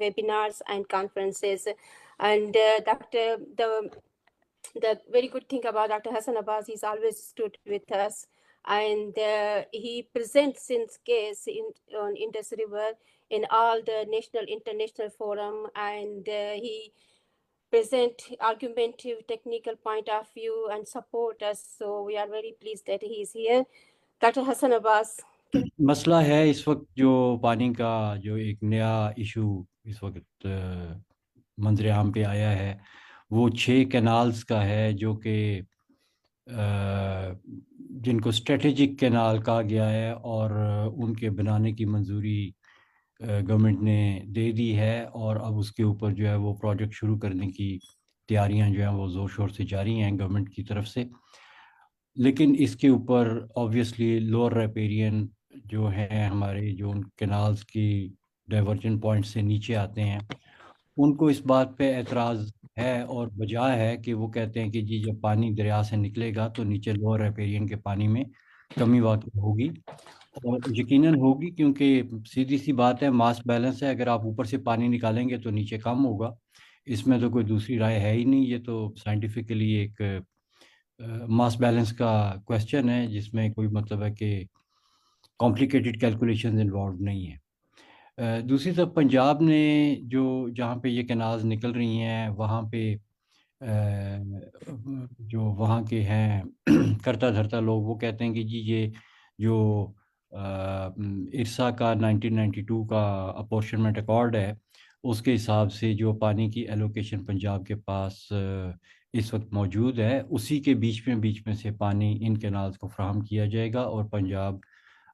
webinars and conferences. And the very good thing about Dr. Hassan Abbas, he's always stood with us, and he presents his case on Indus River in all the national, international forum, and he present argumentative technical point of view and support us. So we are very pleased that he is here. Dr. Hassan Abbas. मसला है इस वक्त जो पानी का जो एक नया इशू इस वक्त मंजर आम पे आया है वो 6 कैनाल्स का है जो कि जिनको स्ट्रेटेजिक कैनाल कहा गया है और उनके बनाने की मंजूरी गवर्नमेंट ने दे दी है और अब उसके ऊपर जो है वो प्रोजेक्ट शुरू करने की तैयारियां जो हैं वो ज़ोर शोर से जारी हैं गवर्नमेंट की तरफ से। लेकिन इसके ऊपर ऑब्वियसली लोअर रैपेरियन जो हैं हमारे जो उन कैनाल्स की डाइवर्जन पॉइंट से नीचे आते हैं उनको इस बात पे एतराज़ है और वजह है कि वो कहते हैं कि जी जब पानी दरिया से निकलेगा तो नीचे लोअर रैपेरियन के पानी में कमी वाक़ई होगी और यकीनन होगी क्योंकि सीधी सी बात है मास बैलेंस है। अगर आप ऊपर से पानी निकालेंगे तो नीचे कम होगा, इसमें तो कोई दूसरी राय है ही नहीं। ये तो साइंटिफिकली एक मास बैलेंस का क्वेश्चन है जिसमें कोई मतलब है कि कॉम्प्लिकेटेड कैलकुलेशंस इन्वॉल्व नहीं है। दूसरी तरफ पंजाब ने जो जहाँ पे ये कैनाल्स निकल रही हैं वहाँ पे जो वहाँ के हैं करता धरता लोग वो कहते हैं कि जी ये जो इरसा का 1992 का अपॉर्चनमेंट अकॉर्ड है उसके हिसाब से जो पानी की एलोकेशन पंजाब के पास इस वक्त मौजूद है उसी के बीच में से पानी इन कैनाल्स को फ्राहम किया जाएगा और पंजाब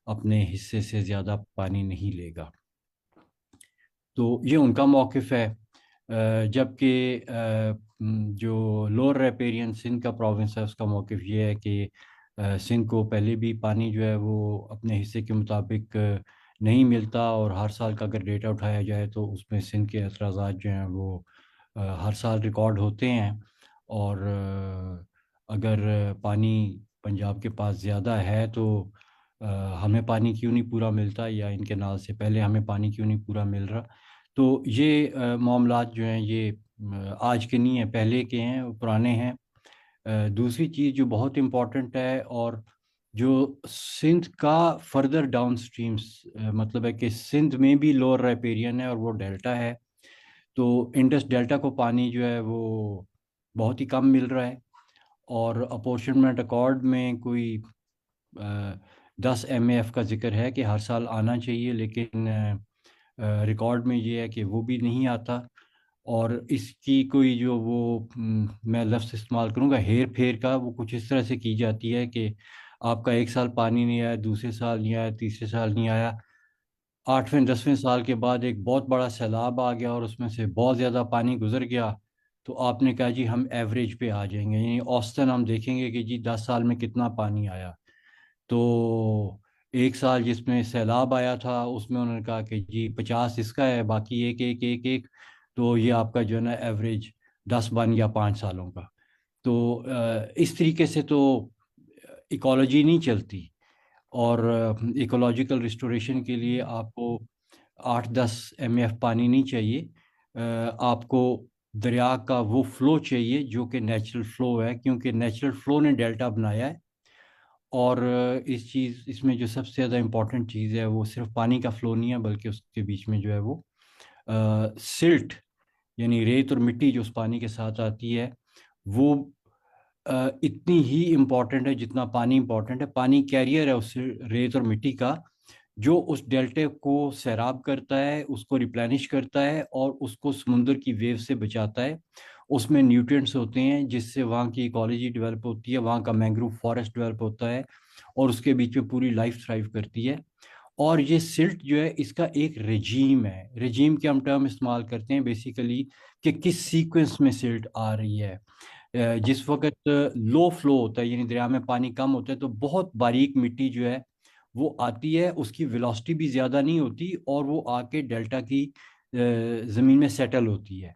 अपने हिस्से से ज़्यादा पानी नहीं लेगा। तो ये उनका मौक़िफ़ है। जबकि जो लोअर रैपेरियन सिंध का प्रोविंस है उसका मौक़िफ़ ये है कि सिंध को पहले भी पानी जो है वो अपने हिस्से के मुताबिक नहीं मिलता और हर साल का अगर डेटा उठाया जाए तो उसमें सिंध के एतराज़ात जो हैं वो हर साल रिकॉर्ड होते हैं। और अगर पानी पंजाब के पास ज़्यादा है तो हमें पानी क्यों नहीं पूरा मिलता या इन कैनाल से पहले हमें पानी क्यों नहीं पूरा मिल रहा। तो ये मामलात जो हैं ये आज के नहीं हैं, पहले के हैं, पुराने हैं। दूसरी चीज़ जो बहुत इम्पोर्टेंट है और जो सिंध का फर्दर डाउन स्ट्रीम्स मतलब है कि सिंध में भी लोअर राइपेरियन है और वो डेल्टा है। तो इंडस डेल्टा को पानी जो है वो बहुत ही कम मिल रहा है और अपॉर्चनमेंट अकॉर्ड में कोई 10 MAF का जिक्र है कि हर साल आना चाहिए, लेकिन रिकॉर्ड में ये है कि वो भी नहीं आता। और इसकी कोई जो वो मैं लफ्ज़ इस्तेमाल करूँगा हेर फेर का, वो कुछ इस तरह से की जाती है कि आपका एक साल पानी नहीं आया, दूसरे साल नहीं आया, तीसरे साल नहीं आया, 8वें 10वें साल के बाद एक बहुत बड़ा सैलाब आ गया और उसमें से बहुत ज़्यादा पानी गुजर गया तो आपने कहा जी हम एवरेज पे आ जाएंगे, यानी औसतन हम देखेंगे कि जी 10 साल में कितना पानी आया। तो एक साल जिसमें सैलाब आया था उसमें उन्होंने कहा कि जी 50 इसका है, बाकी एक एक एक एक, तो ये आपका जो है ना एवरेज 10 बन गया 5 सालों का। तो इस तरीके से तो इकोलॉजी नहीं चलती और इकोलॉजिकल रिस्टोरेशन के लिए आपको 8-10 MAF पानी नहीं चाहिए। आपको दरिया का वो फ़्लो चाहिए जो कि नेचुरल फ़्लो है, क्योंकि नेचुरल फ़्लो ने डेल्टा बनाया है। और इसमें जो सबसे ज़्यादा इम्पॉर्टेंट चीज़ है वो सिर्फ पानी का फ़्लो नहीं है बल्कि उसके बीच में जो है वो सिल्ट यानी रेत और मिट्टी जो उस पानी के साथ आती है वो इतनी ही इम्पॉर्टेंट है जितना पानी इम्पॉर्टेंट है। पानी कैरियर है उस रेत और मिट्टी का जो उस डेल्टे को सैराब करता है, उसको रिप्लेनिश करता है और उसको समुंदर की वेव से बचाता है। उसमें न्यूट्रिएंट्स होते हैं जिससे वहाँ की इकोलॉजी डेवलप होती है, वहाँ का मैंग्रोव फॉरेस्ट डेवलप होता है और उसके बीच में पूरी लाइफ थ्राइव करती है। और ये सिल्ट जो है इसका एक रेजीम है। रेजीम के हम टर्म इस्तेमाल करते हैं बेसिकली कि किस सीक्वेंस में सिल्ट आ रही है। जिस वक्त लो फ्लो होता है यानी दरिया में पानी कम होता है तो बहुत बारीक मिट्टी जो है वो आती है, उसकी वेलोसिटी भी ज़्यादा नहीं होती और वो आके डेल्टा की ज़मीन में सेटल होती है।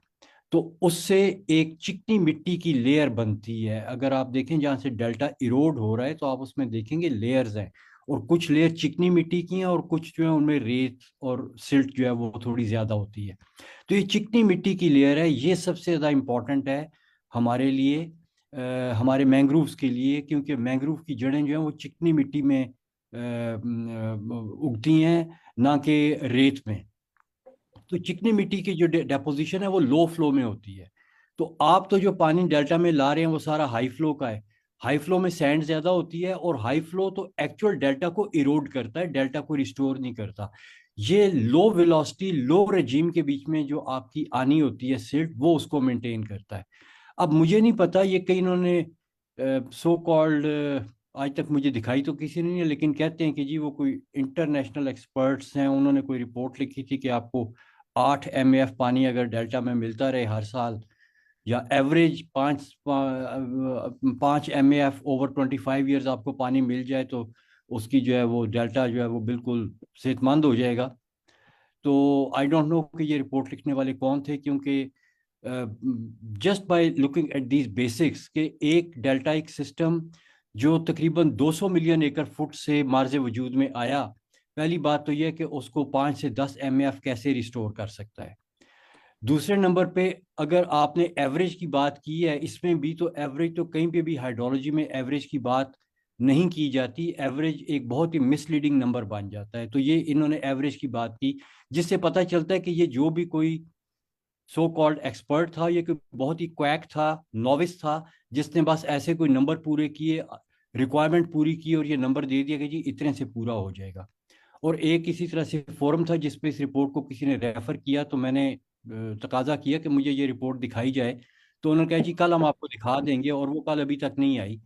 तो उससे एक चिकनी मिट्टी की लेयर बनती है। अगर आप देखें जहाँ से डेल्टा इरोड हो रहा है तो आप उसमें देखेंगे लेयर्स हैं और कुछ लेयर चिकनी मिट्टी की हैं और कुछ जो है उनमें रेत और सिल्ट जो है वो थोड़ी ज़्यादा होती है। तो ये चिकनी मिट्टी की लेयर है, ये सबसे ज़्यादा इम्पॉर्टेंट है हमारे लिए, हमारे मैंग्रोव्स के लिए, क्योंकि मैंग्रोव की जड़ें जो हैं वो चिकनी मिट्टी में उगती हैं, ना कि रेत में। तो चिकनी मिट्टी की जो डेपोजिशन है वो लो फ्लो में होती है। तो आप तो जो पानी डेल्टा में ला रहे हैं वो सारा हाई फ्लो का है। हाई फ्लो में सैंड ज्यादा होती है, और हाई फ्लो तो एक्चुअल डेल्टा को इरोड करता है, डेल्टा को रिस्टोर नहीं करता। ये लो वेलोसिटी लो रेजिम के बीच में जो आपकी आनी होती है सिल्ट, वो उसको मेंटेन करता है। अब मुझे नहीं पता ये कहीं इन्होंने सो कॉल्ड, आज तक मुझे दिखाई तो किसी ने नहीं है, लेकिन कहते हैं कि जी वो कोई इंटरनेशनल एक्सपर्ट्स हैं, उन्होंने कोई रिपोर्ट लिखी थी कि आपको 8 MAF पानी अगर डेल्टा में मिलता रहे हर साल, या एवरेज 5 MAF ओवर 25 ईयर्स आपको पानी मिल जाए, तो उसकी जो है वो डेल्टा जो है वो बिल्कुल सेहतमंद हो जाएगा। तो आई डोंट नो कि ये रिपोर्ट लिखने वाले कौन थे, क्योंकि just by looking at these basics के एक डेल्टाइक सिस्टम जो तकरीबन 200 मिलियन एकड़ फुट से मार्जे वजूद में आया, पहली बात तो यह कि उसको 5 से 10 MAF कैसे रिस्टोर कर सकता है। दूसरे नंबर पे अगर आपने एवरेज की बात की है, इसमें भी तो एवरेज तो कहीं पे भी हाइड्रोलॉजी में एवरेज की बात नहीं की जाती, एवरेज एक बहुत ही मिसलीडिंग नंबर बन जाता है। तो ये इन्होंने एवरेज की बात की, जिससे पता चलता है कि ये जो भी कोई सो कॉल्ड एक्सपर्ट था, ये कोई बहुत ही क्वैक था, नॉविस था, जिसने बस ऐसे कोई नंबर पूरे किए, रिक्वायरमेंट पूरी की और ये नंबर दे दिया कि जी इतने से पूरा हो जाएगा। और एक इसी तरह से फोरम था जिसपे इस रिपोर्ट को किसी ने रेफर किया, तो मैंने तकाजा किया कि मुझे ये रिपोर्ट दिखाई जाए। तो उन्होंने कहा जी कल हम आपको दिखा देंगे, और वो कल अभी तक नहीं आई,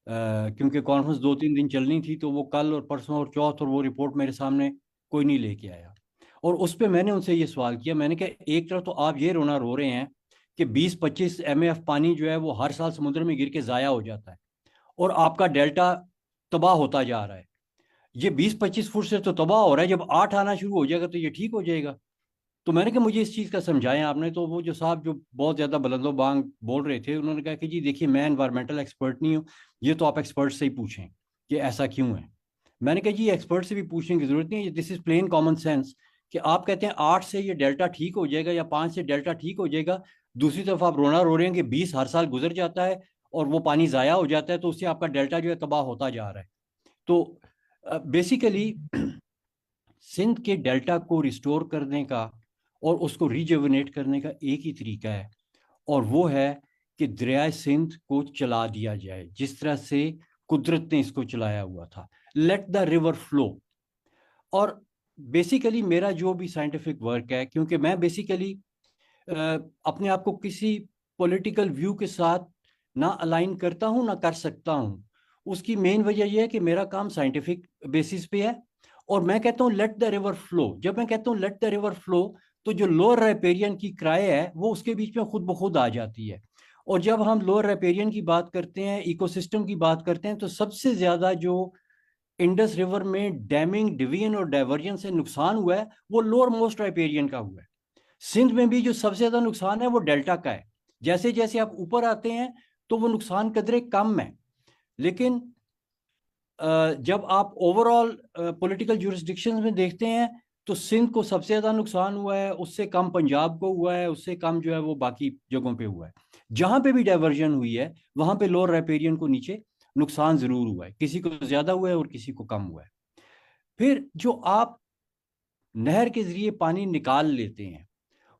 क्योंकि कॉन्फ्रेंस 2-3 दिन चलनी थी, तो वो कल और परसों और चौथ और वो रिपोर्ट मेरे सामने कोई नहीं लेके आया। और उस पर मैंने उनसे ये सवाल किया, मैंने कहा एक तरफ तो आप ये रोना रो रहे हैं कि 20-25 MAF पानी जो है वो हर साल समुद्र में गिर के ज़ाया हो जाता है, और आपका डेल्टा तबाह होता जा रहा है। ये 20-25 फुट से तो तबाह हो रहा है, जब 8 आना शुरू हो जाएगा तो ये ठीक हो जाएगा। तो मैंने कहा मुझे इस चीज़ का समझाया आपने। तो वो जो साहब जो बहुत ज़्यादा बुलंदो बांग बोल रहे थे, उन्होंने कहा कि जी देखिए मैं एनवायरमेंटल एक्सपर्ट नहीं हूँ, ये तो आप एक्सपर्ट से ही पूछें कि ऐसा क्यों है। मैंने कहा जी एक्सपर्ट से भी पूछने की जरूरत नहीं है, this is plain common sense, कि आप कहते हैं 8 से ये डेल्टा ठीक हो जाएगा या 5 से डेल्टा ठीक हो जाएगा, दूसरी तरफ आप रोना रो रहे हैं कि 20 हर साल गुजर जाता है और वो पानी ज़ाया हो जाता है, तो उससे आपका डेल्टा जो है तबाह होता जा रहा है। तो बेसिकली सिंध के डेल्टा को रिस्टोर करने का और उसको रिजुवनेट करने का एक ही तरीका है, और वो है कि दरियाए सिंध को चला दिया जाए जिस तरह से कुदरत ने इसको चलाया हुआ था। Let the river flow. और बेसिकली मेरा जो भी साइंटिफिक वर्क है, क्योंकि मैं बेसिकली अपने आप को किसी पॉलिटिकल व्यू के साथ ना अलाइन करता हूँ ना कर सकता हूँ, उसकी मेन वजह यह है कि मेरा काम साइंटिफिक बेसिस पे है। और मैं कहता हूँ लेट द रिवर फ्लो। जब मैं कहता हूँ लेट द रिवर फ्लो, तो जो लोअर राइपेरियन की क्राय है वो उसके बीच में खुद ब खुद आ जाती है। और जब हम लोअर राइपेरियन की बात करते हैं, इकोसिस्टम की बात करते हैं, तो सबसे ज्यादा जो इंडस रिवर में डैमिंग, डिवीजन और डाइवर्जन से नुकसान हुआ है वो लोअर मोस्ट राइपेरियन का हुआ है। सिंध में भी जो सबसे ज्यादा नुकसान है वो डेल्टा का है। जैसे जैसे आप ऊपर आते हैं तो वो नुकसान कदरे कम है, लेकिन जब आप ओवरऑल पॉलिटिकल जुरिस्डिक्शन में देखते हैं तो सिंध को सबसे ज्यादा नुकसान हुआ है, उससे कम पंजाब को हुआ है, उससे कम जो है वो बाकी जगहों पे हुआ है। जहां पे भी डाइवर्जन हुई है वहां पे लोअर राइपेरियन को नीचे नुकसान जरूर हुआ है, किसी को ज्यादा हुआ है और किसी को कम हुआ है। फिर जो आप नहर के जरिए पानी निकाल लेते हैं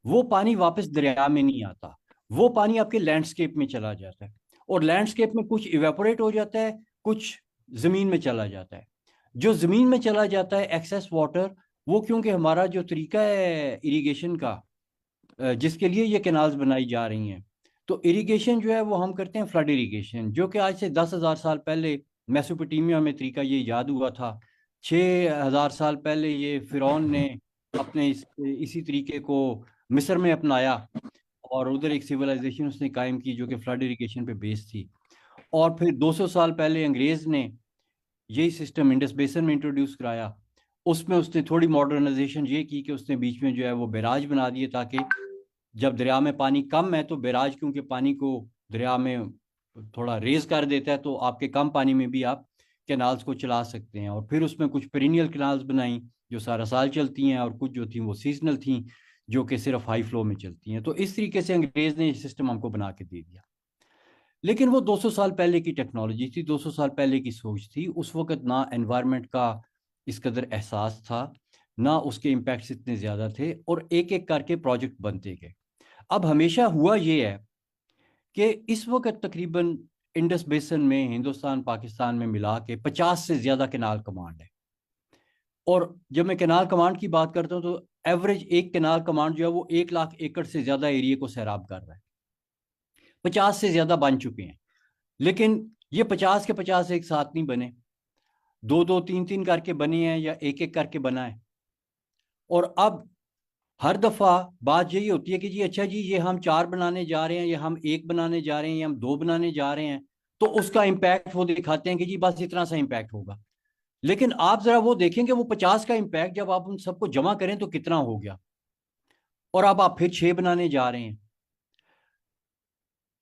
वो पानी वापस दरिया में नहीं आता, वो पानी आपके लैंडस्केप में चला जाता है, और लैंडस्केप में कुछ इवेपोरेट हो जाता है, कुछ जमीन में चला जाता है। जो जमीन में चला जाता है एक्सेस वाटर, वो क्योंकि हमारा जो तरीका है इरिगेशन का, जिसके लिए ये कैनाल्स बनाई जा रही हैं, तो इरिगेशन जो है वो हम करते हैं फ्लड इरिगेशन, जो कि आज से 10,000 साल पहले मेसोपोटामिया में तरीका ये ईजाद हुआ था। 6,000 साल पहले ये फिरौन ने अपने इसी तरीके को मिस्र में अपनाया, और उधर एक सिविलाइजेशन उसने कायम की जो कि फ्लड इरिगेशन पे बेस्ड थी। और फिर 200 साल पहले अंग्रेज ने यही सिस्टम इंडस बेसिन में इंट्रोड्यूस कराया। उसमें उसने थोड़ी मॉडर्नाइजेशन ये की कि उसने बीच में जो है वो बैराज बना दिए, ताकि जब दरिया में पानी कम है तो बैराज क्योंकि पानी को दरिया में थोड़ा रेज कर देता है, तो आपके कम पानी में भी आप कैनाल्स को चला सकते हैं। और फिर उसमें कुछ पेरिनियल कैनाल्स बनाई जो सारा साल चलती हैं, और कुछ जो थी वो सीजनल थी जो कि सिर्फ हाई फ्लो में चलती हैं। तो इस तरीके से अंग्रेज ने सिस्टम हमको बना के दे दिया। लेकिन वो 200 साल पहले की टेक्नोलॉजी थी, 200 साल पहले की सोच थी। उस वक्त ना एनवायरनमेंट का इस कदर एहसास था, ना उसके इम्पैक्ट्स इतने ज़्यादा थे, और एक एक करके प्रोजेक्ट बनते गए। अब हमेशा हुआ ये है कि इस वक्त तकरीबन इंडस बेसन में हिंदुस्तान पाकिस्तान में मिला के 50 से ज़्यादा कैनाल कमांड है। और जब मैं कैनाल कमांड की बात करता हूँ तो एवरेज एक कैनाल कमांड जो है वो 1 लाख एकड़ से ज़्यादा एरिया को सैराब कर रहा है। 50 से ज़्यादा बन चुके हैं। लेकिन ये 50 के 50 एक साथ नहीं बने, दो दो तीन तीन करके बने हैं या एक एक करके बना है। और अब हर दफा बात यही होती है कि जी अच्छा जी ये हम 4 बनाने जा रहे हैं, या हम 1 बनाने जा रहे हैं, या हम 2 बनाने जा रहे हैं, तो उसका इम्पैक्ट वो दिखाते हैं कि जी बस इतना सा इम्पैक्ट होगा। लेकिन आप जरा वो देखेंगे वो 50 का इम्पैक्ट जब आप उन सबको जमा करें तो कितना हो गया। और अब आप फिर 6 बनाने जा रहे हैं।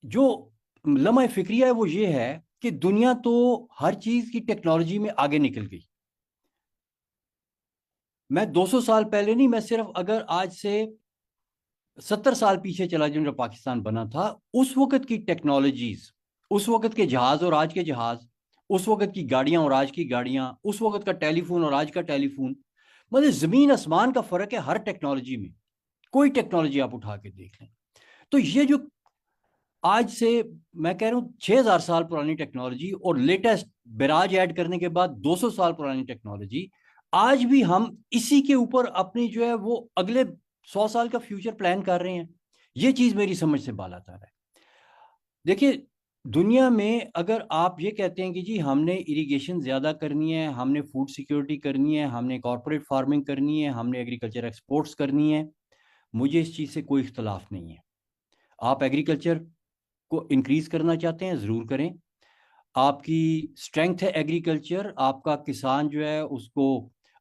जो लम्हा फिक्रिया है वो ये है कि दुनिया तो हर चीज की टेक्नोलॉजी में आगे निकल गई। मैं 200 साल पहले नहीं, मैं सिर्फ अगर आज से 70 साल पीछे चला जाऊं जब पाकिस्तान बना था, उस वक्त की टेक्नोलॉजीज, उस वक्त के जहाज और आज के जहाज, उस वक्त की गाड़ियां और आज की गाड़ियां, उस वक्त का टेलीफोन और आज का टेलीफोन, मतलब जमीन आसमान का फर्क है हर टेक्नोलॉजी में। कोई टेक्नोलॉजी आप उठा के देख लें। तो ये जो आज से मैं कह रहा हूं 6000 साल पुरानी टेक्नोलॉजी और लेटेस्ट बैराज ऐड करने के बाद 200 साल पुरानी टेक्नोलॉजी, आज भी हम इसी के ऊपर अपनी जो है वो अगले 100 साल का फ्यूचर प्लान कर रहे हैं। ये चीज मेरी समझ से बालातर है। देखिए, दुनिया में अगर आप ये कहते हैं कि जी हमने इरिगेशन ज्यादा करनी है, हमने फूड सिक्योरिटी करनी है, हमने कॉर्पोरेट फार्मिंग करनी है, हमने एग्रीकल्चर एक्सपोर्ट्स करनी है, मुझे इस चीज से कोई इख्तलाफ नहीं है। आप एग्रीकल्चर को इंक्रीज करना चाहते हैं, जरूर करें। आपकी स्ट्रेंथ है एग्रीकल्चर, आपका किसान जो है उसको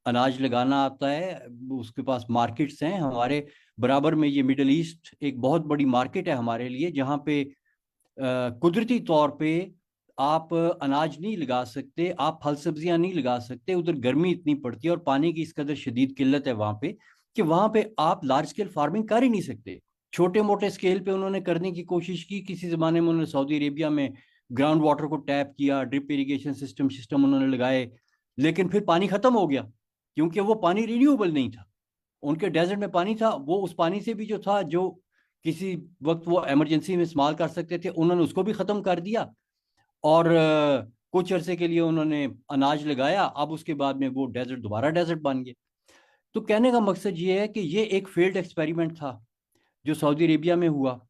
अनाज लगाना आता है, उसके पास मार्केट्स हैं। हमारे बराबर में ये मिडल ईस्ट एक बहुत बड़ी मार्केट है हमारे लिए, जहाँ पे कुदरती तौर पे आप अनाज नहीं लगा सकते, आप फल सब्जियां नहीं लगा सकते। उधर गर्मी इतनी पड़ती है और पानी की इस कदर शदीद किल्लत है वहाँ पे कि वहाँ पे आप लार्ज स्केल फार्मिंग कर ही नहीं सकते। छोटे मोटे स्केल पे उन्होंने करने की कोशिश की, किसी ज़माने में उन्होंने सऊदी अरेबिया में ग्राउंड वाटर को टैप किया, ड्रिप इरीगेशन सिस्टम उन्होंने लगाए, लेकिन फिर पानी ख़त्म हो गया क्योंकि वो पानी रिन्यूएबल नहीं था। उनके डेजर्ट में पानी था, वो उस पानी से भी जो था, जो किसी वक्त वो इमरजेंसी में इस्तेमाल कर सकते थे, उन्होंने उसको भी ख़त्म कर दिया। और कुछ अरसे के लिए उन्होंने अनाज लगाया, अब उसके बाद में वो डेजर्ट दोबारा डेजर्ट बन गया। तो कहने का मकसद ये है कि ये एक फेल्ड एक्सपेरिमेंट था जो सऊदी अरेबिया में हुआ।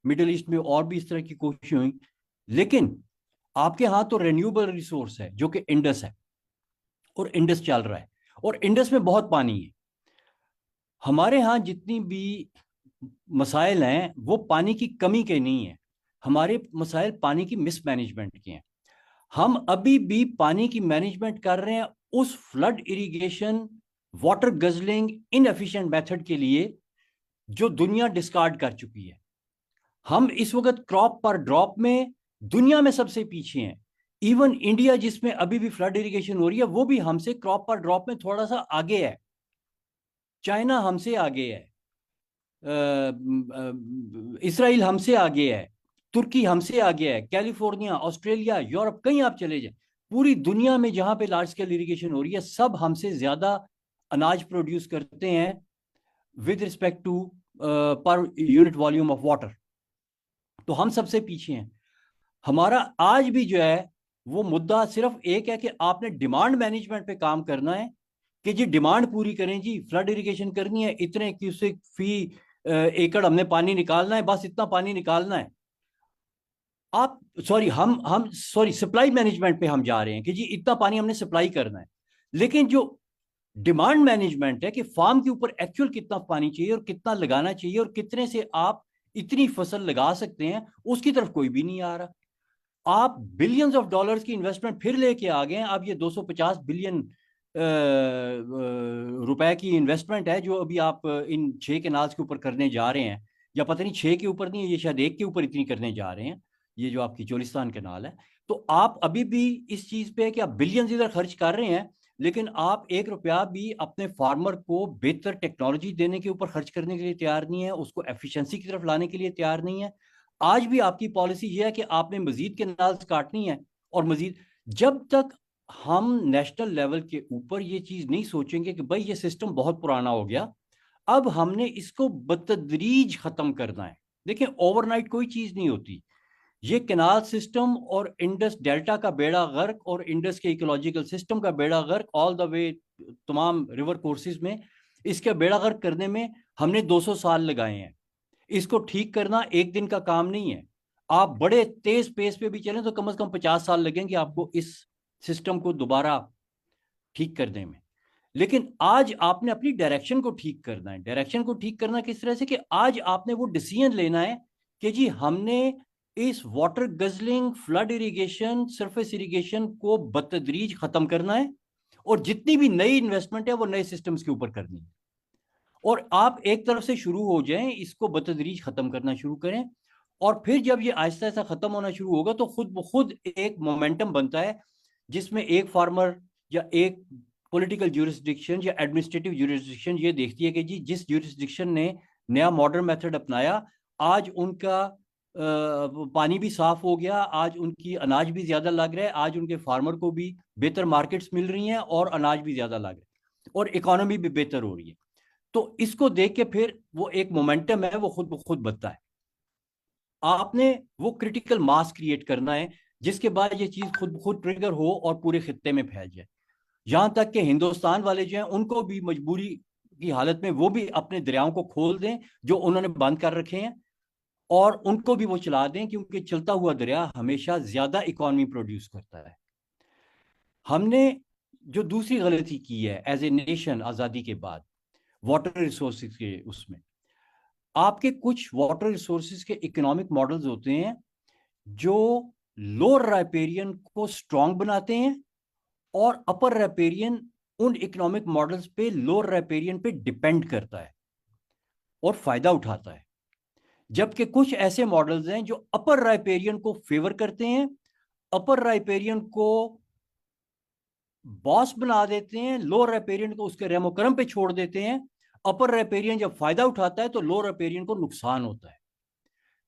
मिडिल ईस्ट में और भी इस तरह की कोशिशें हुई, लेकिन आपके यहाँ तो रेन्यूएबल रिसोर्स है जो कि इंडस है, और इंडस चल रहा है, और इंडस में बहुत पानी है। हमारे यहाँ जितनी भी मसाइल हैं वो पानी की कमी के नहीं है, हमारे मसाइल पानी की मिसमैनेजमेंट के हैं। हम अभी भी पानी की मैनेजमेंट कर रहे हैं उस flood irrigation, water guzzling, inefficient method के लिए जो दुनिया डिस्कार्ड कर चुकी है। हम इस वक्त क्रॉप पर ड्रॉप में दुनिया में सबसे पीछे हैं। इवन इंडिया जिसमें अभी भी फ्लड इरिगेशन हो रही है वो भी हमसे क्रॉप पर ड्रॉप में थोड़ा सा आगे है। चाइना हमसे आगे है, इसराइल हमसे आगे है, तुर्की हमसे आगे है, कैलिफोर्निया, ऑस्ट्रेलिया, यूरोप, कहीं आप चले जाए, पूरी दुनिया में जहां पे लार्ज स्केल इरिगेशन हो रही है सब हमसे ज्यादा अनाज प्रोड्यूस करते हैं with respect to per unit volume of water. तो हम सबसे पीछे हैं। हमारा आज भी जो है वो मुद्दा सिर्फ एक है कि आपने डिमांड मैनेजमेंट पे काम करना है कि जी डिमांड पूरी करें, जी फ्लड इरिगेशन करनी है, इतने क्यूसेक फी एकड़ हमने पानी निकालना है, बस इतना पानी निकालना है। आप सॉरी हम सॉरी सप्लाई मैनेजमेंट पे हम जा रहे हैं कि जी इतना पानी हमने सप्लाई करना है। लेकिन जो डिमांड मैनेजमेंट है कि फार्म के ऊपर एक्चुअल कितना पानी चाहिए और कितना लगाना चाहिए और कितने से आप इतनी फसल लगा सकते हैं, उसकी तरफ कोई भी नहीं आ रहा। आप बिलियंस ऑफ डॉलर्स की इन्वेस्टमेंट फिर लेके आ गए हैं। अब ये 250 बिलियन रुपए की इन्वेस्टमेंट है जो अभी आप इन 6 कैनाल्स के ऊपर करने जा रहे हैं, या पता नहीं 6 के ऊपर नहीं, ये शायद 1 के ऊपर इतनी करने जा रहे हैं, ये जो आपकी चोलिस्तान कैनाल है। तो आप अभी भी इस चीज पे है कि आप बिलियंस इधर खर्च कर रहे हैं, लेकिन आप 1 रुपया भी अपने फार्मर को बेहतर टेक्नोलॉजी देने के ऊपर खर्च करने के लिए तैयार नहीं है, उसको एफिशिएंसी की तरफ लाने के लिए तैयार नहीं है। आज भी आपकी पॉलिसी ये है कि आपने मजीद केनाल्स काटनी है और मजीद। जब तक हम नेशनल लेवल के ऊपर ये चीज नहीं सोचेंगे कि भाई ये सिस्टम बहुत पुराना हो गया, अब हमने इसको बतदरीज खत्म करना है। देखिए, ओवरनाइट कोई चीज नहीं होती। ये कैनाल सिस्टम और इंडस डेल्टा का बेड़ा गर्क और इंडस के इकोलॉजिकल सिस्टम का बेड़ा गर्क ऑल द वे तमाम रिवर कोर्सेज में, इसका बेड़ा गर्क करने में हमने 200 साल लगाए हैं। इसको ठीक करना एक दिन का काम नहीं है। आप बड़े तेज पेस पे भी चलें तो कम से कम 50 साल लगेंगे आपको इस सिस्टम को दोबारा ठीक करने में। लेकिन आज आपने अपनी डायरेक्शन को ठीक करना है। डायरेक्शन को ठीक करना किस तरह से कि आज आपने वो डिसीजन लेना है कि जी हमने इस water guzzling, flood irrigation, surface irrigation को बतदरीज खत्म करना है और जितनी भी नई इन्वेस्टमेंट है वो नए सिस्टम्स के ऊपर करनी है। और आप एक तरफ से शुरू हो जाएं, इसको बतदरीज खत्म करना शुरू करें, और फिर जब ये आहिस्ता आहिस्ता खत्म होना शुरू होगा तो खुद ब खुद एक मोमेंटम बनता है जिसमें एक फार्मर या एक पॉलिटिकल ज्यूरिसडिक्शन या एडमिनिस्ट्रेटिव ज्यूरिसडिक्शन ये देखती है कि जी जिस ज्यूरिसडिक्शन ने नया मॉडर्न मेथड अपनाया, आज उनका पानी भी साफ हो गया, आज उनकी अनाज भी ज्यादा लग रहा है, आज उनके फार्मर को भी बेहतर मार्केट्स मिल रही हैं और अनाज भी ज्यादा लग रहा है और इकोनॉमी भी बेहतर हो रही है। तो इसको देख के फिर वो एक मोमेंटम है, वो खुद ब खुद बनता है। आपने वो क्रिटिकल मास क्रिएट करना है जिसके बाद ये चीज खुद ब खुद ट्रिगर हो और पूरे खित्ते में फैल जाए। यहां तक कि हिंदुस्तान वाले जो हैं उनको भी मजबूरी की हालत में वो भी अपने दरियाओं को खोल दें जो उन्होंने बंद कर रखे हैं, और उनको भी वो चला दें, क्योंकि चलता हुआ दरिया हमेशा ज्यादा इकोनॉमी प्रोड्यूस करता है। हमने जो दूसरी गलती की है एज ए नेशन आजादी के बाद, वाटर रिसोर्सेज के उसमें, आपके कुछ वाटर रिसोर्सेज के इकोनॉमिक मॉडल्स होते हैं जो लोअर राइपेरियन को स्ट्रांग बनाते हैं और अपर राइपेरियन उन इकोनॉमिक मॉडल्स पे लोअर राइपेरियन पे डिपेंड करता है और फायदा उठाता है। जबकि कुछ ऐसे मॉडल्स हैं जो अपर राइपेरियन को फेवर करते हैं, अपर राइपेरियन को बॉस बना देते हैं, लोअर राइपेरियन को उसके रेमो करम पे छोड़ देते हैं। अपर राइपेरियन जब फायदा उठाता है तो लोअर राइपेरियन को नुकसान होता है।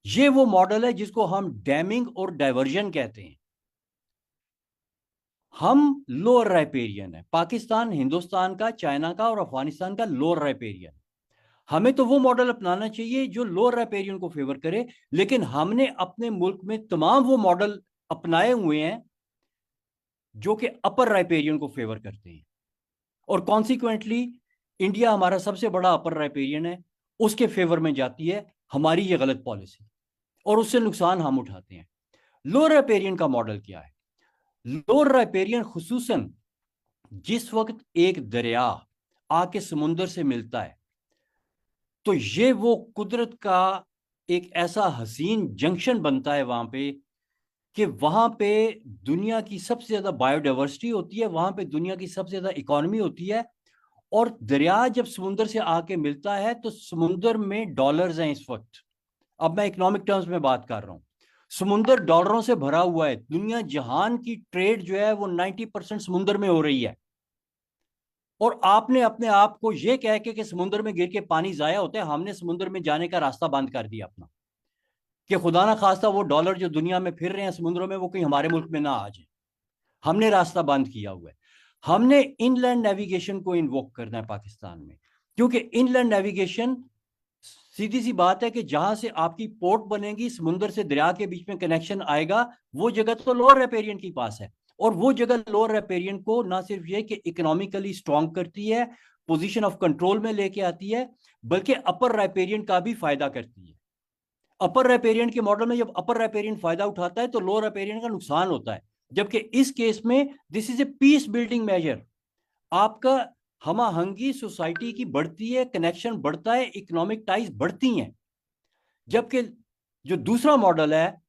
ये वो मॉडल है जिसको हम डैमिंग और डाइवर्जन कहते हैं। हम लोअर राइपेरियन है, पाकिस्तान हिंदुस्तान का, चाइना का और अफगानिस्तान का लोअर राइपेरियन। हमें तो वो मॉडल अपनाना चाहिए जो लोअर राइपेरियन को फेवर करे, लेकिन हमने अपने मुल्क में तमाम वो मॉडल अपनाए हुए हैं जो कि अपर राइपेरियन को फेवर करते हैं, और कॉन्सिक्वेंटली इंडिया हमारा सबसे बड़ा अपर राइपेरियन है, उसके फेवर में जाती है हमारी ये गलत पॉलिसी, और उससे नुकसान हम उठाते हैं। लोअर राइपेरियन का मॉडल क्या है? लोअर राइपेरियन खुसूसन जिस वक्त एक दरिया आके समुंदर से मिलता है तो ये वो कुदरत का एक ऐसा हसीन जंक्शन बनता है वहां पे कि वहां पे दुनिया की सबसे ज्यादा बायोडाइवर्सिटी होती है, वहां पे दुनिया की सबसे ज्यादा इकोनॉमी होती है। और दरिया जब समुंदर से आके मिलता है तो समुंदर में डॉलर्स हैं इस वक्त। अब मैं इकोनॉमिक टर्म्स में बात कर रहा हूं। समुंदर डॉलरों से भरा हुआ है। दुनिया जहान की ट्रेड जो है वो 90% समुंदर में हो रही है। और आपने अपने आप को ये कह के कि समुंदर में गिर के पानी जाया होता है, हमने समुंदर में जाने का रास्ता बंद कर दिया अपना, कि खुदा ना खास्ता वो डॉलर जो दुनिया में फिर रहे हैं समुद्रों में वो कहीं हमारे मुल्क में ना आ जाए। हमने रास्ता बंद किया हुआ है। हमने इनलैंड नेविगेशन को इन्वोक करना है पाकिस्तान में, क्योंकि इनलैंड नेविगेशन सीधी सी बात है कि जहां से आपकी पोर्ट बनेगी, समुंदर से दरिया के बीच में कनेक्शन आएगा, वो जगह तो लोअर रेपेरियन के पास है। और वो जगह लोअर रेपेरियन को ना सिर्फ ये कि इकोनॉमिकली स्ट्रांग करती है, पोजीशन ऑफ कंट्रोल में लेके आती है, बल्कि अपर राइपेरियन का भी फायदा करती है। अपर राइपेरियन के मॉडल में जब अपर राइपेरियन फायदा उठाता है तो लोअर राइपेरियन का नुकसान होता है। जबकि इस केस में this is a peace building measure. आपका हमाहंगी सोसाइटी की बढ़ती है, कनेक्शन बढ़ता है, इकोनॉमिक टाइज बढ़ती हैं। जबकि जो दूसरा मॉडल है,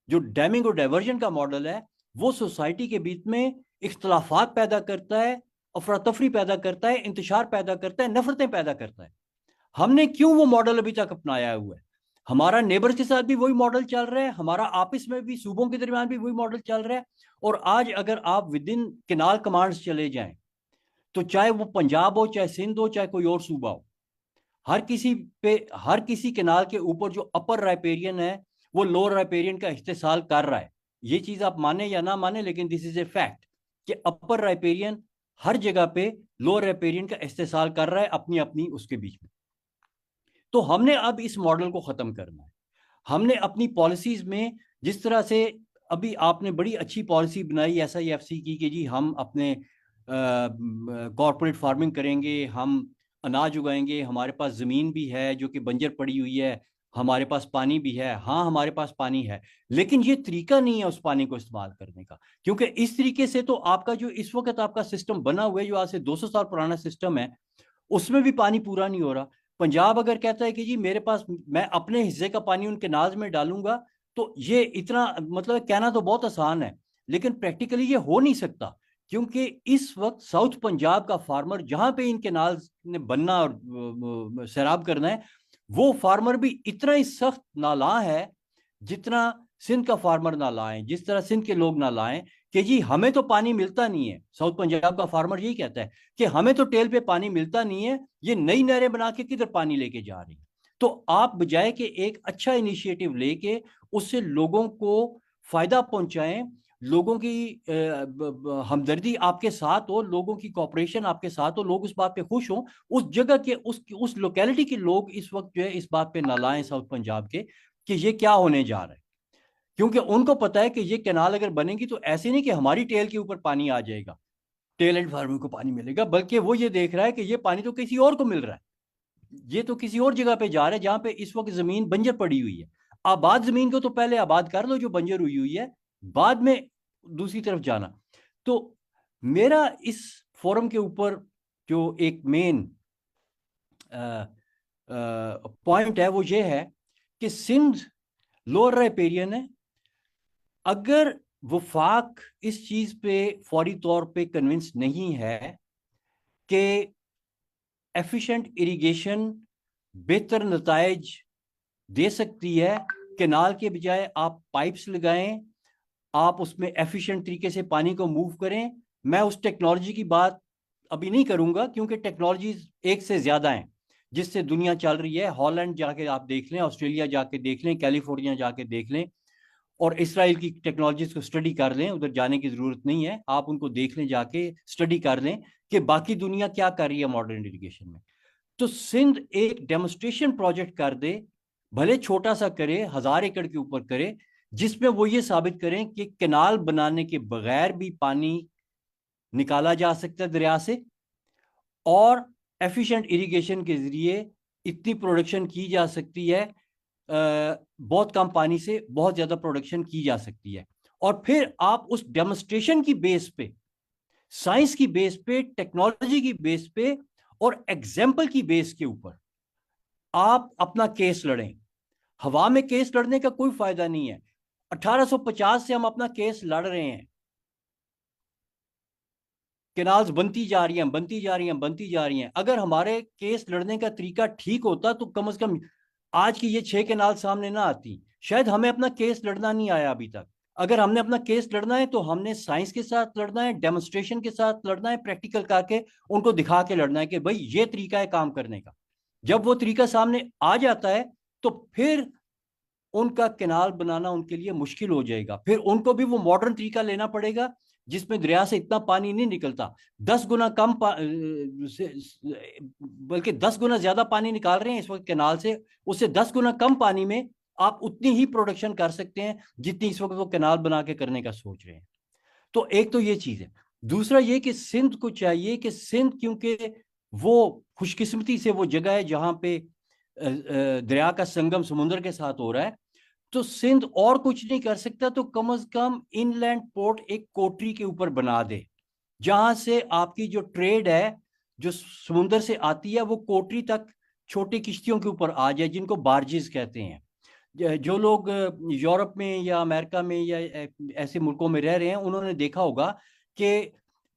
जो डैमिंग और डाइवर्जन का मॉडल है, वो सोसाइटी के बीच में इख्तलाफात पैदा करता है, अफरा तफरी पैदा करता है, इंतशार पैदा करता है, नफरतें पैदा करता है। हमने क्यों वो मॉडल अभी तक अपनाया हुआ है? हमारा नेबर्स के साथ भी वही मॉडल चल रहा है, हमारा आपस में भी सूबों के दरमियान भी वही मॉडल चल रहा है। और आज अगर आप विद इन केनाल कमांड्स चले जाएं, तो चाहे वो पंजाब हो, चाहे सिंध हो, चाहे कोई और सूबा हो, हर किसी केनाल के ऊपर जो अपर राइपेरियन है वो लोअर राइपेरियन का इस्तेसाल कर रहा है। ये चीज आप माने या ना माने, लेकिन दिस इज ए फैक्ट कि अपर राइपेरियन हर जगह पे लोअर राइपेरियन का इस्तेसाल कर रहा है अपनी अपनी उसके बीच में। तो हमने अब इस मॉडल को खत्म करना है। हमने अपनी पॉलिसीज में जिस तरह से अभी आपने बड़ी अच्छी पॉलिसी बनाई SIFC की कि जी हम अपने कॉरपोरेट फार्मिंग करेंगे, हम अनाज उगाएंगे, हमारे पास ज़मीन भी है जो कि बंजर पड़ी हुई है, हमारे पास पानी भी है। हाँ, हमारे पास पानी है, लेकिन ये तरीका नहीं है उस पानी को इस्तेमाल करने का, क्योंकि इस तरीके से तो आपका जो इस वक्त आपका सिस्टम बना हुआ है, जो आज से 200 साल पुराना सिस्टम है, उसमें भी पानी पूरा नहीं हो रहा। पंजाब अगर कहता है कि जी मेरे पास, मैं अपने हिस्से का पानी उनके नाज में डालूंगा, तो ये इतना मतलब कहना तो बहुत आसान है, लेकिन प्रैक्टिकली ये हो नहीं सकता, क्योंकि इस वक्त साउथ पंजाब का फार्मर जहां पे इन केनाल ने बनना और सैराब करना है, वो फार्मर भी इतना ही सख्त नालां है जितना सिंध का फार्मर नालां है, जिस तरह सिंध के लोग नालां हैं कि जी हमें तो पानी मिलता नहीं है। साउथ पंजाब का फार्मर यही कहता है कि हमें तो टेल पे पानी मिलता नहीं है, ये नई नहरें बना के किधर पानी लेके जा रही है। तो आप बजाय कि एक अच्छा इनिशिएटिव लेके उससे लोगों को फायदा पहुंचाएं, लोगों की हमदर्दी आपके साथ हो, लोगों की कॉपरेशन आपके साथ हो, लोग उस बात पे खुश हों, उस जगह के उस लोकेलिटी के लोग इस वक्त जो है इस बात पे नालायं साउथ पंजाब के कि ये क्या होने जा रहा है। क्योंकि उनको पता है कि ये कैनाल अगर बनेगी तो ऐसे नहीं कि हमारी टेल के ऊपर पानी आ जाएगा, टेल एंड फार्मिंग को पानी मिलेगा, बल्कि वो ये देख रहा है कि ये पानी तो किसी और को मिल रहा है, ये तो किसी और जगह पे जा रहा है जहां पे इस वक्त जमीन बंजर पड़ी हुई है। आबाद जमीन को तो पहले आबाद कर लो जो बंजर हुई हुई है, बाद में दूसरी तरफ जाना। तो मेरा इस फोरम के ऊपर जो एक मेन पॉइंट है वो ये है कि सिंध लोअर राइपेरियन है। अगर वफाक इस चीज पे फौरी तौर पे कन्विंस नहीं है कि एफिशिएंट इरिगेशन बेहतर नताइज दे सकती है, केनाल के बजाय आप पाइप्स लगाएं, आप उसमें एफिशिएंट तरीके से पानी को मूव करें। मैं उस टेक्नोलॉजी की बात अभी नहीं करूंगा, क्योंकि टेक्नोलॉजीज एक से ज्यादा हैं जिससे दुनिया चल रही है। हॉलैंड जाके आप देख लें, ऑस्ट्रेलिया जाके देख लें, कैलिफोर्निया जाके देख लें, और इसराइल की टेक्नोलॉजीज को स्टडी कर लें। उधर जाने की जरूरत नहीं है, आप उनको देख लें, जाके स्टडी कर लें कि बाकी दुनिया क्या कर रही है मॉडर्न इरिगेशन में। तो सिंध एक डेमोस्ट्रेशन प्रोजेक्ट कर दे, भले छोटा सा करे, 1000 एकड़ के ऊपर करे, जिसमें वो ये साबित करें कि कैनाल बनाने के बगैर भी पानी निकाला जा सकता है दरिया से, और एफिशिएंट इरिगेशन के जरिए इतनी प्रोडक्शन की जा सकती है, बहुत कम पानी से बहुत ज्यादा प्रोडक्शन की जा सकती है। और फिर आप उस डेमोस्ट्रेशन की बेस पे, साइंस की बेस पे, टेक्नोलॉजी की बेस पे और एग्जाम्पल की बेस के ऊपर आप अपना केस लड़ें। हवा में केस लड़ने का कोई फायदा नहीं है। 1850 से हम अपना केस लड़ रहे हैं, केनाल्स बनती जा रही हैं, बनती जा रही हैं, बनती जा रही हैं। अगर हमारे केस लड़ने का तरीका ठीक होता तो कम से कम आज की ये 6 केनाल सामने ना आती। शायद हमें अपना केस लड़ना नहीं आया अभी तक। अगर हमने अपना केस लड़ना है तो हमने साइंस के साथ लड़ना है, डेमोन्स्ट्रेशन के साथ लड़ना है, प्रैक्टिकल करके उनको दिखा के लड़ना है कि भाई ये तरीका है काम करने का। जब वो तरीका सामने आ जाता है तो फिर उनका केनाल बनाना उनके लिए मुश्किल हो जाएगा। फिर उनको भी वो मॉडर्न तरीका लेना पड़ेगा जिसमें दरिया से इतना पानी नहीं निकलता। 10 गुना कम बल्कि 10 गुना ज्यादा पानी निकाल रहे हैं इस वक्त केनाल से, उससे 10 गुना कम पानी में आप उतनी ही प्रोडक्शन कर सकते हैं जितनी इस वक्त वो केनाल बना के करने का सोच रहे हैं। तो एक तो ये चीज है। दूसरा ये कि सिंध को चाहिए कि सिंध, क्योंकि वो खुशकिस्मती से वो जगह है जहां पे दरिया का संगम समुद्र के साथ हो रहा है, तो सिंध और कुछ नहीं कर सकता तो कम से कम इनलैंड पोर्ट एक कोटरी के ऊपर बना दे, जहां से आपकी जो ट्रेड है जो समुद्र से आती है वो कोटरी तक छोटी किश्तियों के ऊपर आ जाए, जिनको बार्जेस कहते हैं। जो लोग यूरोप में या अमेरिका में या ऐसे मुल्कों में रह रहे हैं उन्होंने देखा होगा कि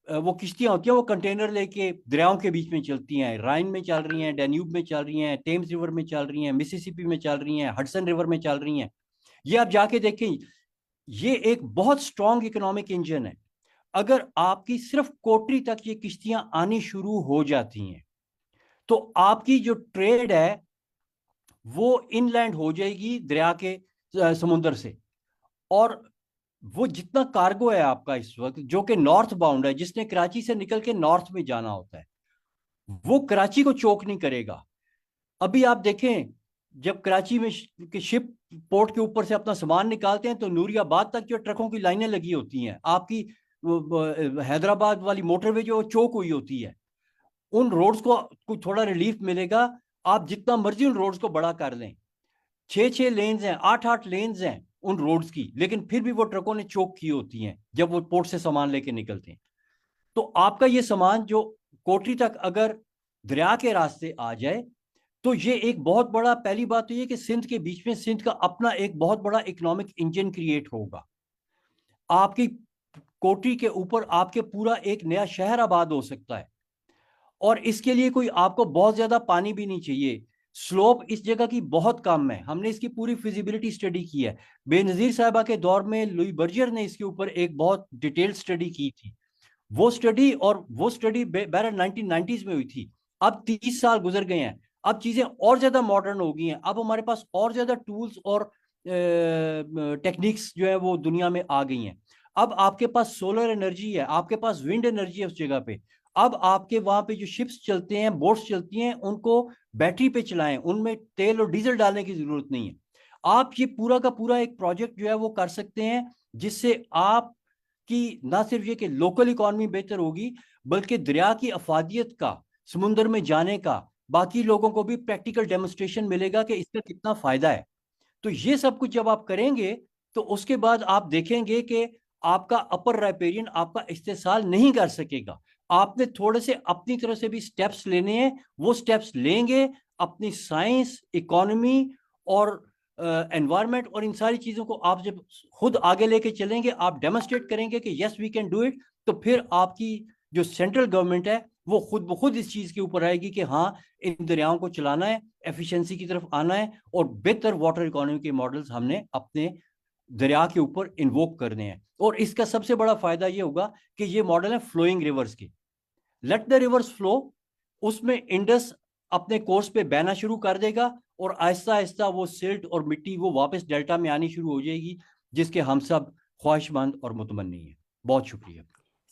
वो किश्तियां होती हैं, वो कंटेनर लेके दरियाओं के बीच में चलती हैं, राइन में चल रही हैं, डैन्यूब में चल रही हैं, टेम्स रिवर में चल रही हैं, मिसिसिपी में चल रही हैं, हडसन रिवर में चल रही हैं। ये आप जाके देखें, ये एक बहुत स्ट्रॉन्ग इकोनॉमिक इंजन है। अगर आपकी सिर्फ कोटरी तक ये किश्तियां आनी शुरू हो जाती हैं तो आपकी जो ट्रेड है वो इनलैंड हो जाएगी दरिया के समुद्र से। और वो जितना कार्गो है आपका इस वक्त जो कि नॉर्थ बाउंड है, जिसने कराची से निकल के नॉर्थ में जाना होता है, वो कराची को चोक नहीं करेगा। अभी आप देखें, जब कराची में के शिप पोर्ट के ऊपर से अपना सामान निकालते हैं तो नूरियाबाद तक जो ट्रकों की लाइनें लगी होती हैं, आपकी हैदराबाद वाली मोटरवे जो चोक हुई होती है, उन रोड्स को कुछ थोड़ा रिलीफ मिलेगा। आप जितना मर्जी उन रोड्स को बड़ा कर लें, 6-6 लेन्स हैं, 8-8 लेन्स हैं उन रोड्स की, लेकिन फिर भी वो ट्रकों ने चोक की होती हैं जब वो पोर्ट से सामान लेके निकलते हैं। तो आपका ये सामान जो कोटरी तक अगर दरिया के रास्ते आ जाए तो ये एक बहुत बड़ा, पहली बात तो ये कि सिंध के बीच में सिंध का अपना एक बहुत बड़ा इकोनॉमिक इंजन क्रिएट होगा। आपकी कोटरी के ऊपर आपके पूरा एक नया शहर आबाद हो सकता है। और इसके लिए कोई आपको बहुत ज्यादा पानी भी नहीं चाहिए। स्लोप इस जगह की बहुत कम है, हमने इसकी पूरी फिजिबिलिटी स्टडी की है। बेनजीर साहिबा के दौर में लुई बर्जर ने इसके ऊपर एक बहुत डिटेल्ड स्टडी की थी। वो स्टडी बहरहाल 1990s में हुई थी। अब 30 साल गुजर गए हैं, अब चीजें और ज्यादा मॉडर्न हो गई हैं, अब हमारे पास और ज्यादा टूल्स और टेक्निक्स जो है वो दुनिया में आ गई हैं। अब आपके पास सोलर एनर्जी है, आपके पास विंड एनर्जी है उस जगह पे। अब आपके वहां पे जो शिप्स चलते हैं, बोट्स चलती हैं, उनको बैटरी पे चलाएं, उनमें तेल और डीजल डालने की जरूरत नहीं है। आप ये पूरा का पूरा एक प्रोजेक्ट जो है वो कर सकते हैं, जिससे आप कि ना सिर्फ ये कि लोकल इकॉनमी बेहतर होगी, बल्कि दरिया की अफादियत का, समुद्र में जाने का, बाकी लोगों को भी प्रैक्टिकल डेमोन्स्ट्रेशन मिलेगा कि इसका कितना फायदा है। तो ये सब कुछ जब आप करेंगे तो उसके बाद आप देखेंगे कि आपका अपर राइपेरियन आपका इस्तेसाल नहीं कर सकेगा। आपने थोड़े से अपनी तरफ से भी स्टेप्स लेने हैं, वो स्टेप्स लेंगे। अपनी साइंस, इकोनॉमी और एनवायरनमेंट और इन सारी चीजों को आप जब खुद आगे लेके चलेंगे, आप डेमोन्स्ट्रेट करेंगे कि yes we can do it, तो फिर आपकी जो सेंट्रल गवर्नमेंट है वो खुद ब खुद इस चीज के ऊपर आएगी कि हाँ, इन दरियाओं को चलाना है, एफिशिएंसी की तरफ आना है, और बेहतर वाटर इकोनॉमी के मॉडल्स हमने अपने दरिया के ऊपर इन्वोक करने हैं। और इसका सबसे बड़ा फायदा ये होगा कि ये मॉडल है फ्लोइंग रिवर्स के। लेट द रिवर्स फ्लो, उसमें इंडस अपने कोर्स पे बहना शुरू कर देगा और आहिस्ता आहिस्ता वो सिल्ट और मिट्टी वो वापस डेल्टा में आनी शुरू हो जाएगी, जिसके हम सब ख्वाहिशमंद और मुतमन्नी हैं। बहुत शुक्रिया।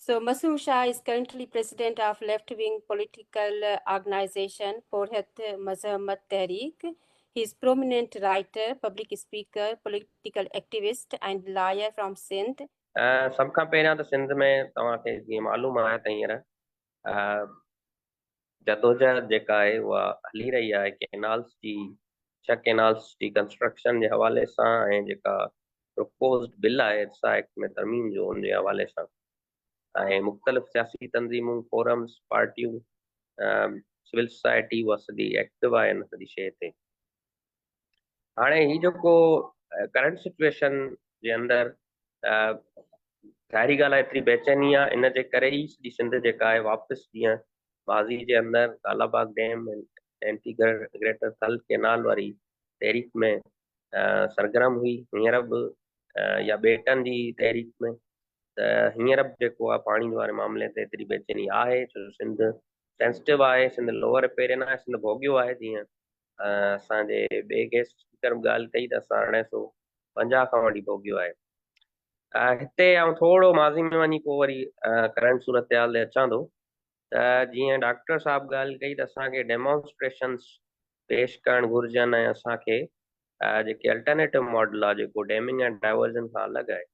So Masood Shah is currently president of left-wing political organization Porhat Mazhamat Tehreek. He is prominent writer, public speaker, political activist, and lawyer from Sindh. सभ खां पहिरियां त सिंध में तव्हांखे जीअं मालूम आहे त हींअर जदोजहद जेका आहे उहा हली रही आहे कैनाल्स जी, 6 कैनाल्स जी कंस्ट्रक्शन जे हवाले सां, ऐं जेका प्रपोज्ड बिल आहे इर्सा एक्ट में तरमीम जो, उन जे हवाले सां, ऐं मुख़्तलिफ़ सियासी तंज़ीमूं, फोरम्स, पार्टियूं, सिविल सोसाइटी उहा सॼी एक्टिव आहे इन सॼी शइ ते। हाणे ही जेको करंट सिचुएशन जे अंदरि ज़ाहिरी ॻाल्हि आहे, एतिरी बेचैनी आहे, इन जे करे ई सॼी सिंध जेका आहे वापसि जीअं माज़ी जे अंदरि कालाबाग डैम, एंटी ग्रेटर थल कैनाल वारी तहरीक में सरगर्म हुई, हींअर बि या ॿेटनि जी तहरीक में, त हींअर बि जेको आहे पाणी वारे मामले ते एतिरी बेचैनी आहे, छो सिंध सेंसिटिव आहे, सिंध लोअर रिपेरियन आहे, सिंध भोॻियो आहे। जीअं असांजे ॿिए गेस्ट स्पीकर बि ॻाल्हि कई त असां 1950 खां वठी भोॻियो आहे। हिते आउं थोरो माज़ी में वञी पोइ वरी करंट सूरत हाल ते अचां थो। त जीअं डॉक्टर साहब ॻाल्हि कई त असांखे डेमोन्स्ट्रेशन्स पेश करणु घुरिजनि, ऐं असांखे जेके अल्टरनेटिव मॉडल आहे जेको डैमिंग एंड डाइवर्जन खां अलॻि आहे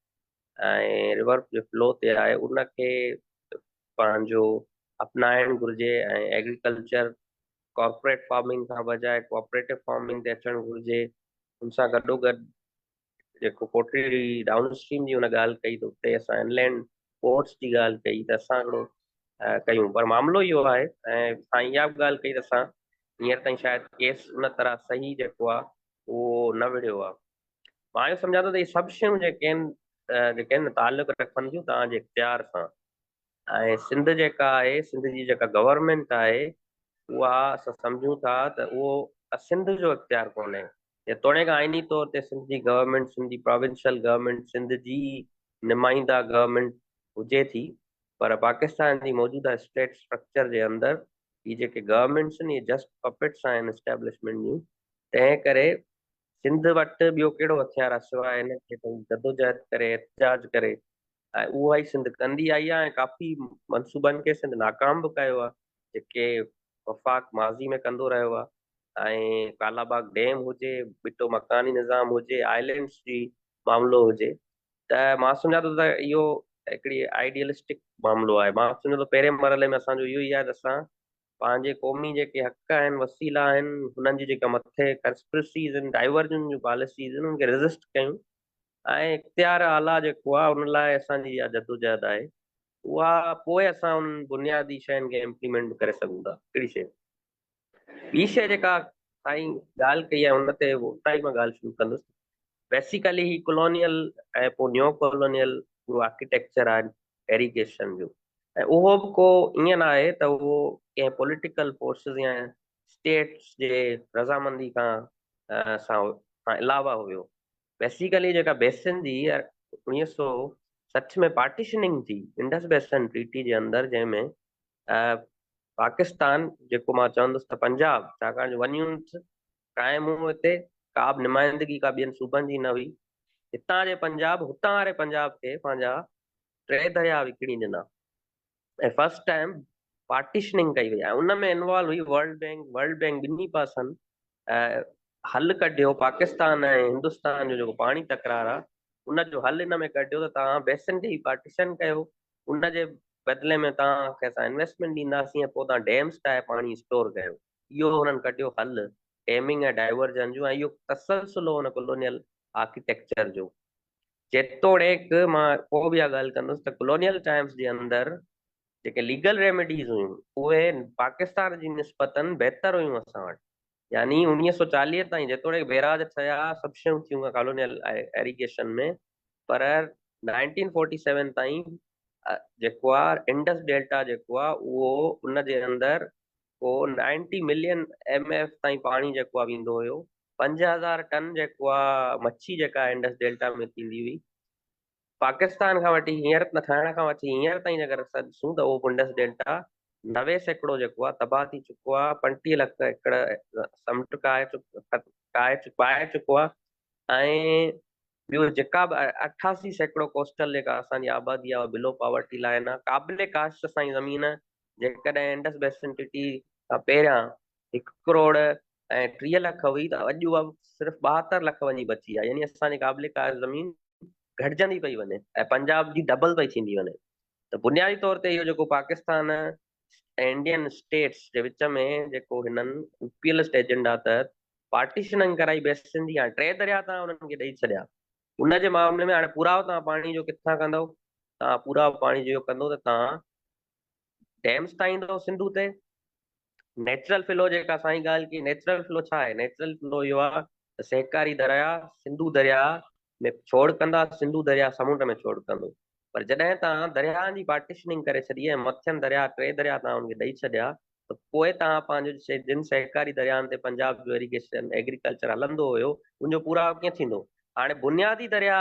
ऐं रिवर जे फ्लो ते आहे, उनखे पंहिंजो अपनाइणु घुरिजे, ऐं एग्रीकल्चर कॉर्पोरेट फार्मिंग खां बजाए कोऑपरेटिव फार्मिंग ते अचणु घुरिजे। उन सां गॾोगॾु जेको कोटरी डाउन स्ट्रीम जी हुन ॻाल्हि कई त उते असां इनलैंड पोर्ट्स जी ॻाल्हि कई त असां हिकिड़ो कयूं, पर मामिलो इहो आहे, ऐं तव्हां इहा बि ॻाल्हि कई त असां हींअर ताईं शायदि केस उन तरह सही जेको आहे उहो न विढ़ियो आहे। मां इहो सम्झां थो त इहे सभु शयूं जेके आहिनि न तालुक रखनि थियूं तव्हांजे इख़्तियार सां। ऐं सिंध जेका आहे, सिंध जी जेका गवर्नमेंट आहे, उहा असां सम्झूं था त उहो सिंध जो इख्तियार कोन्हे। जेतोणीकि खां आइनी तौर ते सिंध जी गवर्नमेंट, सिंध जी प्रोविंशियल गवर्नमेंट, सिंध जी नुमाइंदा गवर्नमेंट हुजे थी, पर पाकिस्तान जी मौजूदा स्टेट स्ट्रक्चर जे अंदरि ही जेके गवर्नमेंट्स आहिनि, इहे जस्ट पपेट्स आहिनि एस्टेब्लिशमेंट जूं। तंहिं करे सिंध वटि ॿियो कहिड़ो हथियार आहे सवाइ हिन खे जदोजहद करे, एहतजाज करे, ऐं उहा ई सिंध कंदी आई आहे। ऐं काफ़ी मनसूबनि खे सिंध नाकाम बि कयो आहे, जेके वफ़ाक़ माज़ी में कंदो रहियो आहे। ऐं कालाबाग डैम हुजे, बिटो मकानी निज़ाम हुजे, आइलैंड्स जी मामिलो हुजे, त मां सम्झां थो त इहो हिकिड़ी आइडियलिस्टिक मामिलो आहे। मां सम्झां थो पहिरें मरहले में असांजो इहो ई आहे त असां पंहिंजे क़ौमी जेके हक़ आहिनि, वसीला आहिनि, हुननि जी जेका मथे कंस्पिरसीज़ आहिनि, डाइवर्जन जूं पॉलिसीज़ आहिनि, उनखे रेज़िस्ट कयूं। ऐं इख्तियार आला जेको आहे उन लाइ असांजी इहा जदोजहद आहे, उहा पोइ असां उन बुनियादी शयुनि खे इम्प्लीमेंट करे सघूं था। हिकिड़ी शइ, ॿी शइ जेका साईं ॻाल्हि कई आहे, उन ते उतां ई मां ॻाल्हि शुरू कंदुसि। बेसिकली ही कॉलोनियल ऐं पोइ न्यो कॉलोनियल पूरो आर्किटेक्चर आहे एरीगेशन जो। ऐं उहो बि को ईअं न आहे त उहो कंहिं पॉलिटिकल फोर्सिस या स्टेट्स जे रज़ामंदी सां अलावा हुयो। बेसिकली जेका बेसिन जी 1960 में पार्टीशनिंग थी इंडस बेसिन ट्रीटी जे अंदरि, जंहिंमें पाकिस्तान जेको मां चवंदुसि त पंजाब, छाकाणि जो वञूं क़ाइमु हुओ हिते, का बि नुमाइंदगी का ॿियनि सूबनि जी न हुई। हितां जे पंजाब, हुतां वारे पंजाब खे पंहिंजा 3 दरिया विकिणी ॾिना ऐं फर्स्ट टाइम पार्टीशनिंग कई वई। ऐं उन में इन्वॉल्व हुई वर्ल्ड बैंक ॿिन्ही पासनि हल कढियो। पाकिस्तान ऐं हिंदुस्तान जो जेको पाणी तकरार आहे, उनजो हल हिन में कढियो त तव्हां बेसिन खे ई पार्टीशन कयो, उन जे बदिले में तव्हांखे असां इन्वेस्टमेंट ॾींदासीं ऐं पोइ तव्हां डैम्स ठाहे पाणी स्टोर कयो। इहो हुननि कढियो हल डेमिंग ऐं डाइवर्जन जो। ऐं इहो तसलसल हो हुन कॉलोनियल आर्किटेक्चर जो। जेतोणीकि मां पोइ बि इहा ॻाल्हि कंदुसि त कॉलोनियल टाइम्स जे अंदरि जेके लीगल रेमेडीज़ हुयूं, उहे पाकिस्तान जी निस्बतन बहितर हुयूं असां वटि। यानी 1940 ताईं जेतोणीकि बैराज थिया, सभु शयूं थियूं कॉलोनियल एरीगेशन में, पर 1947 ताईं जेको आहे इंडस डेल्टा जेको आहे, उहो उन जे अंदरि पोइ 90 मिलियन MF ताईं पाणी जेको आहे वेंदो हुयो। 5000 टन जेको आहे मच्छी जेका इंडस डेल्टा में थींदी हुई। पाकिस्तान खां वठी हींअर न ठाहिण खां वठी हींअर ताईं अगरि असां ॾिसूं त उहो इंडस डेल्टा 90% जेको आहे तबाह थी चुको आहे। 35 लख एकड़ समुंड पाए चुको आहे। ऐं ॿियो जेका बि 88% कोस्टल जेका असांजी आबादी आहे, बिलो पॉवर्टी लाइन आहे। क़ाबिले काश्त असांजी ज़मीन, जेकॾहिं इंडस बेसिन ट्रीटी खां पहिरियां 1 करोड़ ऐं 30 लख हुई, त अॼु उहा सिर्फ़ु 72 लख वञी बची आहे। यानी असांजी क़ाबिले काश्त ज़मीन घटिजंदी पई वञे ऐं पंजाब जी डबल पई थींदी वञे। त बुनियादी तौर ते इहो जेको पाकिस्तान ऐं इंडियन स्टेट्स जे विच में जेको हिननि imperialist एजेंडा तहत पार्टीशनिंग कराई बेसिन जी, हाणे 3 दरिया तव्हां हुननि खे ॾेई छॾिया। उन जे मामले में हाणे पुराव तव्हां पाणी जो किथां कंदव? तव्हां पुराव पाणी जो कंदो त तव्हां डैम्स तां ईंदव सिंधू ते। नेचुरल फ्लो जेका साईं ॻाल्हि की, नेचुरल फ्लो छा आहे? नेचुरल फ्लो इहो आहे त सहकारी दरिया सिंधू दरिया में छोड़ कंदा, सिंधू दरिया समुंड में छोड़ कंदो। पर जॾहिं तव्हां दरियानि जी पार्टीशनिंग करे छॾी ऐं मथियनि दरिया 3 दरिया तव्हां हुनखे ॾेई छॾिया, त पोइ तव्हां पंहिंजो जिन सहकारी दरियानि ते पंजाब जो एरीगेशन एग्रीकल्चर हलंदो हुयो, उनजो पूरा कीअं थींदो? हाणे बुनियादी दरिया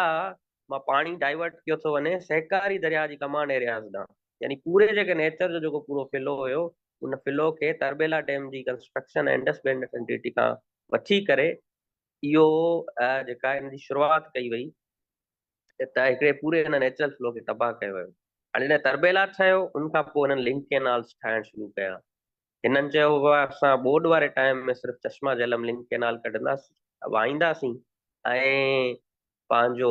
मां पाणी डाइवर्ट कयो थो वञे सहकारी दरिया जी कमांड एरियाज़ ॾांहुं। यानी पूरे जेके नेचर जो जेको पूरो फ्लो हुयो, उन फ्लो खे तरबेला डैम जी कंस्ट्रक्शन ऐं इंडस बेसिन ट्रीटी खां वठी करे इहो जेका हिन जी शुरूआति कई वई, त हिकिड़े पूरे हिन नेचुरल फ्लो खे तबाह कयो वियो। हाणे हिन तरबेला ठहियो, उनखां पोइ हिननि लिंक केनाल्स ठाहिण शुरू कया। हिननि चयो असां ॿोॾ वारे टाइम में सिर्फ़ु चश्मा झेलम लिंक केनाल कढंदासीं, वाहींदासीं ऐं पंहिंजो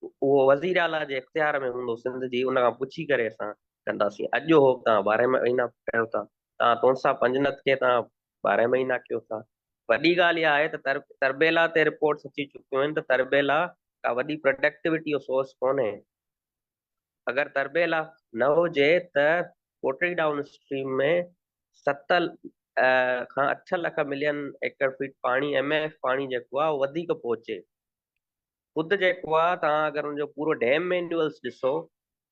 उहो वज़ीर आला जे इख्तियार में हूंदो सिंध जी, उन खां पुछी करे असां कंदासीं। अॼु हो तव्हां 12 महीना कयो था, तव्हां तोसा पंजनत खे तव्हां 12 महीना कयो था। वॾी ॻाल्हि इहा आहे त तरबेला ते रिपोर्ट्स अची चुकियूं आहिनि त तरबेला का वॾी प्रोडक्टिविटी जो सोर्स कोन्हे। अगरि तरबेला न हुजे त पोटरी डाउन स्ट्रीम में 7 खां 8 लख मिलियन एकड़ फीट पाणी MF पाणी जेको आहे उहो वधीक पहुचे। ख़ुदि जेको आहे तव्हां अगरि हुनजो पूरो डैम मैन्युअल्स ॾिसो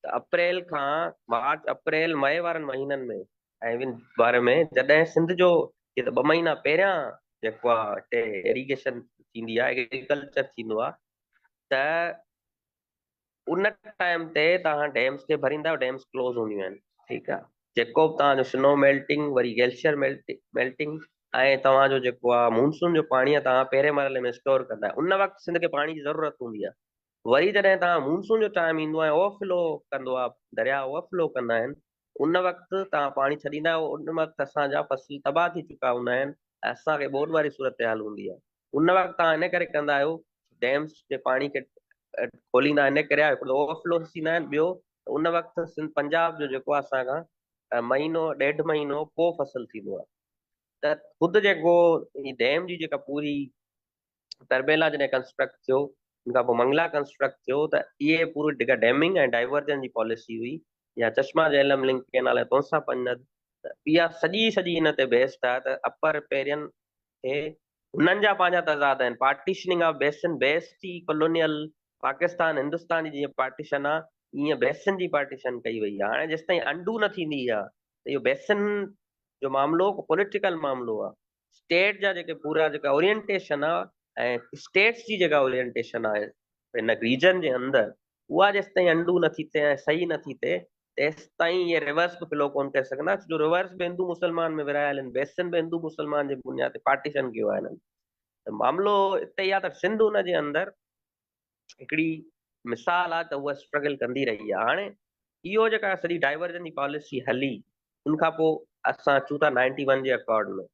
अप्रैल खां मार्च अप्रैल मई वारनि महीननि में ऐं इन बारे में जॾहिं सिंध जो ये 2 महीना पहिरियां जेको आहे हिते इरिगेशन थींदी आहे, एग्रीकल्चर थींदो आहे, त उन टाइम ते तव्हां डैम्स खे भरींदा आहियो, डैम्स क्लोज़ हूंदियूं आहिनि, ठीकु आहे। जेको बि तव्हांजो snow melting, worry glacier melting ऐं तव्हांजो जेको आहे मानसून जो पाणी आहे तव्हां पहिरें मरहले में स्टोर कंदा आहियो, उन वक़्तु सिंध खे पाणी जी ज़रूरत हूंदी आहे। वरी जॾहिं तव्हां मानसून जो टाइम ईंदो आहे, ओवरफ्लो कंदो आहे, दरिया ओवरफ्लो कंदा आहिनि, उन वक़्तु तव्हां पाणी छॾींदा आहियो, उन वक़्तु असांजा फसल तबाह थी चुका हूंदा आहिनि ऐं असांखे ॿोॾि वारी सूरत हाल हूंदी आहे। उन वक़्तु तव्हां इन करे कंदा आहियो, डैम्स जे पाणी खे खोलींदा इन करे हिकिड़ो ओवरफ्लो थींदा आहिनि, ॿियो उन वक़्तु सिंध पंजाब जो जेको आहे असांखां महीनो 1.5 महीनो पोइ फसल थींदो आहे। त ख़ुदि जेको डैम जी जेका पूरी तरबेला जॾहिं कंस्ट्रक्ट थियो, उन खां पोइ मंगला कंस्ट्रक्ट थियो, त इहे पूरी जेका डैमिंग ऐं डाइवर्जन जी पॉलिसी हुई, या चश्मा झेलम लिंक केनाल ऐं तोसा पंजद, त इहा सॼी इन ते बेस्ड आहे त अपर पेरियन खे हुननि जा पंहिंजा तज़ाद आहिनि। पार्टीशनिंग ऑफ बेसिन बेस्ड थी कॉलोनियल पाकिस्तान हिंदुस्तान जी जीअं पार्टीशन आहे, ईअं बेसिन जी पार्टीशन कई वई आहे। हाणे जेसिताईं अंडू न थींदी आहे त इहो बेसिन जो मामिलो पॉलिटिकल मामिलो आहे। स्टेट जा जेके पूरा जेका ओरिएंटेशन आहे ऐं स्टेट्स जी जेका ओरिएंटेशन आहे हिन रीजन जे अंदरि, उहा जेसिताईं अंडू नथी थिए ऐं सही नथी थिए, तेसिताईं इहे रिवर्स बि फ्लो कोन करे सघंदा, जो रिवर्स बि हिंदू मुस्लमान में विरायल आहिनि, बेसिन बि हिंदू मुस्लमान जे बुनियाद ते पार्टीशन कयो आहे हिननि। त मामिलो हिते ई आहे त सिंध हुन जे अंदरि हिकिड़ी मिसाल आहे त उहा स्ट्रगल कंदी रही आहे। हाणे इहो जेका सॼी डाइवर्जन जी पॉलिसी हली, उनखां पोइ असां अचूं था 91 जे अकॉर्ड में।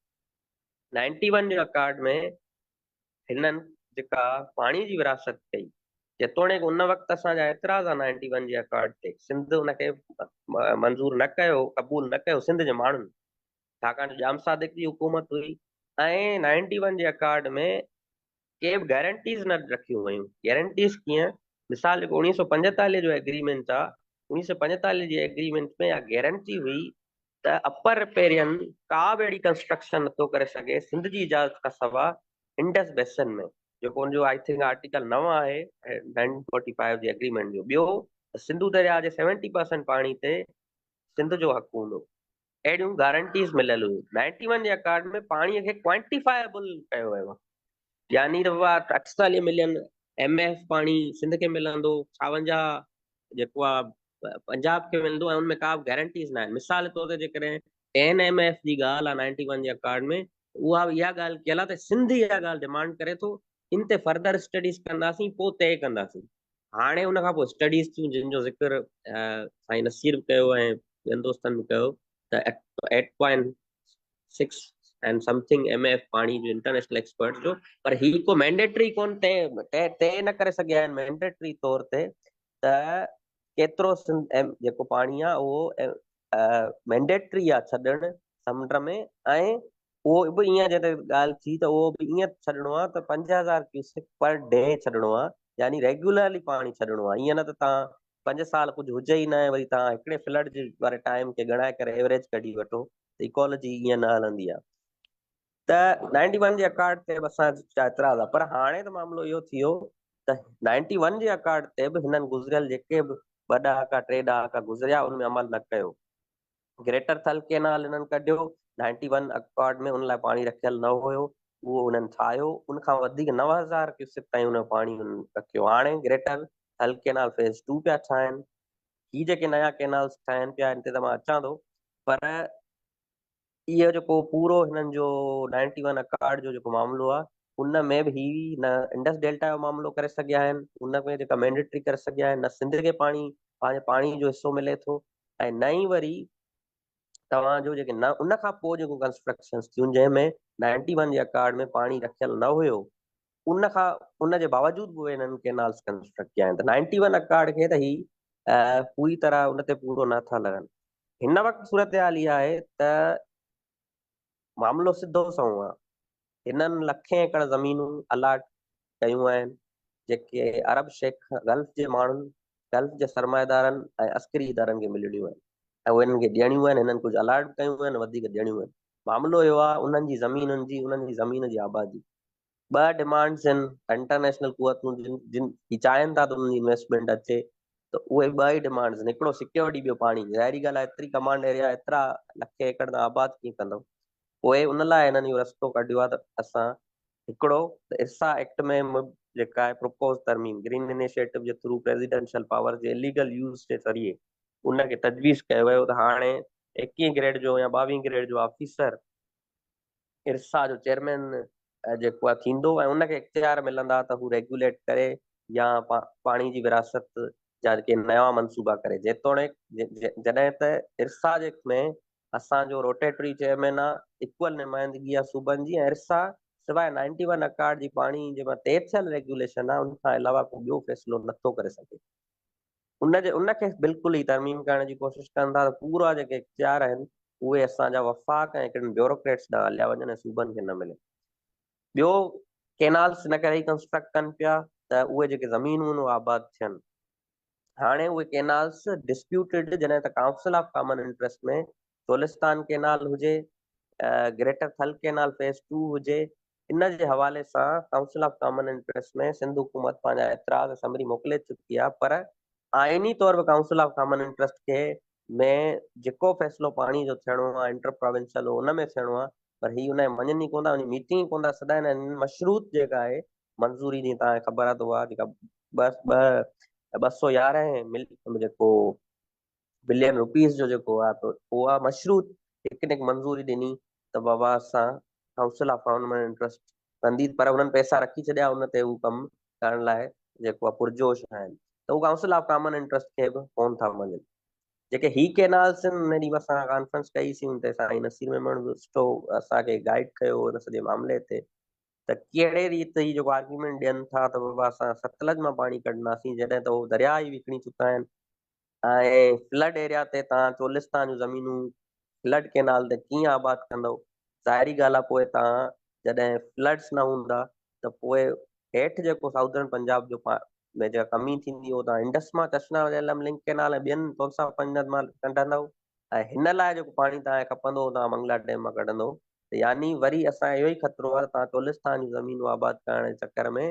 91 जे अकॉर्ड में हिननि जेका पाणी जी विरासत कई, जेतोणीकि उन वक़्तु असांजा एतिराज़ आहे 91 जे अकॉर्ड ते, सिंध उनखे मंज़ूर न कयो, क़बूल न कयो सिंध जे माण्हुनि, छाकाणि जाम सादिक जी हुकूमत हुई ऐं 91 जे अकॉर्ड में के बि गारंटीज़ न रखियूं वयूं। गारंटीज़ कीअं? मिसाल जेको 1945 जो एग्रीमेंट आहे, 1945 जे एग्रीमेंट में इहा गारंटी हुई त अपर पेरियन का बि अहिड़ी कंस्ट्रक्शन नथो करे सघे सिंध जी इजाज़त खां सवाइ इंडस बेसिन में, जेको हुनजो आई थिंक आर्टिकल 9 आहे 1945 जे एग्रीमेंट जो। ॿियो, सिंधु दरिया जे 70% पाणी ते सिंध जो हक़ हूंदो। अहिड़ियूं गारंटीज़ मिलियल हुयूं। 91 जे अकॉर्ड में पाणीअ खे क्वांटिफाइबल कयो वियो आहे, यानी 48 मिलियन MF पाणी सिंध खे मिलंदो, 56 जेको आहे पंजाब खे मिलंदो, ऐं उनमें का बि गारंटीज़ न आहिनि। मिसाल जे तौर ते जेकॾहिं NMF जी ॻाल्हि आहे 91 जे अकॉर्ड में, उहा इहा ॻाल्हि कयल आहे त सिंध इहा ॻाल्हि डिमांड करे थो, इन ते फर्दर स्टडीज़ कंदासीं, पोइ तइ कंदासीं। हाणे उन खां पोइ स्टडीज़ थियूं, जिन जो ज़िक्र साईं नसीर कयो ऐं ॿियनि दोस्तनि बि कयो, त 8.6 एंड समथिंग MF पाणी जो इंटरनेशनल एक्सपर्ट जो, पर ही को मैंडेटरी कोन तइ न करे सघिया आहिनि मैंडेटरी तौर ते त केतिरो जेको पाणी आहे उहो मैंडेटरी आहे छॾणु समुंड में, ऐं उहो बि ईअं जॾहिं ॻाल्हि थी त उहो बि ईअं छॾिणो आहे त 5000 क्यूसेक पर डे छॾिणो आहे, यानी रेगुलरली पाणी छॾिणो आहे। ईअं न त तव्हां 5 साल कुझु हुजे ई न, वरी तव्हां हिकिड़े फ्लड जे वारे टाइम खे ॻणाए करे एवरेज कढी वठो, त इकोलॉजी ईअं न हलंदी आहे। त 91 जे अकॉर्ड ते बि असांजा एतिराज़ आहे। पर हाणे त मामिलो इहो थी वियो त 91 जे अकॉर्ड ते बि हिननि गुज़रियल जेके बि 2 ॾहाका 3 ॾहाका गुज़रिया, उनमें अमल न कयो। ग्रेटर थल केनाल हिननि कढियो 91 अकॉर्ड में, उन लाइ पाणी रखियल न हुयो, उहो हुननि ठाहियो, उनखां वधीक 9000 क्यूसेक ताईं उन पाणी रखियो। हाणे ग्रेटर थल केनाल फेज़ 2 पिया ठाहिनि, ही जेके नया केनाल्स ठाहिनि पिया, इन ते त मां अचां थो, पर इहो जेको पूरो हिननि जो 91 अकॉर्ड जो जेको मामिलो आहे, उन में बि ही न इंडस डेल्टा जो मामिलो करे सघिया आहिनि, उन में जेका मैंडेटरी करे सघिया आहिनि, न सिंध खे पंहिंजे पाणी जो हिसो मिले थो, ऐं न ई वरी तव्हांजो जेके न उन खां पोइ जेको कंस्ट्रक्शन थियूं, जंहिंमें 91 जे अकॉर्ड में पाणी रखियल न हुयो, उन जे बावजूद बि हिननि केनाल्स कंस्ट्रक्ट कया आहिनि। त 91 अकॉर्ड खे त ही पूरी तरह उन ते पूरो नथा लॻनि। हिन वक़्तु सूरत हाल इहा आहे त मामिलो सिधो सओं आहे। हिननि लखें एकड़ ज़मीनूं अलाट कयूं आहिनि, जेके अरब शेख गल्फ जे माण्हुनि, गल्फ जे सरमाएदारनि ऐं अस्करी इदारनि खे मिलणियूं आहिनि, ऐं उहे हिननि खे ॾियणियूं आहिनि। हिननि कुझु अलाट कयूं आहिनि, वधीक ॾियणियूं आहिनि। मामिलो इहो आहे उन्हनि जी ज़मीनुनि जी, उन्हनि जी ज़मीन जी आबादी। 2 डिमांड्स आहिनि इंटरनेशनल कुवतूं जिन चाहिनि था त उन्हनि जी इन्वेस्टमेंट अचे। त उहे ॿ ई डिमांड्स आहिनि, हिकिड़ो सिक्योरिटी, ॿियो पाणी। ज़ाहिरी ॻाल्हि आहे एतिरी कमांड एरिया एतिरा लखे एकड़ तव्हां आबाद कीअं कंदव? पोइ उन लाइ हिननि इहो रस्तो कढियो आहे त असां हिकिड़ो इरसा एक्ट में जेका आहे प्रपोज तरमीम ग्रीन इनिशिएटिव जे थ्रू प्रेसिडेंशियल पावर जे इलीगल यूज़ जे ज़रिए उनखे तजवीज़ कयो वियो त हाणे 21 ग्रेड जो या 22 ग्रेड जो ऑफिसर इरसा जो चेयरमैन जेको आहे थींदो ऐं उनखे इख्तियार मिलंदा त हू रेगुलेट करे या पाणी जी विरासत जा जेके नया मनसूबा करे। जेतोणीकि जॾहिं त इरसा जे में असांजो रोटेटरी चेयरमैन आहे, इक्वल नुमाइंदगी आहे सूबनि जी, ऐं इरसा सवाइ 91 अकार्ड जी पाणी जे मथे थियल रेगुलेशन आहे, उनखां अलावा को ॿियो फ़ैसिलो नथो करे सघे। उनखे बिल्कुलु ई तरमीम करण जी कोशिशि कनि था त पूरा जेके इख्तियार आहिनि उहे असांजा वफ़ाक़ ऐं हिकिड़नि ब्यूरोक्रेट्स ॾांहुं हलिया वञनि ऐं सूबनि खे न मिले। ॿियो, केनाल्स इन करे ई कंस्ट्रक्ट कनि पिया त उहे जेके ज़मीनूं आहिनि उहे आबाद थियनि। हाणे उहे केनाल्स डिस्प्यूटेड, जॾहिं त काउंसिल ऑफ कॉमन इंट्रस्ट में चोलिस्तान केनाल हुजे, ग्रेटर थल केनाल फेज़ 2 हुजे, इन जे हवाले सां काउंसिल ऑफ कॉमन इंट्रस्ट में सिंध हुकूमत पंहिंजा एतिराज़ असम्बली मोकिले चुकी आहे, पर आइनी तौर पे काउंसिल ऑफ कॉमन इंट्रस्ट के में जेको फ़ैसिलो पाणी जो थियणो आहे इंटर प्रोविंशियल उन में थियणो आहे, पर ही उन मञनि ई कोन था, उन मीटिंग कोन था सदाइन। मशरूत जेका आहे मंज़ूरी जी तव्हांखे ख़बर आहे त उहा जेका 211 जेको बिलियन रुपीज़ जो जेको आहे त उहा मशरूत पिकनिक मंज़ूरी ॾिनी त बाबा असां काउंसिल ऑफ कॉमन इंट्रस्ट कंदी, पर उन्हनि पैसा रखी छॾिया उन ते हू कमु करण लाइ जेको आहे पुरजोश आहिनि, त उहो काउंसिल ऑफ कॉमन इंट्रस्ट खे बि कोन था मञनि। जेके ही केनाल्स आहिनि उन ॾींहुं असां कॉन्फ्रेंस कईसीं, उन ते साईं नसीर मेमण बि सुठो असांखे गाइड कयो हुन सॼे मामले ते, त कहिड़े रीति ही जेको आर्ग्यूमेंट ॾियनि था त बाबा असां सतलज मां पाणी कढंदासीं, जॾहिं त उहो दरिया ई विकिणी चुका आहिनि। ऐं फ्लड एरिया ते तव्हां चोलिस्तान जूं ज़मीनूं फ्लड केनाल ते कीअं आबाद कंदव? ज़ाहिरी ॻाल्हि आहे, पोइ तव्हां जॾहिं फ्लड्स न हूंदा त पोइ हेठि जेको साउदर्न पंजाब जो में जेका कमी थींदी उहो तव्हां इंडस मां चशना झेलम लिंक केनाल ऐं ॿियनि 405 मां कढंदव, ऐं हिन लाइ जेको पाणी तव्हांखे खपंदो तव्हां मंगला डैम मां कढंदव। त यानी वरी असां इहो ई ख़तरो आहे त तव्हां चोलिस्तान जूं ज़मीनूं आबाद करण जे चकर में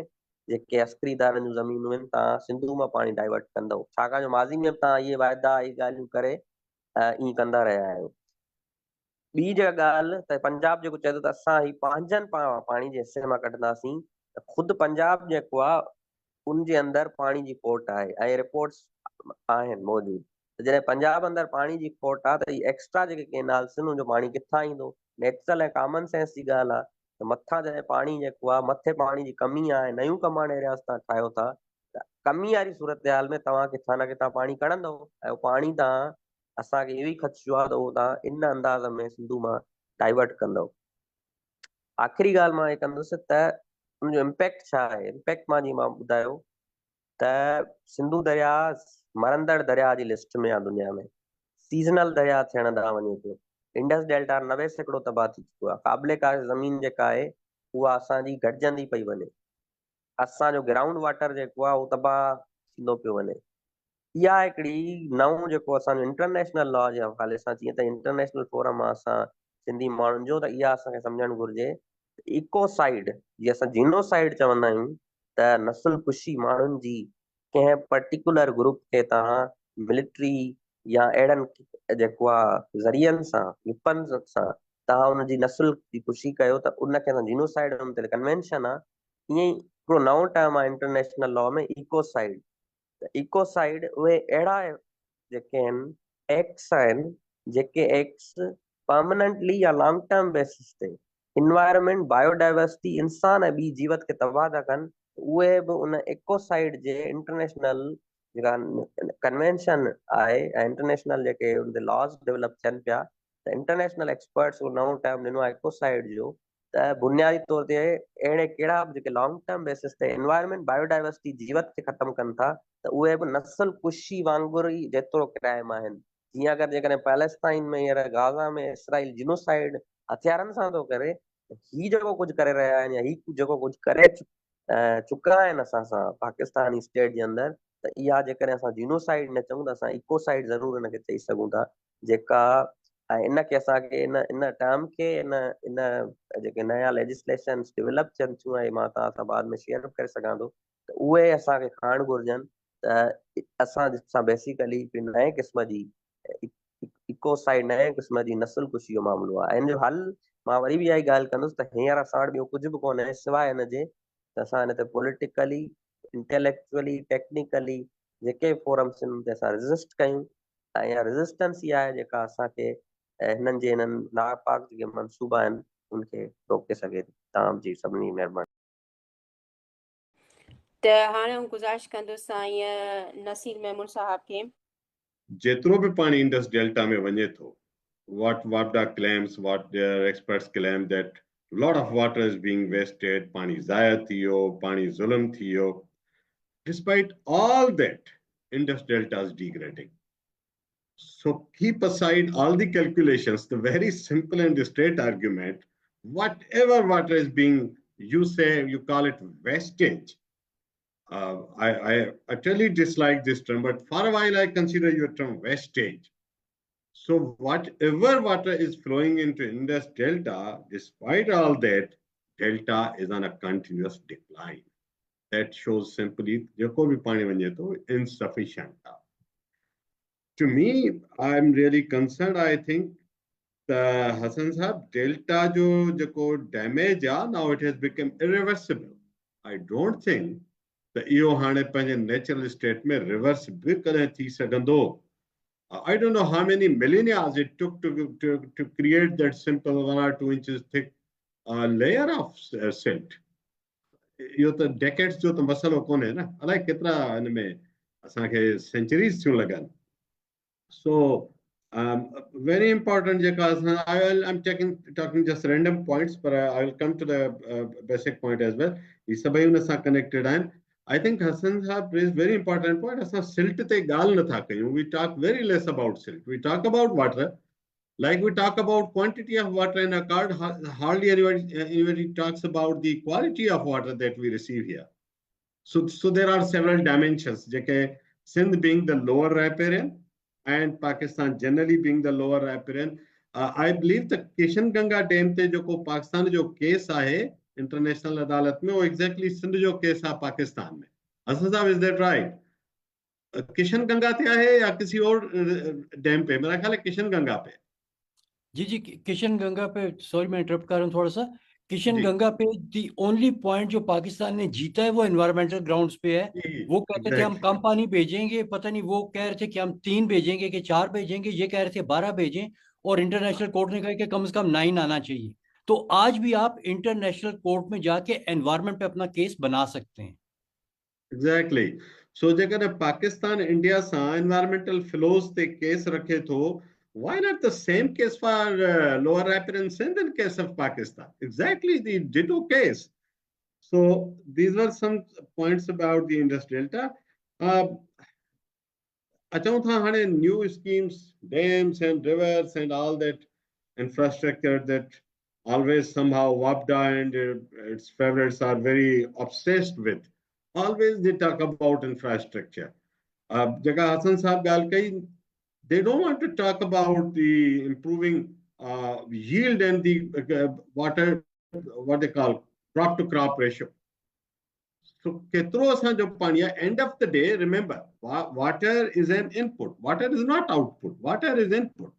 जेके अस्करीदारनि जूं ज़मीनूं आहिनि तव्हां सिंधू मां पाणी डाइवर्ट कंदव, छाकाणि जो माज़ी में बि तव्हां इहे वाइदा इहे ॻाल्हियूं करे ईअं कंदा रहिया आहियो। ॿी जेका ॻाल्हि त पंजाब जेको चए थो त असां ही पंहिंजनि पाणी जे हिसे मां कढंदासीं, त ख़ुदि पंजाब जेको आहे उनजे अंदरि पाणी जी खोट आहे ऐं रिपोर्ट्स आहिनि मौजूदु। त जॾहिं पंजाब अंदरि पाणी जी खोट आहे त इहे एक्स्ट्रा जेके केनाल्स आहिनि उनजो पाणी किथां ईंदो? नेचुरल ऐं कॉमन सेंस जी ॻाल्हि आहे त मथां जॾहिं पाणी जेको आहे मथे पाणी जी कमी आहे, नयूं कमांड एरियाज़ तव्हां ठाहियो था, त कमी वारी सूरत हाल में तव्हां किथां न किथां पाणी कढंदव ऐं उहो पाणी तव्हां असांखे इहो ई ख़दशो आहे त उहो तव्हां इन अंदाज़ में सिंधू मां डाइवर्ट कंदव। आख़िरी ॻाल्हि मां इहा कंदुसि त उनजो इम्पैक्ट छा आहे। इम्पैक्ट मां जीअं मां ॿुधायो त सिंधु दरिया मरंदड़ दरिया जी लिस्ट में आहे दुनिया में, सीज़नल दरिया थियण ॾांहुं वञे पियो। इंडस डेल्टा 90% तबाह थी चुको आहे। क़ाबिले कार ज़मीन जेका आहे उहा असांजी घटिजंदी पई वञे, असांजो ग्राउंड वाटर जेको आहे उहो तबाह थींदो पियो वञे। इहा हिकिड़ी नओं जेको असांजो इंटरनेशनल लॉ जे हवाले सां, जीअं त इंटरनेशनल फोरम आहे असां सिंधी माण्हुनि जो, त इहा असांखे सम्झणु घुरिजे। इकोसाइड जीअं असां जीनोसाइड चवंदा आहियूं त नस्ल कुशी माण्हुनि जी कंहिं पर्टिकुलर ग्रुप खे तव्हां मिलिट्री या अहिड़नि जेको आहे ज़रियनि सां विपन्स सां तव्हां उनजी नस्ल जी कुशी कयो त उनखे असां जीनोसाइड उन ते कन्वेंशन आहे। ईअं ई हिकिड़ो नओं टर्म आहे इंटरनेशनल लॉ में इकोसाइड। त इकोसाइड उहे अहिड़ा जेके आहिनि एक्ट्स आहिनि जेके एक्ट्स परमानेंटली या लॉन्ग टर्म बेसिस ते इन्वायरमेंट, बायोडाइवर्सिटी, इंसान ऐं ॿी जीवत खे तबाह था कनि, उहे बि उन इकोसाइड जे इंटरनेशनल जेका कन्वेंशन आहे ऐं इंटरनेशनल जेके उन ते लॉज डेवलप थियनि पिया, त इंटरनेशनल एक्सपर्ट्स उहो नओं टर्म ॾिनो आहे इकोसाइड जो। त बुनियादी तौर ते अहिड़े कहिड़ा बि जेके लॉन्ग टर्म बेसिस ते इन्वायरमेंट, बायोडाइवर्सिटी, जीवत खे ख़तमु कनि था, त उहे बि नस्ल कुशी वांगुरु ई जेतिरो क्राइम आहिनि। जीअं अगरि जेकॾहिं पैलेस्टाइन में हींअर गाज़ा में इसराइल जीनोसाइड हथियारनि सां थो करे, ही जेको कुझु करे रहिया आहिनि या ही जेको कुझु करे चुका आहिनि असां सां पाकिस्तानी स्टेट जे अंदरि, त इहा जेकॾहिं असां जीनोसाइड न चऊं त असां इकोसाइड ज़रूरु हिनखे चई सघूं था। जेका ऐं इनखे असांखे इन टर्म खे इन जेके नया लेजिस्लेशन डेवलप थियनि थियूं ऐं मां तव्हां सां बाद में शेयर करे सघां थो, त उहे असांखे खणणु घुरिजनि असां सां बेसिकली नए क़िस्म जी इकोसाइड नए क़िस्म जी नस्ल कुशी जो मामलो आहे। हिन जो हल मां वरी बि इहा ई ॻाल्हि कंदुसि त हींअर असां वटि ॿियो कुझु बि कोन्हे सवाइ हिन जे त असां हिन ते पॉलिटिकली इंटेलेक्चुअली टेक्निकली जेके फोरम्स आहिनि ते असां रेज़िस्ट कयूं ऐं इहा रेज़िस्टेंस इहा आहे जेका असांखे हिननि जे हिननि नापाक जेके मनसूबा आहिनि उनखे रोके सघे थी। तव्हांजी सभिनी महिरबानी। त हाणे गुज़ारिश कंदुसि साईं नसीर महमूद साहब खे। जेतिरो बि पाणी इंडस डेल्टा में वञे थो, what WAPDA claims, what their experts claim that a lot of water is being wasted, पाणी ज़ाया थी वियो, पाणी ज़ुल्म थी वियो. Despite all that, Indus Delta is degrading. So keep aside all the calculations, the very simple and straight argument, whatever water is being, you say, you call it wastage. I utterly dislike this term, but for a while I consider your term wastage. So whatever water is flowing into Indus Delta, despite all that, Delta is on a continuous decline. That shows simply insufficient. To me, I'm really concerned. I think the Hassan Sahab, Delta jo damage, now it has become irreversible. I don't think the EO hane panje natural state mein reverse bhi kare thi sagando. I don't know how many millennia it took to create that simple 1 or 2 inches thick layer of silt. यो तो decades जो तो मसलो कोन है ना, अलाए कितना इनमें असांखे centuries थियूं लगन. So very important जेका I'm talking just random points, but I will come to the basic point as well. ये सभई उन सां connected आहिनि. I think Hassan Sahab raised very important point. असां silt ते ॻाल्हि नथा कयूं. We talk very less about silt. We talk about water. Like we talk about quantity of water in a card, hardly anybody talks about the quality of water that we receive here. So there are several dimensions. Sindh being the lower riparian and Pakistan generally being the lower riparian. I believe the Kishan Ganga Dam te jo Pakistan jo case hai international adalat mein, wo exactly Sindh jo case hai Pakistan mein. Hassan Sahab, is that right? Kishan Ganga te hai ya kisi aur dam pe? Mera ख्याल है Kishan Ganga पे. जी किशन गंगा पे, sorry मैं interrupt कर रहा हूँ थोड़ा सा। किशन गंगा पे दी ओनली पॉइंट जो पाकिस्तान ने जीता है वो एनवायरमेंटल ग्राउंड्स पे है। वो कहते थे हम कम पानी भेजेंगे, पता नहीं वो कह रहे थे कि हम 3 भेजेंगे कि 4 भेजेंगे, ये कह रहे थे 12 भेजें, और इंटरनेशनल कोर्ट ने कहा कि कम से कम 9 आना चाहिए। तो आज भी आप इंटरनेशनल कोर्ट में जाके एनवायरमेंट पे अपना केस बना सकते हैं। एग्जैक्टली। सो जेकर पाकिस्तान इंडिया सा एनवायरमेंटल फ्लोज ते केस रखे तो why not the same case for lower riparian Sindh in case of Pakistan? Exactly the ditto case. So these were some points about the Indus Delta. New schemes, dams and rivers and all that infrastructure that always somehow WAPDA and its favorites are very obsessed with. Always they talk about infrastructure. Jaga Hassan Sahab gal kahi, they don't want to talk about the improving yield and the water, what they call crop to crop ratio. So, end of the day, remember, water is an input. Water is not output. Water is input.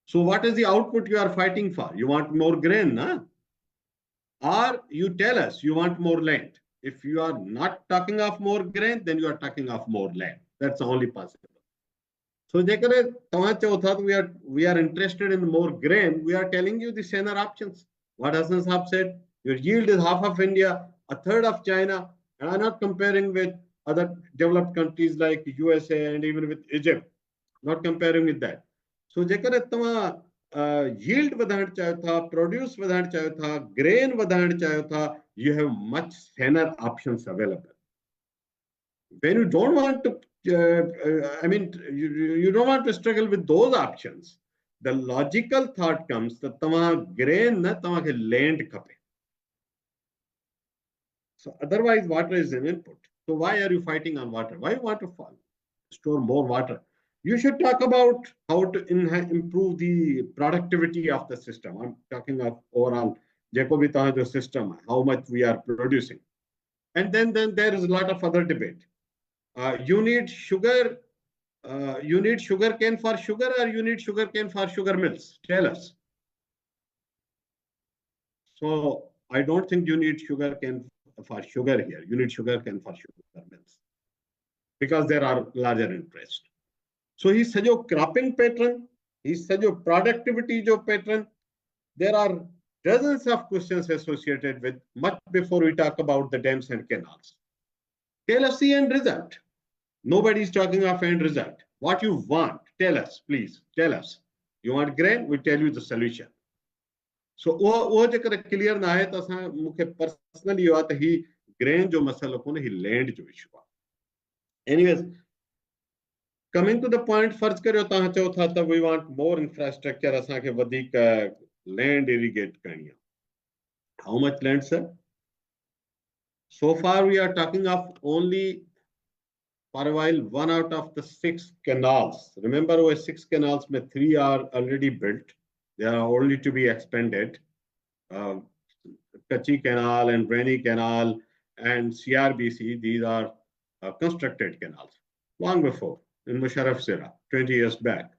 So, what is the output you are fighting for? You want more grain, nah? Or you tell us you want more land. If you are not talking of more grain, then you are talking of more land. That's the only possible. So, we are interested in more grain. We are telling you the similar options. What Hassan Sahab said, your yield is half of India, a third of China, and I'm not comparing with other developed countries like USA and even with Egypt. Not comparing with that. So, yield वधाइण चाहियो था, produce वधाइण चाहियो था, grain वधाइण चाहियो था, you have much thinner options available. When you don't want to you don't want to struggle with those options. The logical thought comes that grain na land khape. So otherwise water is an input. So why are you fighting on water? Why you want to store more water? You should talk about how to improve the productivity of the system. I'm talking of overall Jacobita system, how much we are producing. And then there is a lot of other debate. You need sugar. You need sugar cane for sugar, or you need sugar cane for sugar mills? Tell us. So I don't think you need sugar cane for sugar here. You need sugar cane for sugar mills because there are larger interests. So he said your cropping pattern, he said your productivity jo pattern. There are dozens of questions associated with much before we talk about the dams and canals. Tell us the end result. Nobody is talking of end result. What you want, tell us, please. Tell us. You want grain? We tell you the solution. So वो जेकर clear ना है तो असां मुखे personally हुआ तो ही grain जो मसलो को ही land जो issue हुआ. Anyways, coming to the point, फर्ज करियो तहां चओ था त we want more infrastructure असां के वधीक land irrigate Karni. How much land, sir? So far we are talking of only for a while 1 out of the 6 canals. Remember, over 6 canals, 3 are already built. They are only to be expanded. Kachi Canal and Rainy Canal and CRBC, these are constructed canals. Long before, in Musharraf's era, 20 years back.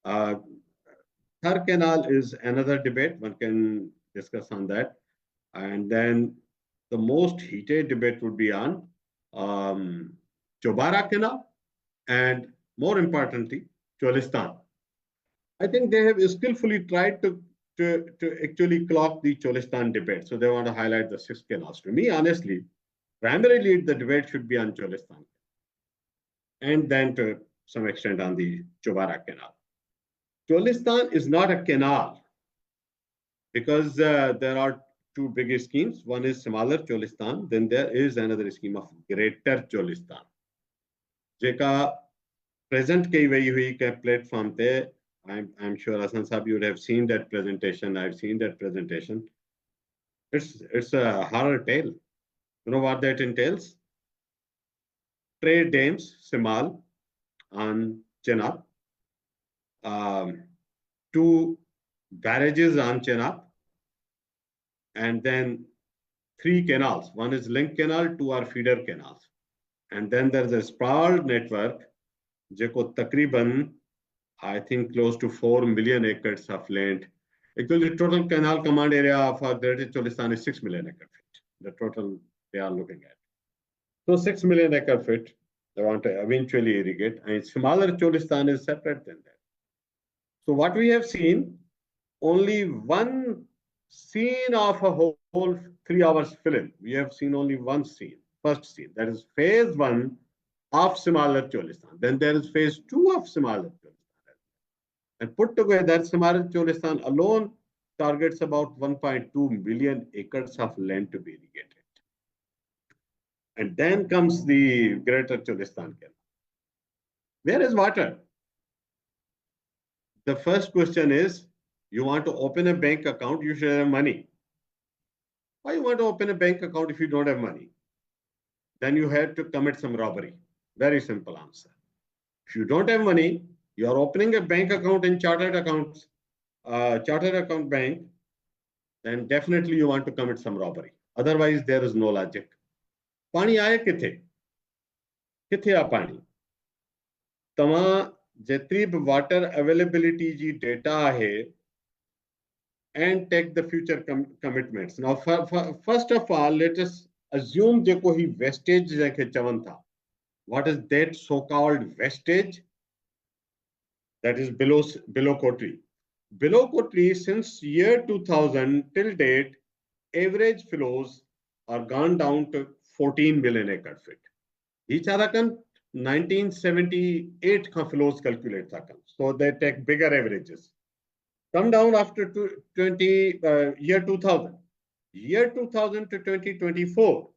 Thar Canal is another debate. One can discuss on that. And then the most heated debate would be on Chobara Canal and, more importantly, Cholistan. I think they have skillfully tried to actually clock the Cholistan debate. So they want to highlight the 6 canals. To me, honestly, primarily the debate should be on Cholistan and then to some extent on the Chobara Canal. Cholistan is not a canal because there are 2 big schemes. One is smaller Cholistan, then there is another scheme of Greater Cholistan. Jeka present kei wahi hui ke platform te. I'm sure Hasan Sahab, you would have seen that presentation. I've seen that presentation. It's a horror tale. You know what that entails? Trade dams, Simal, on Chenab. 2 barrages on Chenab. And then 3 canals. One is link canal, 2 are feeder canals. And then there's a sprawled network, jeko takriban, I think close to 4 million acres of land. Actually, the total canal command area for Greater Cholistan is 6 million acre feet. The total they are looking at. So 6 million acre feet, they want to eventually irrigate. And smaller Cholistan is separate than that. So what we have seen, only one scene of a whole 3 hours film. We have seen only one scene, first scene. That is phase 1 of Simalat Cholistan. Then there is phase 2 of Simalat Cholistan. And put together, Simalat Cholistan alone targets about 1.2 million acres of land to be irrigated. And then comes the Greater Cholistan Canal. Where is water? The first question is, you want to open a bank account, you should have money. Why you want to open a bank account if you don't have money? Then you have to commit some robbery. Very simple answer. If you don't have money, you are opening a bank account in chartered account bank, then definitely you want to commit some robbery. Otherwise, there is no logic. Pani aaye kithe? Kithe aa pani? Tama jetri water availability ji data hai and take the future commitments. Now, first of all, let us assume jeko hi vestage jake chavan tha. What is that so-called vestage? That is below Kotri. Below Kotri, since year 2000 till date, average flows are gone down to 14 million acre feet. Each other can 1978 flows calculate. So they take bigger averages. Come down after year 2000. Year 2000 to 2024,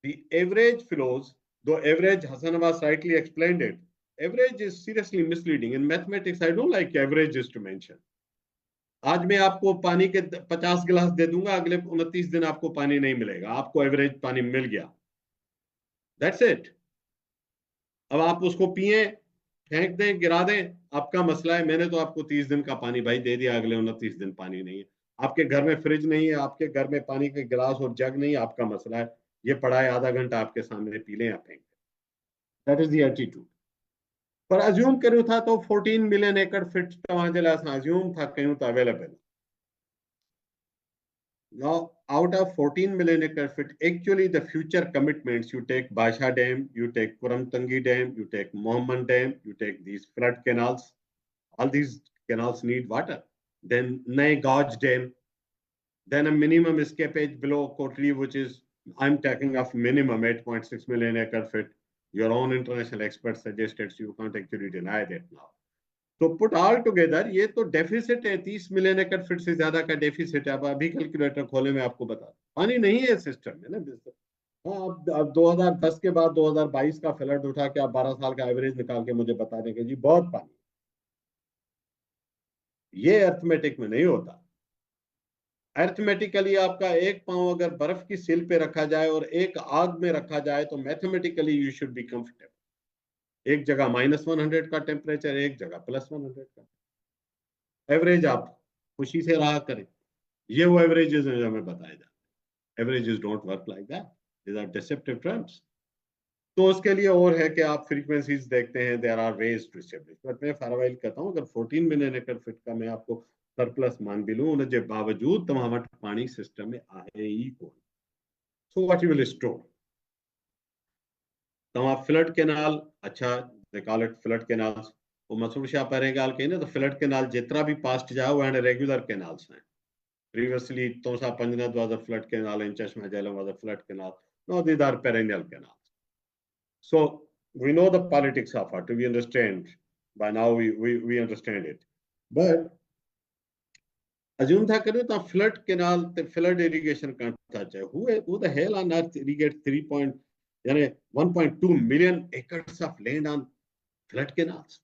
the average flows, though average, Hasan Abbas rightly explained it, average is seriously misleading. In mathematics, I don't like averages to mention. आज मैं आपको पानी के 50 गिलास दे दूंगा, अगले 29 दिन आपको पानी नहीं मिलेगा, आपको एवरेज पानी मिल गया. That's it. अब आप उसको पिए, फेंक दें, गिरा दें, आपका मसला है. मैंने तो आपको 30 दिन का पानी भाई दे दिया, अगले 29 दिन पानी नहीं है. आपके घर में फ्रिज नहीं है, आपके घर में पानी के गिलास और जग नहीं, आपका मसला है. ये पड़ा है आधा घंटा आपके सामने, पी लें या फेंक दें. That is the attitude. पर assume करूं था तो 14 million acre feet तव्हां जे लाइ असां assume था कयूं था available. Now, out of 14 million acre feet, actually the future commitments, you take Basha Dam, you take Kuramtangi Dam, you take Mohammed Dam, you take these flood canals. All these canals need water. Then Nai Gauge Dam, then a minimum escapage below Kotli, which is, I'm taking off minimum 8.6 million acre feet. Your own international experts suggested, so you can't actually deny that now. तो put all together ये तो deficit है, 30 million एकड़ feet से ज्यादा का deficit है. अब अभी कैलकुलेटर खोले मैं आपको बता, पानी नहीं है सिस्टम में ना. हाँ, अब 2010 के बाद 2022 का फ्लड उठा के आप 12 साल का एवरेज निकाल के मुझे बता देंगे जी बहुत पानी. ये अर्थमेटिक में नहीं होता. अर्थमेटिकली आपका एक पांव अगर बर्फ की सिल पे रखा जाए और एक आग में रखा जाए तो mathematically you should be comfortable. एक जगह -100 का टेम्परेचर, एक जगह +100 का. एवरेज आप खुशी से रहा करें. ये वो एवरेजेस हैं जो हमें बताए जाते हैं. Averages don't work like that, these are deceptive terms. तो उसके लिए और है कि आप फ्रीक्वेंसीज देखते हैं, there are ways to establish. But मैं फारवाइल कहता हूं अगर 14 मिलियन एकड़ फीट का मैं आपको सरप्लस मान भी लूं, उन जे बावजूद तव्हां वटि पानी सिस्टम में आहे ई कोन. So what you will store. तव्हां फ्लड कैनाल, अच्छा they call it flood canals. वो मसूद शाह पहिरें ॻाल्हि कई न त फ्लड कैनाल जेतिरा बि पास्ट जा उहे हाणे रेगुलर कैनाल्स आहिनि. Previously, Tosa Panjnath was a flood canal and Chashma Jhelum was a flood canal. Now these are perennial canals. So we know the politics of it. We understand. By now we understand it. But assume tha kare to flood canal, the flood irrigation can't touch. Who the hell on earth irrigates 1.2 million acres of land on flood canals?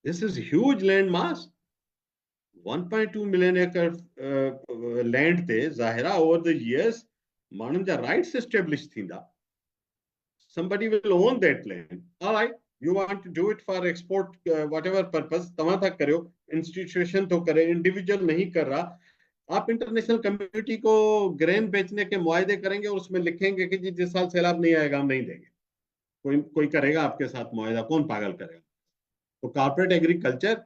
This is huge land mass. 1.2 million acre land te zahira over the years manun ja rights established thinda. Somebody will own that land. All right, you want to do it for export, whatever purpose tama tha karyo, institution to kare, individual nahi kar raha. आप international community को grain बेचने के मुआहदे करेंगे और उसमें लिखेंगे कि जी जिस साल सैलाब नहीं आएगा हम नहीं देंगे. कोई करेगा आपके साथ मुआहदा? कौन पागल करेगा? तो corporate agriculture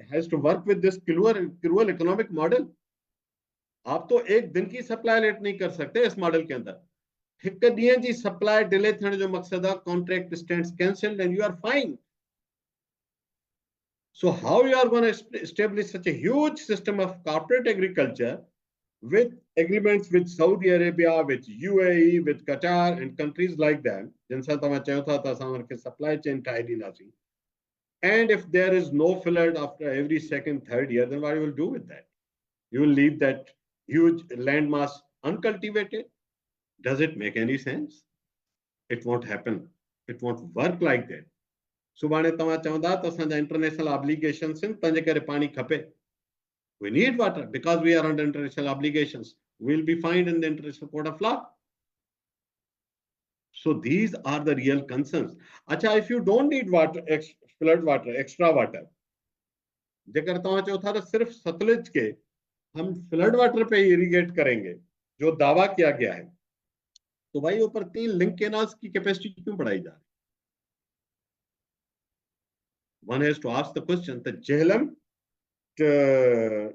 has to work with this cruel economic model. आप तो एक दिन की सप्लाई लेट नहीं कर सकते इस मॉडल के अंदर. हिक ॾींहं जी सप्लाई डिले थियण जो मकसद आहे contract stands cancelled and you are fine. So how you are going to establish such a huge system of corporate agriculture with agreements with Saudi Arabia, with UAE, with Qatar and countries like that, जिन सां तव्हां चयो था त असां उनखे supply chain ठाहे ॾींदासीं. And if there is no flood after every second, third year, then what you will do with that? You will leave that huge land mass uncultivated. Does it make any sense? It won't happen. It won't work like that. सुभाणे तव्हां चवंदा त असांजा international obligations आहिनि तंहिंजे करे पाणी खपे. We need water because we are under international obligations. We will be fined in the international court of law. So these are the real concerns. Acha, if you don't need water, flood water, extra water, जेकर तव्हां चओ था त सिर्फ सतलुज के हम flood water पे irrigate करेंगे जो दावा किया गया है, तो भाई ऊपर 3 लिंक कैनाल्स की कैपेसिटी क्यों बढ़ाई जा रही? One has to ask the question that Jhelum to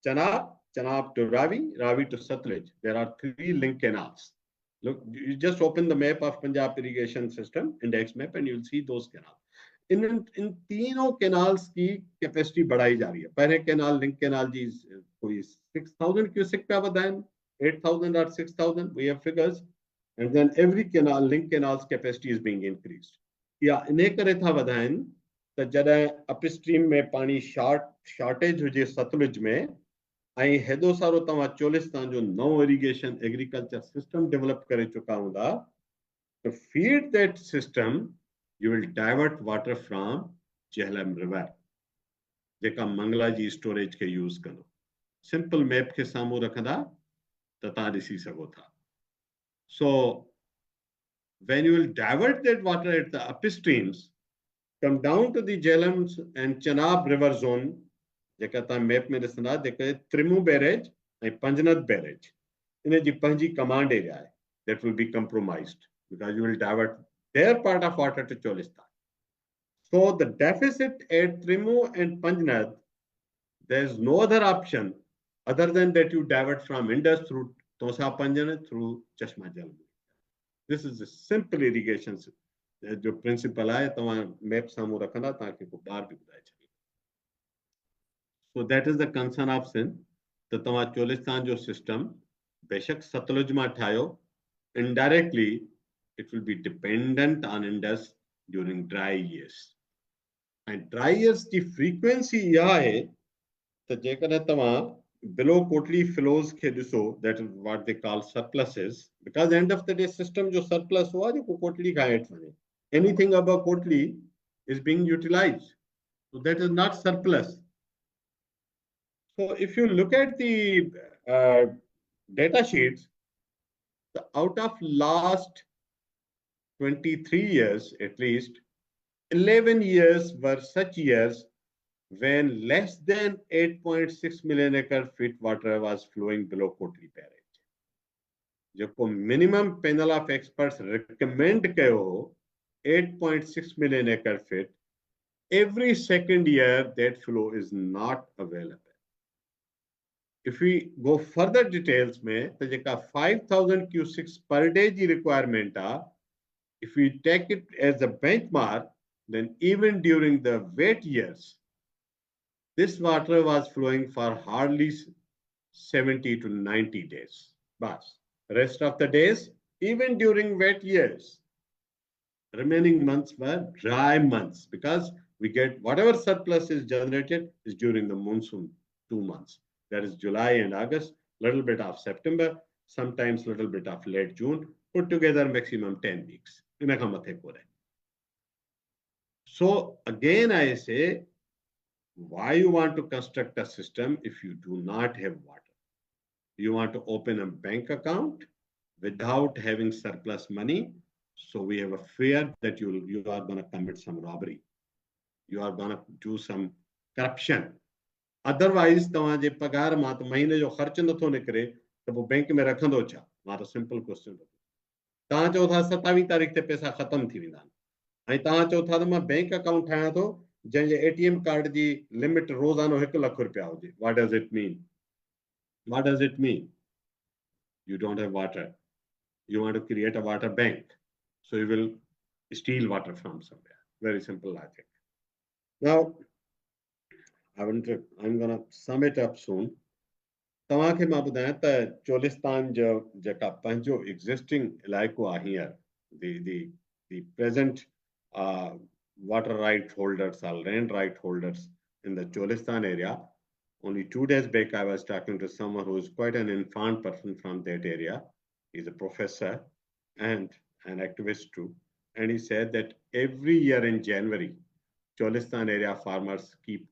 Chenab, Chenab to Ravi, Ravi to Satluj. There are 3 link canals. Look, you just open the map of Punjab irrigation system, index map, and you'll see those canals. इन तीनों canals की capacity बढ़ाई जा रही है. पहले canal link canal जी कोई 6000 cusec पे बताएं, 8000 or 6000, we have figures, and then every canal link canals capacity is being increased. या इन्हें करे था वधाएं त जॾहिं अपस्ट्रीम में पानी शॉर्टेज हुजे सतलुज में ऐं हेॾो सारो तव्हां चोलिस्तान जो नओं इरिगेशन एग्रीकल्चर सिस्टम डेवलप करे चुका हूंदा, to feed that system you will divert water from Jhelum river जेका मंगला जी स्टोरेज के यूज कंदो. सिंपल मैप के साम्हूं रखंदा त तव्हां ॾिसी सघो था. So when you will divert that water at the upstreams, come down to the Jhelum and Chenab river zone, जेका तव्हां मैप में ॾिसंदा जेके त्रिमू बैरेज ऐं पंजनत बैरेज इन जी पंहिंजी कमांड एरिया आहे, that will be compromised because you will divert their part of water to Cholistan. So the deficit at Trimu and Panjnad, there is no other option other than that you divert from Indus through Tosa Panjnad through Chashma Jal. This is a simple irrigation जो principle है तमाम map सामू रखना ताकि को बार भी बुझाए चले. So that is the concern of Sindh. तो तमाम चोलिस्तान जो system बेशक सतलुज में ठायो, indirectly it will be dependent on Indus during dry years. And dry years की frequency यह है तो जेकर तमाम below Kotli flows के दिसो, that is what they call surpluses, because end of the day system जो surplus हुआ जो Kotli का हेठ बने, anything above Kotli is being utilized, so that is not surplus. So if you look at the data sheets, out of last 23 years at least, 11 years were such years when less than 8.6 million acre feet water was flowing below Kotli barrage. जो minimum panel of experts recommend कयो 8.6 million acre feet, every second year that flow is not available. If we go further details में तो जेका 5,000 cubics per day की requirement uh, if we take it as a benchmark, then even during the wet years, this water was flowing for hardly 70 to 90 days. But rest of the days, even during wet years, remaining months were dry months because we get whatever surplus is generated is during the monsoon 2 months. That is July and August, little bit of September, sometimes little bit of late June, put together maximum 10 weeks. So again, I say, why you want to construct a system if you do not have water? You want to open a bank account without having surplus money. So we have a fear that you are going to commit some robbery. You are going to do some corruption. Otherwise, तव्हांजे पगार मां त महीने जो ख़र्च नथो निकिरे त पोइ बैंक में रखंदो छा? मां त सिंपल क्वेश्चन रखो. तव्हां चओ था 27 तारीख़ ते पैसा ख़तम थी वेंदा आहिनि ऐं तव्हां चओ था त मां बैंक अकाउंट ठाहियां थो जंहिंजे ATM कार्ड जी लिमिट रोज़ानो 1 लाख रुपया हुजे. What does it mean? What does it mean? You don't have water. You want to create a water bank. So you will steal water from somewhere. Very simple logic. Now, I'm going to sum it up soon. तव्हांखे मां ॿुधायां त चोलिस्तान जो जेका पंहिंजो existing इलाइक़ो आहे हींअर, the present water right holders or land right holders in the Cholistan area. Only 2 days back, I was talking to someone who is quite an informed person from that area. He's a professor and an activist too. And he said that every year in January, Cholistan area farmers keep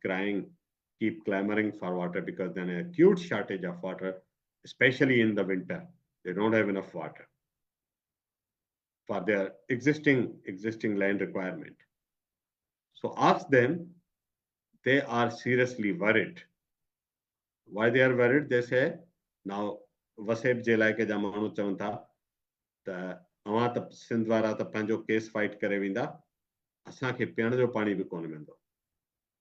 clamoring for water because there's an acute shortage of water, especially in the winter. They don't have enough water for their existing land requirement. So ask them, they are seriously worried. Why they are worried? They say, now, Waseb Jelai ke jamanu chawanta, ta awa ta Sindhwara ta panjo case fight kare winda, asan ke piyan jo pani bhi kone mendo.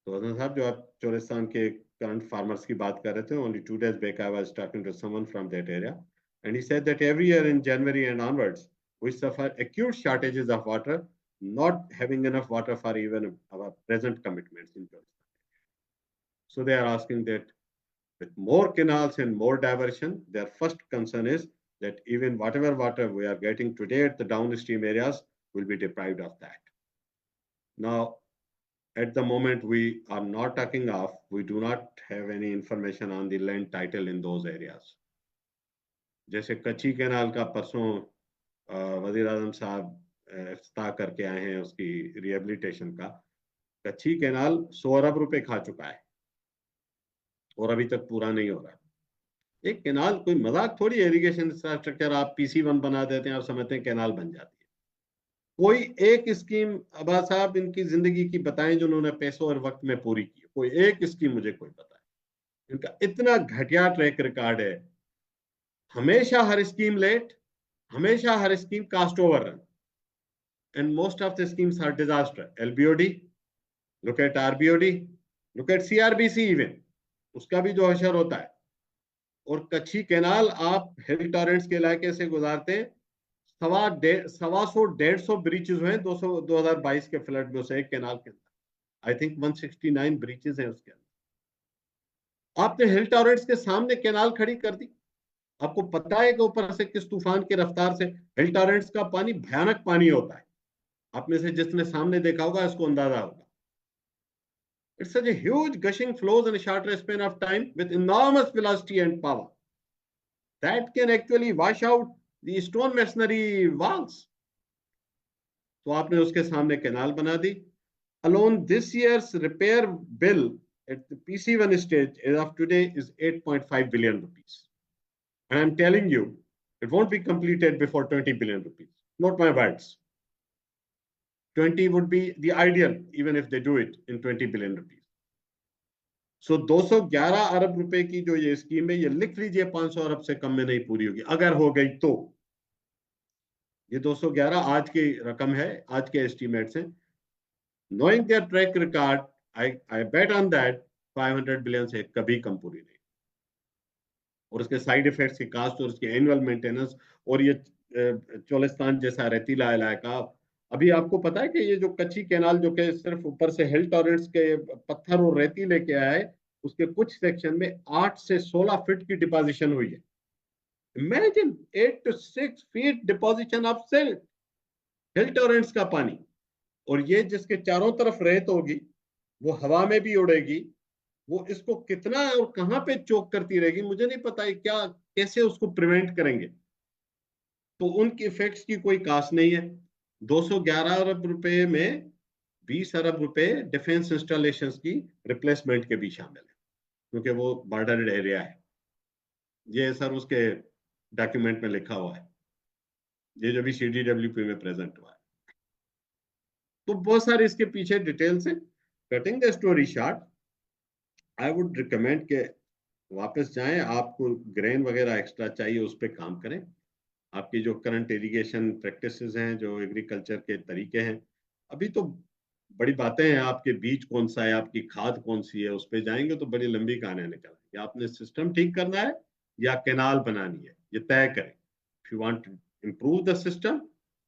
So Hasan sahab, jo aap Cholistan ke current farmers ki baat kar rahe the, only 2 days back I was talking to someone from that area, and he said that every year in January and onwards, we suffer acute shortages of water, not having enough water for even our present commitments in Cholistan. So they are asking that with more canals and more diversion, their first concern is that even whatever water we are getting today at the downstream areas will be deprived of that. Now, at the moment, we are not talking of, we do not have any information on the land title in those areas. जैसे कच्ची canal का परसों वजीर आजम साहब इफ्तिताह करके आए हैं उसकी रिहेबिलिटेशन का, कच्ची कैनाल 100 अरब रुपए खा चुका है और अभी तक पूरा नहीं हो रहा. एक कैनाल कोई मजाक थोड़ी, इरिगेशन इंफ्रास्ट्रक्चर आप PC1 बना देते हैं और समझते हैं कैनाल बन जाती है. कोई एक स्कीम अब्बास साहब इनकी जिंदगी की बताएं जो उन्होंने पैसों और वक्त में पूरी की. कोई एक स्कीम मुझे कोई बताए. इनका इतना घटिया ट्रैक रिकॉर्ड है. हमेशा हर स्कीम लेट, हमेशा हर scheme cost overrun. and most of the schemes are disaster. LBOD, look at RBOD, look at CRBC even, उसका भी जो हशर होता है। और कच्छी कैनाल आप हिल टॉरेंट्स के इलाके से गुजारते हैं, 125 ब्रीचेस हुए 2022 के फ्लड में से एक कैनाल के अंदर। आई थिंक 169 ब्रीचेस हैं उसके अंदर। आपने हिल टॉरेंट्स के सामने कैनाल खड़ी कर दी। आपको पता है कि ऊपर से किस तूफान की रफ्तार से हिल टॉरेंट्स का पानी भयानक पानी होता है। आप में से जिसने सामने देखा होगा इसको अंदाजा होगा। It's such a huge gushing flows in a shorter span of time with enormous velocity and power that can actually wash out the stone masonry walls. तो आपने उसके सामने कैनाल बना दी। Alone this year's repair bill at the PC1 stage as of today is 8.5 billion rupees. And I'm telling you, it won't be completed before 20 billion rupees. Not my words. 20 would be the ideal, even if they do it in 20 billion rupees. So 211 अरब रुपए की जो ये scheme है, ये लिख लीजिए 500 अरब से कम में नहीं पूरी होगी। अगर हो गई तो ये 211 आज की रकम है, आज के एस्टीमेट्स हैं। Knowing their track record, I bet on that 500 billion से कभी कम पूरी नहीं। और उसके साइड इफेक्ट्स की कास्ट और उसकी एनुअल मेंटेनेंस और ये चोलिस्तान जैसा रेतीला इलाका। अभी आपको पता है कि ये जो कच्ची कैनाल जो कि सिर्फ ऊपर से हिल टॉरेंट्स के पत्थर और रेती लेके आया है, उसके कुछ सेक्शन में 8 से 16 फीट की डिपोजिशन हुई है। Imagine 8 to 6 feet deposition of silt, hill torrents का पानी। और ये जिसके चारों तरफ रेत होगी, वो हवा में भी उड़ेगी, वो इसको कितना और कहां पे चोक करती रहेगी मुझे नहीं पता है। क्या कैसे उसको प्रिवेंट करेंगे? तो उनके इफेक्ट्स की कोई कास्ट नहीं है। 211 अरब रुपए में 20 अरब रुपए डिफेंस इंस्टॉलेशंस की रिप्लेसमेंट के भी शामिल है, क्योंकि वो बॉर्डर एरिया है। ये सर उसके डॉक्यूमेंट में लिखा हुआ है, ये जो भी CDWP में प्रेजेंट हुआ है। तो बहुत सारे इसके पीछे डिटेल्स हैं। Cutting the story short, I would recommend के वापस जाएं। आपको ग्रेन वगैरह एक्स्ट्रा चाहिए, उस पर काम करें। आपकी जो करंट इरिगेशन प्रैक्टिसेस हैं, जो एग्रीकल्चर के तरीके हैं, अभी तो बड़ी बातें हैं। आपके बीज कौन सा है, आपकी खाद कौन सी है, उस पर जाएंगे तो बड़ी लंबी कहानियां निकल आएंगी। आपने सिस्टम ठीक करना है या कैनाल बनानी है, ये तय करें। If you want to improve the system,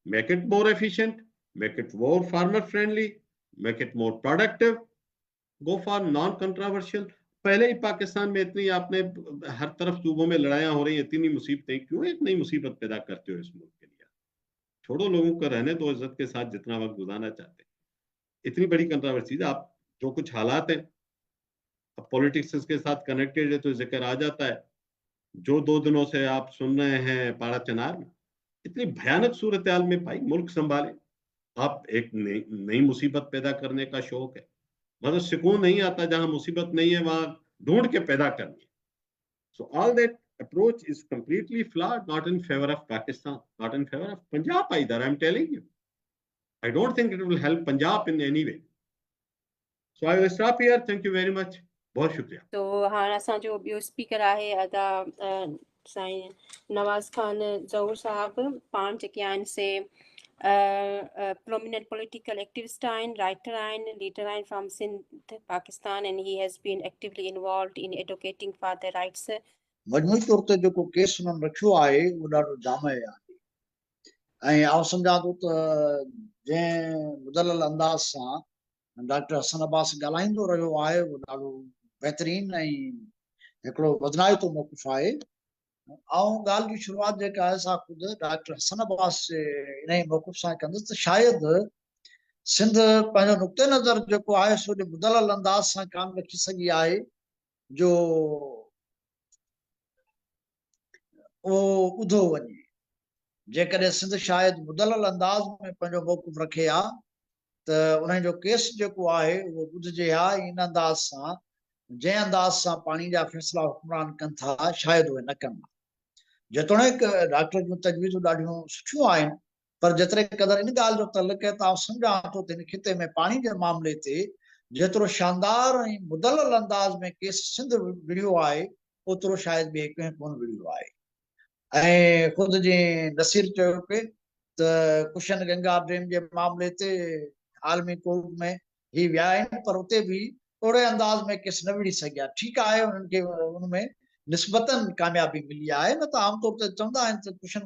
make it more efficient, make it more farmer friendly, make it more productive, go for non-controversial। पहले ही पाकिस्तान में इतनी आपने हर तरफ सूबों में लड़ाइयां हो रही हैं, इतनी मुसीबतें, क्यों एक नई मुसीबत पैदा करते हो इस मुल्क के लिए? छोड़ो, लोगों को रहने दो इज्जत के साथ जितना वक्त गुजारना चाहते हैं। इतनी बड़ी कंट्रोवर्सी, आप जो कुछ हालात हैं, अब पॉलिटिक्स के साथ कनेक्टेड है तो जिक्र आ जाता है। जो 2 दिनों से आप सुन रहे हैं पाड़ा चनार में, इतनी भयानक सूरत हाल में भाई मुल्क संभाले, आप एक नई मुसीबत पैदा करने का शौक है। मतलब सुकून नहीं आता, जहां मुसीबत नहीं है वहां ढूंढ के पैदा करनी है। So all that approach is completely flawed, not in favor of Pakistan, not in favor of Punjab either. I'm telling you, I don't think it will help Punjab in any way. So I will stop here. Thank you very much. बहुत शुक्रिया। तो हाणे असांजो ॿियो speaker आहे अदा साईं नवाज़ खान ज़हूर साहब। पाण जेके आहिनि से prominent political activist आहिनि, writer आहिनि, leader आहिनि from Sindh, Pakistan, and he has been actively involved in advocating for the rights। मजमूई तौर ते जेको केस उन्हनि रखियो आहे उहो ॾाढो जामे आहे। ऐं आउं सम्झां थो त जंहिं मुदलल अंदाज़ सां डॉक्टर हसन अब्बास ॻाल्हाईंदो रहियो आहे, उहो ॾाढो बहितरीन ऐं हिकिड़ो वधनाइतो मौक़िफ़ आहे। ऐं ॻाल्हि जी शुरूआत जेका आहे सा ख़ुदि डॉक्टर हसन अब्बास जे इन ई मौक़िफ़ सां कंदुसि त शायदि सिंध पंहिंजो नुक़्ते नज़र जेको आहे सो मुदलल अंदाज़ सां कान रखी सघी आहे जो उहो ॿुधो वञे। जेकॾहिं सिंध शायदि मुदलल अंदाज़ में पंहिंजो मौक़िफ़ रखे हा त उन्हनि जो केस जेको आहे उहो ॿुधिजे हा। इन अंदाज़ सां, जंहिं अंदाज़ सां पाणी जा फ़ैसिला हुक्मरान कनि था, शायदि उहे न कनि। जेतोणीकि डॉक्टर जूं तजवीज़ूं ॾाढियूं सुठियूं आहिनि, पर जेतिरे क़दुरु इन ॻाल्हि जो तल्लुक़ आहे त आउं सम्झां थो त हिन खिते में पाणी जे मामले ते जेतिरो शानदार ऐं मुदलल अंदाज़ में केस सिंध विढ़ियो आहे, ओतिरो शायदि ॿिए कंहिं कोन विढ़ियो आहे। ऐं ख़ुदि जीअं नसीर चयो पिए त त कुशन गंगा डैम जे मामले ते आलमी कोर्ट में ही विया आहिनि, पर उते बि ओड़े अंदाज़ में केस न विढ़ी सघिया। ठीकु आहे, उन्हनि खे उनमें निस्बतन कामयाबी मिली आहे, न त आमतौर ते चवंदा आहिनि त कुशन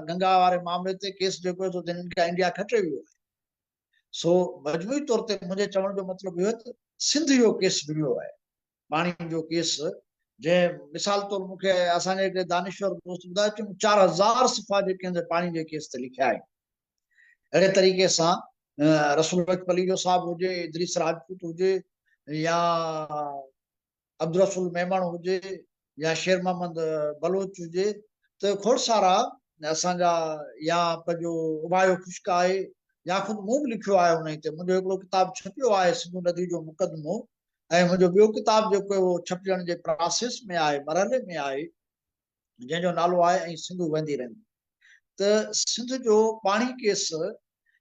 गंगा वारे मामले ते केस जेको आहे हिननि खे इंडिया खटे वियो आहे। सो मजमूई तौर ते मुंहिंजे चवण जो मतिलबु इहो त सिंध जो केस विढ़ियो आहे, पाणी जो केस, जंहिं मिसाल तौर मूंखे असांजे हिकिड़े दानिश्वर दोस्त ॿुधायो कि 4000 सिफ़ा जेके आहिनि पाणी जे केस ते लिखिया आहिनि। अहिड़े तरीक़े सां रसूल अली जो साहब हुजे, इदरीस राजपूत हुजे, या अब्दुल रसूल मेमण हुजे, या शेर मोहम्मद बलोच हुजे, त खोड़ सारा असांजा, या पंहिंजो उबायो खुश्क आहे, या ख़ुदि मूं बि लिखियो आहे उन ते। मुंहिंजो हिकिड़ो किताबु छपियो आहे सिंधु नदी जो मुक़दमो, ऐं मुंहिंजो ॿियो किताबु जेको आहे उहो छपजण जे प्रोसेस में आहे, मरहले में आहे, जंहिंजो नालो आहे ऐं सिंधु वेंदी रहंदी। त सिंध जो पाणी केस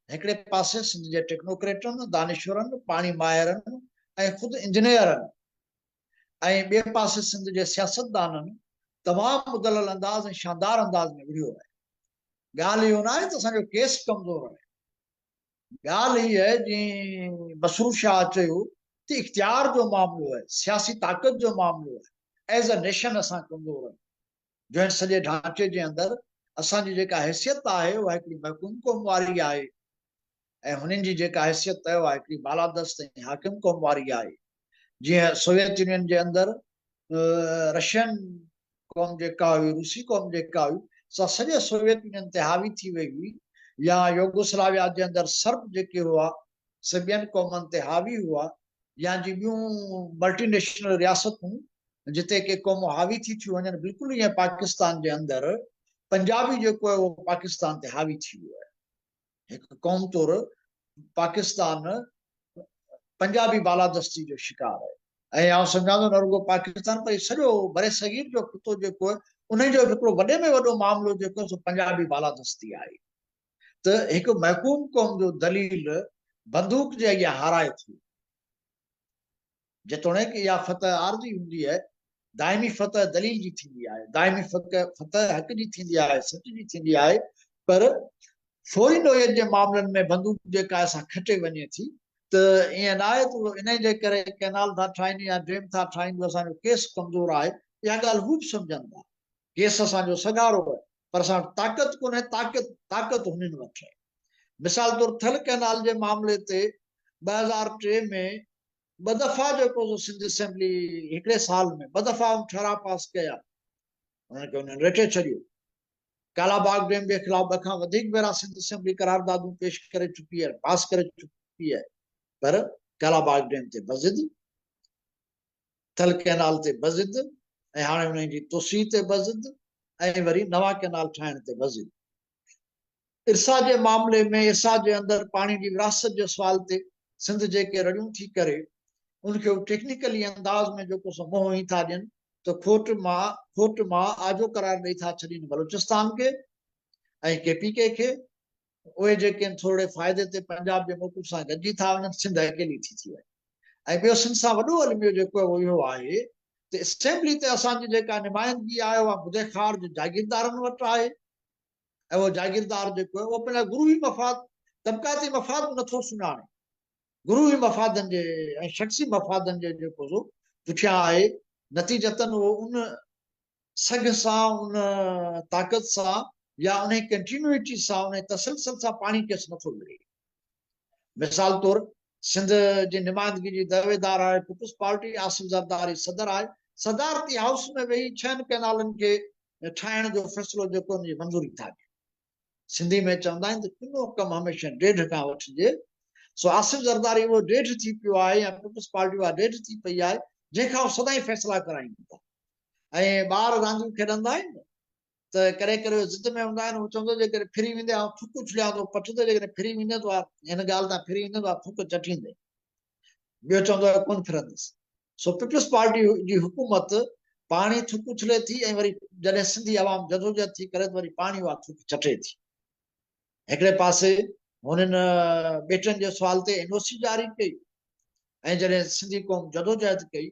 हिकिड़े पासे सिंध जे टेक्नोक्रेटनि, दानिश्वरनि, पाणी माहिरनि ऐं ख़ुदि इंजीनियरनि, ऐं ॿिए पासे सिंध जे सियासतदाननि तमामु मुदलल अंदाज़ ऐं शानदार अंदाज़ में विढ़ियो आहे। ॻाल्हि इहो न आहे त असांजो केस कमज़ोर आहे, ॻाल्हि हीअ आहे जीअं मसरूर शाह चयो त इख़्तियार जो मामिलो आहे, सियासी ताक़त जो मामिलो आहे। एज़ अ नेशन असां कमज़ोर आहियूं, जो हिन सॼे ढांचे जे अंदरि असांजी जेका हैसियत आहे उहा हिकिड़ी महकूम क़ौम वारी आहे, ऐं हुननि जी जेका हैसियत आहे उहा हिकिड़ी बालादस्त ऐं हाकिम क़ौम वारी आहे। जीअं सोवियत यूनियन जे अंदरि रशियन क़ौम जेका हुई, रूसी क़ौम जेका हुई, सा सॼे सोवियत यूनियन ते हावी थी वई हुई, या योगोस्लाविया जे अंदरि सर्ब जेके हुआ सभियनि क़ौमनि ते हावी हुआ, या जी ॿियूं मल्टीनेशनल रियासतूं जिते के क़ौमूं हावी थी थियूं वञनि, बिल्कुलु ईअं पाकिस्तान जे अंदरि पंजाबी जेको आहे उहो पाकिस्तान ते हावी थी वियो आहे। हिकु क़ौम तौरु पाकिस्तान पंजाबी बालादस्ती जो शिकार आहे, ऐं आउं सम्झां थो न रुगो पाकिस्तान पर सॼो बरे सगीर जो ख़ितो जेको आहे उन जो हिकिड़ो वॾे में वॾो मामिलो जेको आहे सो पंजाबी बालादस्ती आहे। त हिकु महकूम क़ौम जो दलील बंदूक जे अॻियां हाराए थी, जेतोणीकि इहा फतह आरज़ी हूंदी आहे, दाइमी फतह दलील जी थींदी आहे, दाइमी फतह हक़ जी थींदी आहे, सच जी थींदी आहे, पर फौरी नोयत जे मामलनि में बंदूक जेका असां खटे वञे थी, त ईअं न आहे त इन जे करे कैनाल था ठाहिनि या डैम था ठाहिनि असांजो केस कमज़ोर आहे। इहा ॻाल्हि हू बि सम्झनि था, केस असांजो सगारो आहे, पर असां ताक़त कोन्हे, ताक़त हुननि वटि आहे। मिसाल तौरु थल कैनाल जे मामले ते 2003 में 2 दफ़ा जेको सिंध असेंबली हिकिड़े साल में 2 दफ़ा ठराव पास कया, हुनखे हुननि रेटे छॾियो। कालाबाग डैम जे ख़िलाफ़ 2 खां वधीक भेरा सिंध असेंबली करारदादूं पेश करे चुकी आहे, पास करे चुकी आहे, पर कालाबाग डैम ते बज़िद, थल कैनाल ते बज़िद, ऐं हाणे हुनजी जी तोसी ते बज़िद, ऐं वरी नवां कैनाल ठाहिण ते बज़िद। इरसा जे मामले में, इरसा जे अंदरि पाणी जी विरासत जे सुवाल ते सिंध जेके रड़ियूं थी करे उनखे टेक्निकली अंदाज़ में जेको सो मोह ई था ॾियनि, त खोट मां आजो करार ॾेई था छॾीनि बलूचिस्तान खे ऐं KPK खे। उहे जेके आहिनि थोरे फ़ाइदे ते पंजाब जे मौक़ूफ़ सां गॾिजी था वञनि, सिंध अकेली थी वञे। ऐं ॿियो सिंध सां वॾो अलमियो जेको आहे उहो इहो आहे त असेंबली ते असांजी जेका नुमाइंदगी आहे उहा बुदेखार जे जागीरदारनि वटि आहे, ऐं उहो जागीरदार जेको आहे उहो पंहिंजा गुरूही मफ़ाद, तबक़ाती मफ़ाद बि नथो सुञाणे, गुरूही मफ़ादनि जे ऐं शख़्सी मफ़ादनि जे जेको सो पुठियां आहे। नतीजतन उहो उन सघ सां, उन ताक़त सां, या उन कंटिन्यूटी सां, उन तसलसल सां पाणी केस नथो मिले। मिसाल तौरु सिंध जी नुमाइंदगी जी दावेदार आहे पीपुल्स पार्टी, आसिफ ज़रदारी सदर आहे। सदारती हाउस में वेही 6 कैनालनि खे ठाहिण जो फ़ैसिलो जेको उनजी मंज़ूरी था ॾियनि। सिंधी में चवंदा आहिनि त किनो कमु हमेशह ॾेढ खां वठिजे। सो आसिफ ज़रदारी उहो ॾेढ थी पियो आहे, या पीपुल्स पार्टी उहा ॾेढ थी पई आहे, जंहिंखां उहो सदाईं फ़ैसिला कराइनि था। ऐं ॿार रांदियूं खेॾंदा आहिनि त करे ज़िद में हूंदा आहिनि, उहो चवंदो जेकॾहिं फिरी वेंदे ऐं थुक उछलिया थो पठ ते, जेकॾहिं फिरी वेंदे त हिन ॻाल्हि तां फिरी वेंदे त थुक चटींदे, ॿियो चवंदो आहे कोन फिरंदुसि। सो पीपुल्स पार्टी जी हुकूमत पाणी थुक उछले थी, ऐं वरी जॾहिं सिंधी आवाम जदोजहद थी करे त वरी पाणी उहा थुक चटे थी। हिकिड़े पासे हुननि ॿेटनि जे सुवाल ते NOC जारी कई, ऐं जॾहिं सिंधी क़ौम जदोजहद कई,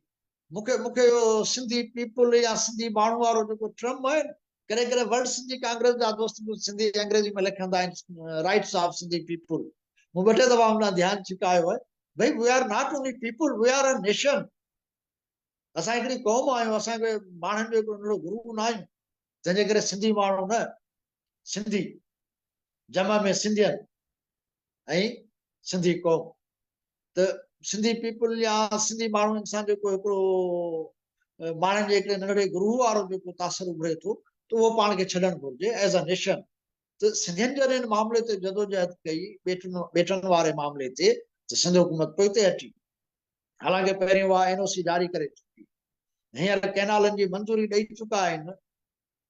मूंखे इहो सिंधी पीपुल या सिंधी माण्हू वारो जेको ट्रम आहे, कॾहिं कॾहिं वर्ल्ड सिंधी कांग्रेस जा दोस्त बि सिंधी अंग्रेजी में लिखंदा आहिनि राइट्स ऑफ सिंधी पीपुल। मूं 2 टे दफ़ा हुन ध्यानु छिकायो आहे भई we are not only people, we are a nation. असां हिकिड़ी क़ौम आहियूं, असांखे माण्हुनि जो हिकिड़ो नंढो ग्रुप न आहियूं, जंहिंजे करे सिंधी माण्हू न, सिंधी जमा में सिंधियन ऐं सिंधी क़ौम। त सिंधी पीपुल या सिंधी माण्हू सां जेको हिकिड़ो माण्हुनि जे हिकिड़े नंढड़े ग्रुप वारो जेको तासुर उभरे थो, त उहो पाण खे छॾणु घुरिजे एज़ अ नेशन। त सिंधियुनि जॾहिं हिन मामले ते जदोजहद कई ॿेटनि वारे मामले ते, त सिंध हुकूमत पोइते हटी। हालांकि पहिरीं उहा NOC जारी करे चुकी, हींअर कैनालनि जी मंज़ूरी ॾेई चुका आहिनि,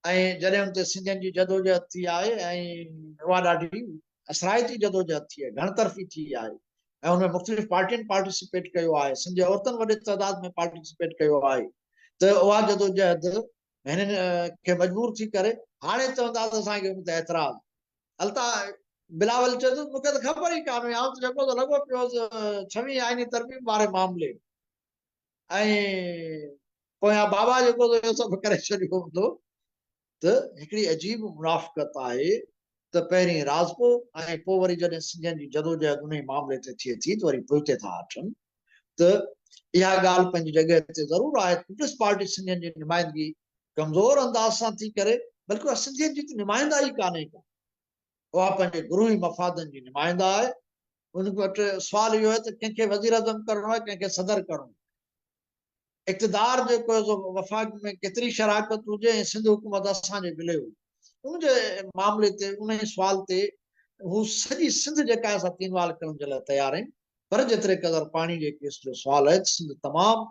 ऐं जॾहिं हुन ते सिंधियुनि जी जदोजहद थी आहे ऐं उहा ॾाढी असराइती जदोजहद थी आहे, घणतरफ़ी थी आहे, ऐं हुनमें मुख़्तलिफ़ पार्टियुनि पार्टिसिपेट कयो आहे, सिंधी औरतुनि वॾे तइदाद में पार्टिसिपेट कयो आहे। त उहा जदोजहद हिननि खे मजबूर थी करे हाणे चवंदा त असांखे हुन ते एतिराज़। अलता बिलावल चए थो मूंखे त ख़बर ई कान्हे, आउं त जेको त लॻो पियो 26 आइनी तरमीम वारे मामले, ऐं पोयां बाबा जेको इहो सभु करे छॾियो हूंदो। त हिकिड़ी अजीब मुनाफ़िक़त आहे त पहिरीं राज़पो ऐं पोइ वरी जॾहिं सिंधियुनि जी जदोजहद उन मामले ते थिए थी त वरी पोइते था अचनि। त इहा ॻाल्हि पंहिंजी जॻह ते ज़रूरु आहे। पीपल्स पार्टी सिंधियुनि जी नुमाइंदगी कमज़ोर अंदाज़ सां थी करे, बल्कि उहा सिंधियुनि जी त नुमाइंदा ई कान्हे का, उहा पंहिंजे गुरूही मफ़ादनि जी नुमाइंदा आहे। उन वटि सुवाल इहो आहे त कंहिंखे वज़ीर आज़म करिणो आहे, कंहिंखे सदर करिणो आहे। इक़्तिदार जेको वफ़ाक़ में केतिरी शराकत हुजे ऐं सिंध हुकूमत असांजे मिले हुई, उनजे मामले ते उन सुवाल ते हू सॼी सिंध जेका आहे असां तीनवाल करण जे लाइ तयार आहिनि। पर जेतिरे क़दुरु पाणी जे केस जो सुवाल आहे, सिंध तमामु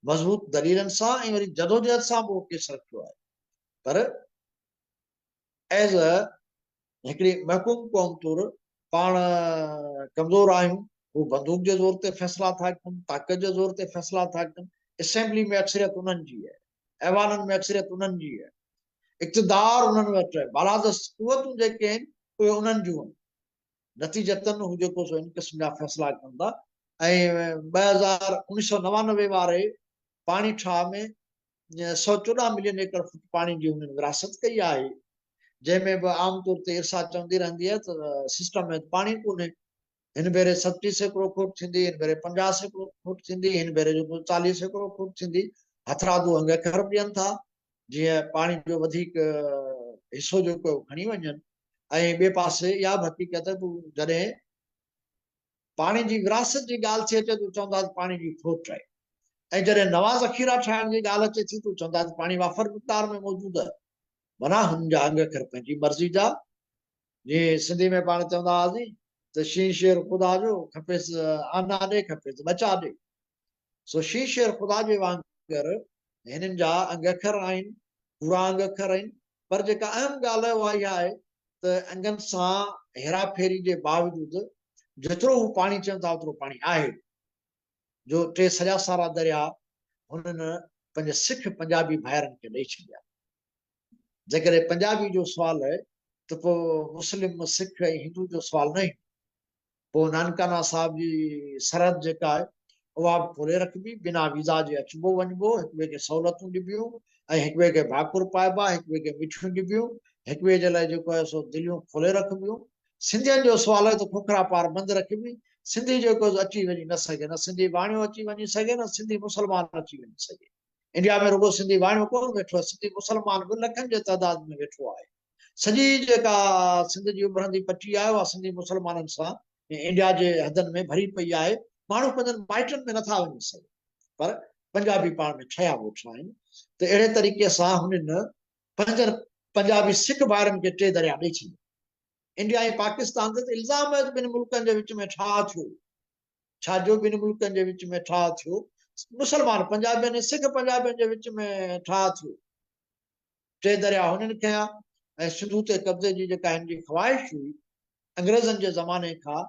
मज़बूत दलीलनि सां ऐं वरी जदोजहद सां बि उहो केस रखियो आहे। पर एज़ अ हिकिड़ी महकूम क़ौम तौरु पाण कमज़ोर आहियूं। हू बंदूक जे ज़ोर ते फ़ैसिला था कनि, ताक़त जे ज़ोर ते फ़ैसिला था कनि। असेंबली में अक्सरियत उन्हनि जी आहे, ऐवाननि में अक्सरियत उन्हनि जी आहे, इक़्तिदार उन्हनि वटि आहे, बालादस्त क़ुवतूं जेके आहिनि उहे उन्हनि जूं आहिनि। नतीजतन हू जेको सो इन क़िस्म जा फ़ैसिला कंदा। ऐं 1999 वारे पाणी ठाह में 114 मिलियन एकड़ फुट पाणी जी हुननि विरासत कई आहे, जंहिंमें बि आम तौर ते इरसा चवंदी रहंदी आहे त सिस्टम में पाणी कोन्हे। हिन भेरे 37 सैकड़ो फुट थींदी, हिन भेरे 50 सैकड़ो फुट थींदी, हिन भेरे जो 40 सैकड़ो फुट थींदी। हथरादू अंग अखर ॾियनि था जीअं पाणी जो वधीक हिसो जेको खणी वञनि। ऐं ॿिए पासे इहा बि हक़ीक़त जॾहिं पाणी जी विरासत जी ॻाल्हि थी अचे त चवंदा पाणी जी खोट आहे, ऐं जॾहिं नवां ज़ख़ीरा ठाहिण जी ॻाल्हि अचे थी त चवंदा पाणी वाफर मिक़दार में मौजूदु आहे। माना हुन जा अंग अखर पंहिंजी मर्ज़ी जा, जीअं सिंधी में पाण चवंदा हुआसीं त शीं शेर ख़ुदा जो, खपेसि आना ॾे खपेसि बचा ॾे। सो शीं शेर ख़ुदा जे वांगुरु हिननि जा अंग अखर आहिनि, पूरा अंग अखर आहिनि। पर जेका अहम ॻाल्हि आहे उहा इहा आहे त अंगनि सां हेरा फेरी जे बावजूदि जेतिरो हू पाणी चवनि था ओतिरो पाणी आहे। जो 3 सॼा सारा दरिया हुननि पंहिंजे सिख पंजाबी भाइरनि खे ॾेई छॾिया। जेकॾहिं पंजाबी जो सुवाल आहे त पोइ मुस्लिम सिख ऐं हिंदू जो सुवाल न आहे। पोइ नानकाना साहिब जी सरहद जेका आहे उहा बि खोले रखबी, बिना वीज़ा जे अचिबो वञिबो, हिक ॿिए खे सहूलियतूं ॾिबियूं ऐं हिक ॿिए खे भाकुर पाइबा, हिक ॿिए खे मिठियूं ॾिबियूं, हिक ॿिए जे लाइ जेको आहे सो दिलियूं खोले रखबियूं। सिंधियुनि जो सुवाल आहे त खोखरा पार बंदि रखबी। सिंधी जेको अची वञी न सघे, न सिंधी वाणियो अची वञी सघे, न सिंधी मुस्लमान अची वञी सघे। इंडिया में रुगो सिंधी वाणियो कोन वेठो आहे, सिंधी मुस्लमान बि लखनि जे तइदाद में वेठो आहे। सॼी जेका सिंध जी उभरंदी पटी आहे उहा सिंधी मुस्लमाननि सां इंडिया जे हदनि में भरी पई आहे। माण्हू पंहिंजनि माइटनि में नथा वञी सघनि, पर पंजाबी पाण में ठहिया वेठा आहिनि। त अहिड़े तरीक़े सां हुननि पंहिंजनि पंजाबी सिख भाइरनि खे 3 दरिया ॾेई छॾिया। इंडिया ऐं पाकिस्तान ते इल्ज़ाम आहे त ॿिनि मुल्कनि जे विच में ठाह थियो। छा जो ॿिनि मुल्कनि जे विच में ठाह थियो? मुस्लमान पंजाबियुनि ऐं सिख पंजाबियुनि जे विच में ठाह थियो। 3 दरिया हुननि खया ऐं सिंधू ते कब्ज़े जी जेका हिन जी ख़्वाहिश हुई अंग्रेज़नि जे ज़माने खां,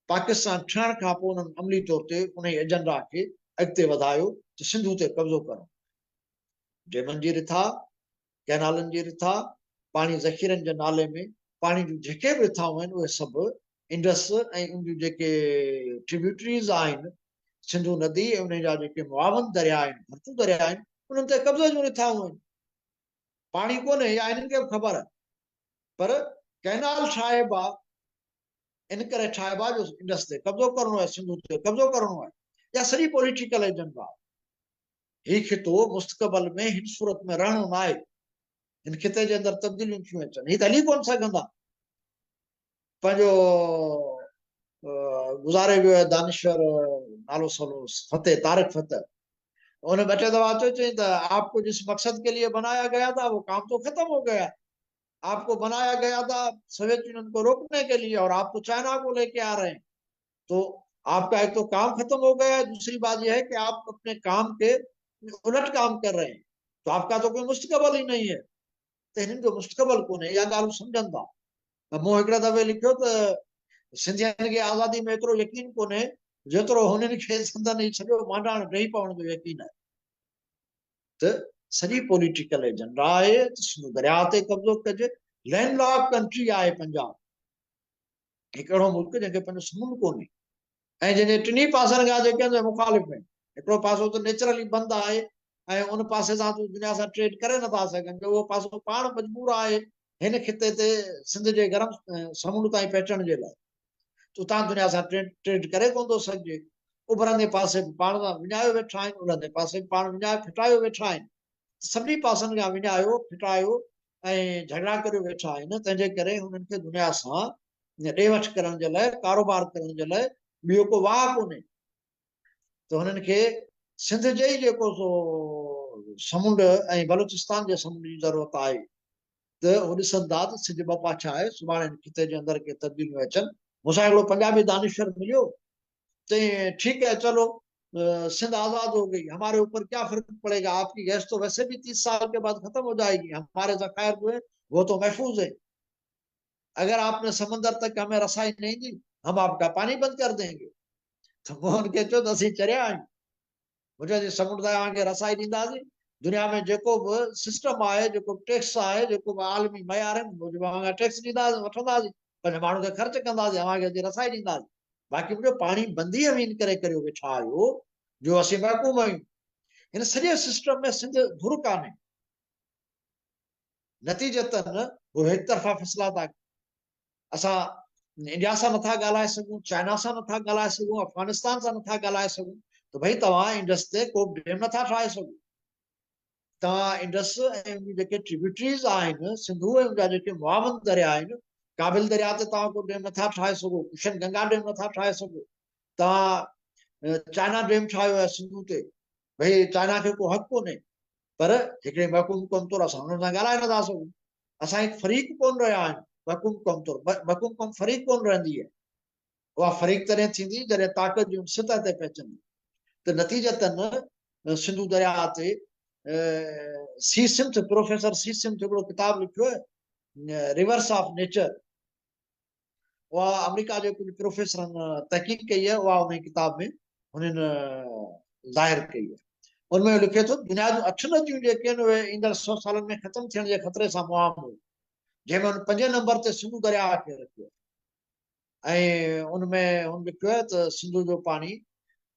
पाकिस्तान ठहण खां पोइ उन्हनि अमली तौर ते उन एजेंडा खे अॻिते वधायो त सिंधू ते कब्ज़ो करणु। डेमनि जी रिथा, कैनालनि जी रिथा, पाणी ज़ख़ीरनि जे नाले में पाणी जूं जेके बि रिथाऊं आहिनि उहे सभु इंडस ऐं उन जूं जेके ट्रिब्यूटरीज़ आहिनि, सिंधू नदी ऐं उन जा जेके मुआवन दरिया आहिनि, भरतू दरिया आहिनि, उन्हनि ते कब्ज़े जूं रिथाऊं आहिनि। पानी कोन्हे या इन्हनि खे बि ख़बर आहे, पर कैनाल ठाहिबो आहे, इन करे ठाहिबो आहे जो इंडस ते कब्ज़ो करणो आहे, सिंधु ते कब्ज़ो करणो आहे, या सॼी पॉलिटिकल एजेंडा आहे। ही खितो मुस्तक़बिल में हिन सूरत में रहणो न आहे, हिन खिते जे अंदरि तब्दीलियूं थियूं अचनि, ही त हली कोन सघंदा। पंहिंजो गुज़ारे वियो आहे दानिश्वर नालो सलो फतेह, तारिक फतेह, उन्हें 2 दफा अचो चई त आपको जिस मकसद के लिए बनाया गया था वो काम तो खत्म हो गया, आपको बनाया गया था सोवियत यूनियन को रोकने के लिए और आप तो चाइना को लेके आ रहे हैं, तो आपका एक तो काम खत्म हो गया है, दूसरी बात यह है कि आप अपने काम के उलट काम कर रहे हैं, तो आपका तो कोई मुस्तक़बिल ही नहीं है। तो हिननि जो मुस्तक़बिल कोन्हे, इहा ॻाल्हि सम्झनि था। मूं हिकिड़े दफ़े लिखियो त सिंधियुनि खे आज़ादी में एतिरो यकीन कोन्हे जेतिरो हुननि खे संदनि सॼो मांडाण ॾेई पवण जो यकीन आहे। त सॼी पॉलिटिकल एजेंडा आहे त सिंधु दरिया ते कब्ज़ो कजे। लैंडलॉक कंट्री आहे पंजाब, हिकु अहिड़ो मुल्क जंहिंखे पंहिंजो समुंड कोन्हे ऐं जंहिंजे टिनी पासनि खां जेके आहिनि मुखालिफ़ आहिनि। हिकिड़ो पासो त नेचुरली बंदि आहे ऐं उन पासे सां तूं दुनिया सां ट्रेड करे नथा सघनि, उहो पासो पाण मजबूर आहे हिन खिते ते सिंध जे गरम समुंड ताईं पहुचण जे लाइ, तो तव्हां दुनिया सां ट्रेड करे कोन थो सघिजे। उभरंदे पासे बि पाण सां विञायो वेठा आहिनि, उभरंदे पासे बि पाण विञाए फिटायो वेठा आहिनि, सभिनी पासनि खां विञायो फिटायो ऐं झगड़ा करे वेठा आहिनि। तंहिंजे करे हुननि खे दुनिया सां ॾे वठि करण जे लाइ, कारोबार करण जे लाइ ॿियो को वाह कोन्हे। त हुननि खे सिंध जे ई जेको सो समुंड ऐं बलूचिस्तान जे समुंड जी ज़रूरत आहे, त उहो ॾिसनि था त सिज बपा छा आहे, सुभाणे हिन खिते जे अंदरि के तब्दीलियूं अचनि। मूंसां हिकिड़ो पंजाबी दानिश्वर मिलियो, चई ठीक है चलो सिंध आजाद हो गई, हमारे ऊपर क्या फर्क पड़ेगा, आपकी गैस तो वैसे भी 30 साल के बाद खत्म हो जाएगी, हमारे जखायर जो है वो तो महफूज है, अगर आपने समंदर तक हमें रसाई नहीं दी हम आपका पानी बंद कर देंगे। तो वो उनके चो त असीं चरिया आहियूं, मुंहिंजो जी समुंड तव्हांखे रसाई ॾींदासीं, दुनिया में जेको बि सिस्टम आहे, जेको टैक्स आहे, जेको बि आलमी मयार आहिनि, मुंहिंजो टैक्स ॾींदासीं, वठंदासीं, पंहिंजे माण्हू खे ख़र्च कंदासीं, अव्हांखे रसाई ॾींदासीं। बाक़ी मुंहिंजो पाणी बंदी हम इन करे करियो वेठा आहियो जो असीं महकूम आहियूं। हिन सॼे सिस्टम में सिंध धुर कान्हे, नतीजतन वो एक तरफ़ा फैसला था। असां इंडिया सां नथा ॻाल्हाए सघूं, चाइना सां नथा ॻाल्हाए सघूं, अफगानिस्तान सां नथा ॻाल्हाए सघूं, त भई तव्हां इंडस ते को डैम नथा ठाहे सघो, तव्हां इंडस ऐं उनजी जेके ट्रिब्यूटरीज़ आहिनि, सिंधु ऐं उनजा जेके मुआविन दरिया आहिनि, काबिल दरिया ते तव्हां को डैम नथा ठाहे सघो, किशन गंगा डैम नथा ठाहे सघो, तव्हां चाइना डैम ठाहियो आहे सिंधु ते, भई चाइना खे को हक़ कोन्हे, पर हिकिड़े महकूम क़ौम तौरु असां हुननि सां ॻाल्हाए नथा सघूं। असां हिकु फरीक कोन रहिया आहियूं महकूम क़ौम तौरु, महकूम क़ौम फरीक कोन रहंदी आहे, उहा फरीक तॾहिं थींदी जॾहिं ताक़त जी सतह ते पहुचंदी। त नतीजतन सिंधु दरिया ते सी सिम्थ, प्रोफेसर सी सिम्थ हिकिड़ो किताबु लिखियो आहे रिवर्स ऑफ नेचर, उहा अमेरिका जे कुझु प्रोफेसरनि तहक़ीक़ कई आहे, उहा उन किताब में हुननि ज़ाहिर कई आहे। उनमें लिखे थो दुनिया जूं 8 नदियूं जेके आहिनि उहे ईंदड़ 100 सालनि में ख़तमु थियण जे ख़तरे सां मुआविन, जंहिंमें हुन 5 नंबर ते सिंधु दरिया खे रखियो ऐं उनमें हुन लिखियो आहे त सिंधु जो पाणी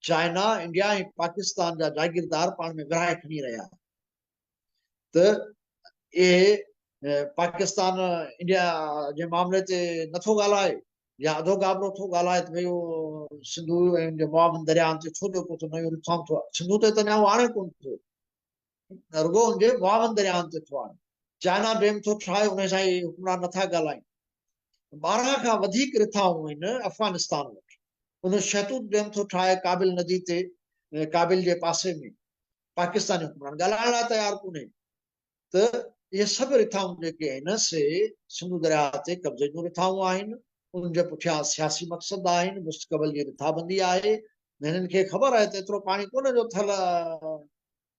चाइना, इंडिया ऐं पाकिस्तान जा जागीरदार पाण में विरहाए खणी रहिया, त इहे पाकिस्तान इंडिया जे मामले ते नथो ॻाल्हाए या अधो गाबरो थो ॻाल्हाए त भई उहो सिंधु ऐं मुआविन दरियानि ते छो जो को नयो रिफॉर्म थियो, सिंधु ते त नयो हाणे कोन थियो, रुगो हुनजे मुआविन दरियानि ते थियो आहे। चाइना डैम थो ठाहे, उन सां ई हुकमरान नथा ॻाल्हाइनि। 12 खां वधीक रिथाऊं आहिनि अफगानिस्तान वटि, उन शहतूत डैम थो ठाहे काबिल नदी ते, काबिल जे पासे में, पाकिस्तानी हुकमरान ॻाल्हाइण लाइ तयारु कोन्हे। त इहे सभु रिथाऊं जेके आहिनि से सिंधु दरिया ते कब्ज़े जूं रिथाऊं आहिनि, उन्हनि जे पुठियां सियासी मक़सद आहिनि, मुस्तक़बिल जी रिथाबंदी आहे। हिननि खे ख़बर आहे त एतिरो पाणी कोन्हे जो थल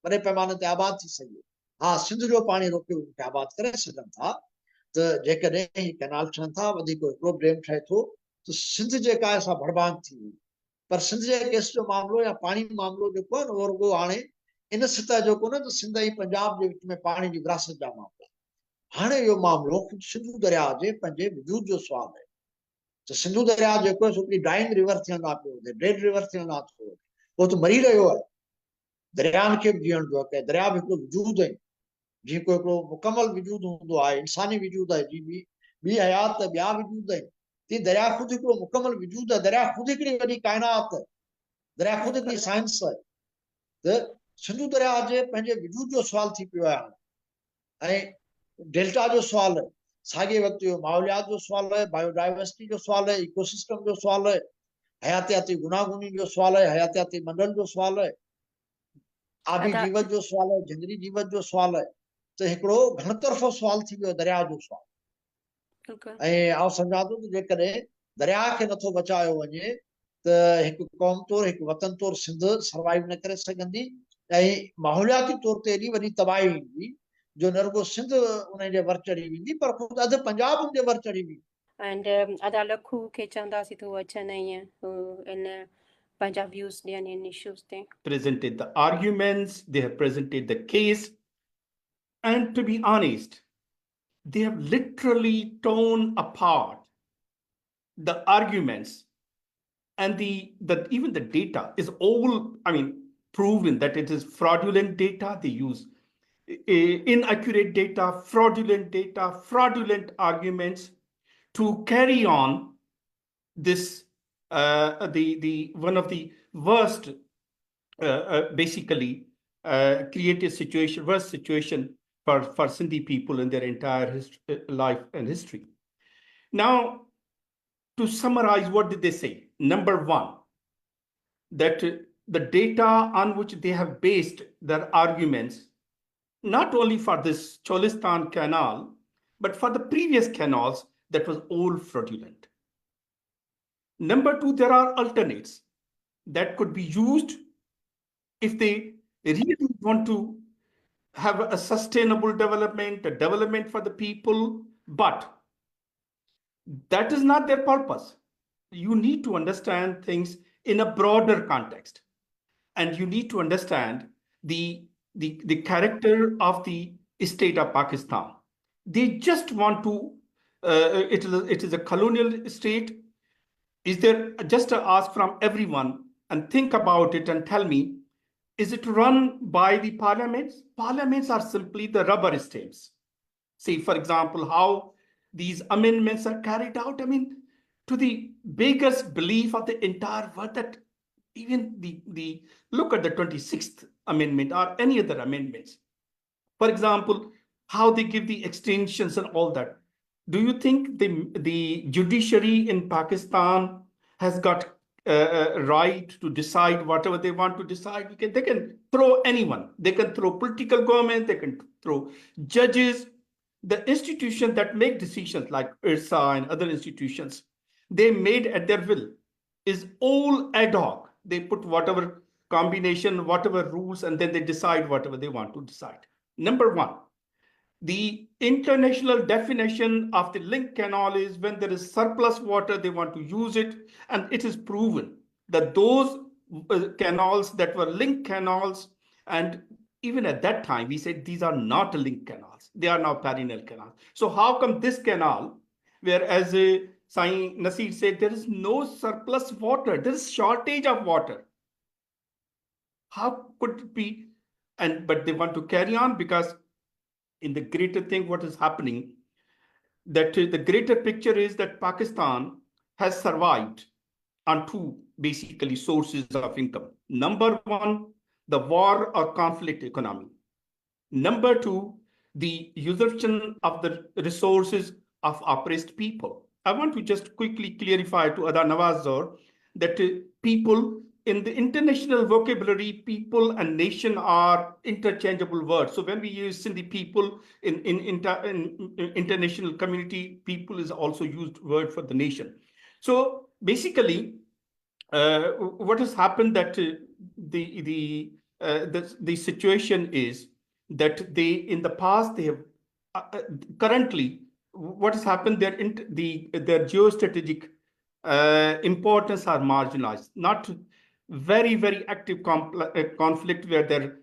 वॾे पैमाने ते आबाद थी सघे। हा, सिंध जो पाणी रोके उनखे आबाद करे सघनि था, त जेकॾहिं ही कैनाल ठहनि था, वधीक हिकिड़ो डैम ठहे थो, त सिंध जेका आहे सा बर्बाद थी वई। पर सिंध जे केस जो मामिलो या पाणी मामिलो जेको आहे न, उहो रुगो हाणे इन सतह जो कोन्हे त सिंध ऐं पंजाब जे विच में पाणी जी विरासत जा मामला, हाणे इहो मामिलो सिंधु दरिया जे पंहिंजे वजूद जो सुवाल आहे। त सिंधु दरिया जेको आहे हिकिड़ी डाइंग रिवर थियण लाइ पियो, डेड रिवर थियण लाइ पियो, उहो त मरी रहियो आहे। दरियानि खे बि जीअण जो आहे, दरिया बि हिकिड़ो वजूद आहिनि, जीअं को हिकिड़ो मुकमल वजूद हूंदो आहे, इंसानी वजूद आहे, जी ॿी हयात ॿिया वजूद आहिनि, तीअं दरिया ख़ुदि हिकिड़ो मुकमल वजूद आहे, दरिया ख़ुदि हिकिड़ी वॾी काइनात आहे, दरिया ख़ुदि हिकिड़ी साइंस आहे। त सिंधु दरिया जे पंहिंजे वजूद जो सुवाल थी पियो आहे ऐं डेल्टा जो सुवाल आहे, साॻे वक़्तु इहो माहौलियात जो सुवाल आहे, बायोडाइवर्सिटी जो सुवाल आहे, इकोसिस्टम जो सुवाल आहे, हयातियाती गुनागुनी जो सुवाल आहे, हयातियाती मंडल जो सुवाल आहे, आबी अदा- जीवत जो सुवाल आहे, जंगली जीवत जो सुवाल आहे। त हिकिड़ो घणतरफ़ो सुवाल थी वियो दरिया जो सुवाल। बिल्कुलु। ऐं आउं सम्झां थो त जेकॾहिं दरिया खे नथो बचायो वञे त हिकु क़ौम तौरु, हिकु वतन तौरु सिंध सर्वाइव न करे सघंदी ऐं माहौलियाती तौर ते एॾी वॾी तबाही ईंदी जो न रुगो सिंध उन जे वर चढ़ी वेंदी पर ख़ुदि अधु पंजाब उन जे वर चढ़ी वेंदी। And अदा लखू खे चवंदासीं त उहो अचनि ईअं इन पंहिंजा व्यूज़ ॾियनि इन इश्यूज़ ते। Presented the arguments, they have presented the case, and to be honest, they have literally torn apart the arguments, and the even the data is all, I mean, proven that it is fraudulent data. They use inaccurate data, fraudulent arguments to carry on this the one of the worst basically created situation, worst situation for Sindhi people in their entire life and history. Now, to summarize, what did they say? Number one, that the data on which they have based their arguments, not only for this Cholistan canal, but for the previous canals, that was all fraudulent. Number two, there are alternates that could be used if they really want to have a sustainable development, a development for the people, but that is not their purpose. You need to understand things in a broader context, and you need to understand the character of the state of Pakistan. They just want to, it is a colonial state. Is there just a ask from everyone and think about it and tell me, is it run by the parliaments? Parliaments are simply the rubber stamps. See, for example, how these amendments are carried out. I mean, to the biggest belief of the entire world that even the look at the 26th amendment or any other amendments. For example, how they give the extensions and all that. Do you think the judiciary in Pakistan has got right to decide whatever they want to decide? They can throw anyone. They can throw political government. They can throw judges. The institutions that make decisions like IRSA and other institutions, they made at their will, is all ad hoc. They put whatever combination, whatever rules, and then they decide whatever they want to decide. Number one, the international definition of the link canal is when there is surplus water, they want to use it. And it is proven that those canals that were link canals, and even at that time, we said these are not link canals. They are now perennial canals. So how come this canal, whereas Sai Nasir said there is no surplus water, there is shortage of water? How could it be? But they want to carry on because in the greater thing, what is happening, that the greater picture is that Pakistan has survived on two basically sources of income. Number one, the war or conflict economy. Number two, the usurpation of the resources of oppressed people. I want to just quickly clarify to Ada Nawaz Zor that people in the international vocabulary, people and nation are interchangeable words. So when we use Sindhi people in international community, people is also used word for the nation. So basically, what has happened that the situation is that they in the past they have currently what has happened, their geostrategic importance are marginalized, not very, very active conflict where their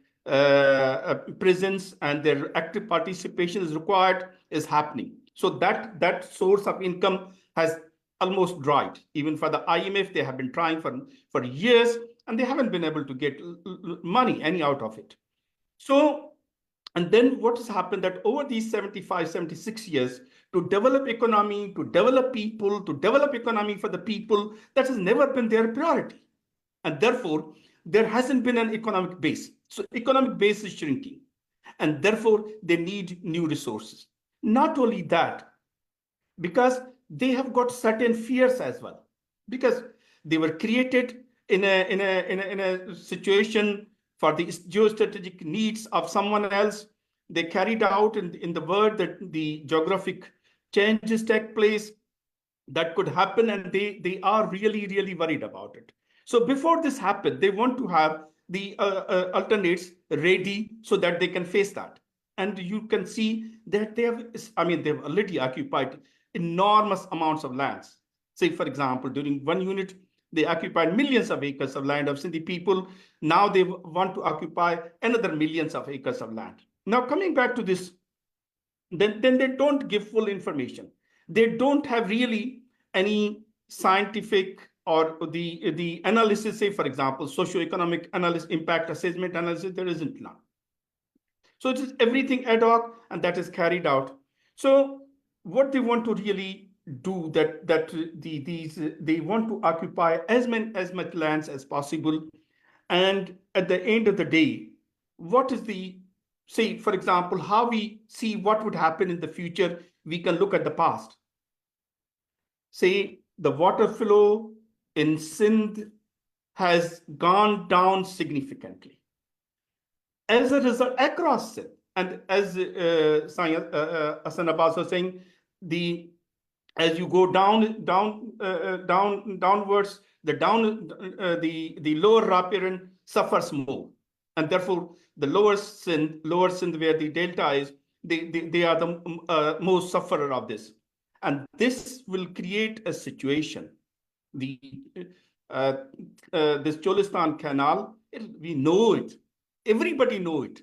presence and their active participation is required is happening. So that source of income has almost dried. Even for the IMF, they have been trying for years and they haven't been able to get money any out of it. So And then what has happened that over these 75, 76 years, to develop economy, to develop people, to develop economy for the people, that has never been their priority. And therefore, there hasn't been an economic base. So economic base is shrinking. And therefore, they need new resources. Not only that, because they have got certain fears as well. Because they were created in a situation for the geostrategic needs of someone else. They carried out in the world that the geographic changes take place that could happen, and they are really, really worried about it. So before this happened, they want to have the alternates ready so that they can face that. And you can see that they've already occupied enormous amounts of lands. Say, for example, during one unit, they occupied millions of acres of land of Sindhi people. Now they want to occupy another millions of acres of land. Now, coming back to this, then they don't give full information. They don't have really any scientific or the analysis, say, for example, socioeconomic analysis, impact assessment analysis, there isn't none. So it is everything ad hoc, and that is carried out. So what they want to really do they want to occupy as much lands as possible. And at the end of the day, what is the, say, for example, how we see what would happen in the future, we can look at the past. Say, the water flow in Sindh has gone down significantly. As a result, across Sindh, and as Hassan Abbas was saying, as you go downwards, the lower riparian suffers more, and therefore the lower Sindh where the delta is, they are the most sufferer of this, and this will create a situation. This Cholistan Canal, we know it. Everybody know it,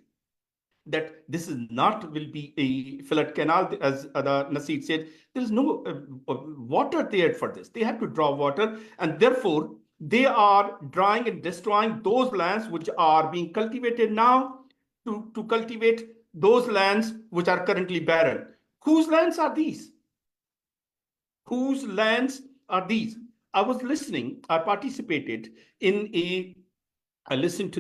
that this is not will be a flood canal, as Nasir said. There is no water there for this. They have to draw water, and therefore they are drawing and destroying those lands which are being cultivated now to cultivate those lands which are currently barren. Whose lands are these? Whose lands are these? I was listening, I participated in I listened to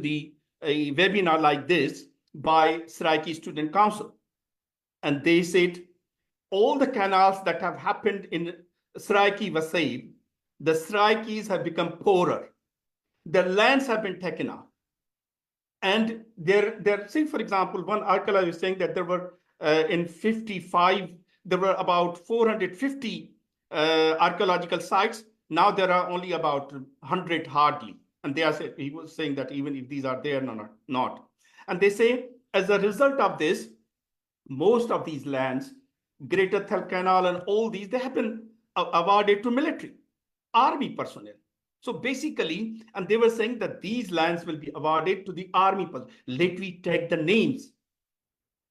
a webinar like this by Saraiki Student Council. And they said all the canals that have happened in Saraiki Wasaib, the Saraikis have become poorer. Their lands have been taken up. And say, for example, one archaeologist was saying that there were in 55, there were about 450 archaeological sites. Now there are only about 100 hardly. And he was saying that even if these are there, not. And they say, as a result of this, most of these lands, Greater Thal Canal and all these, they have been awarded to military, army personnel. So basically, and they were saying that these lands will be awarded to the army personnel. Let me take the names.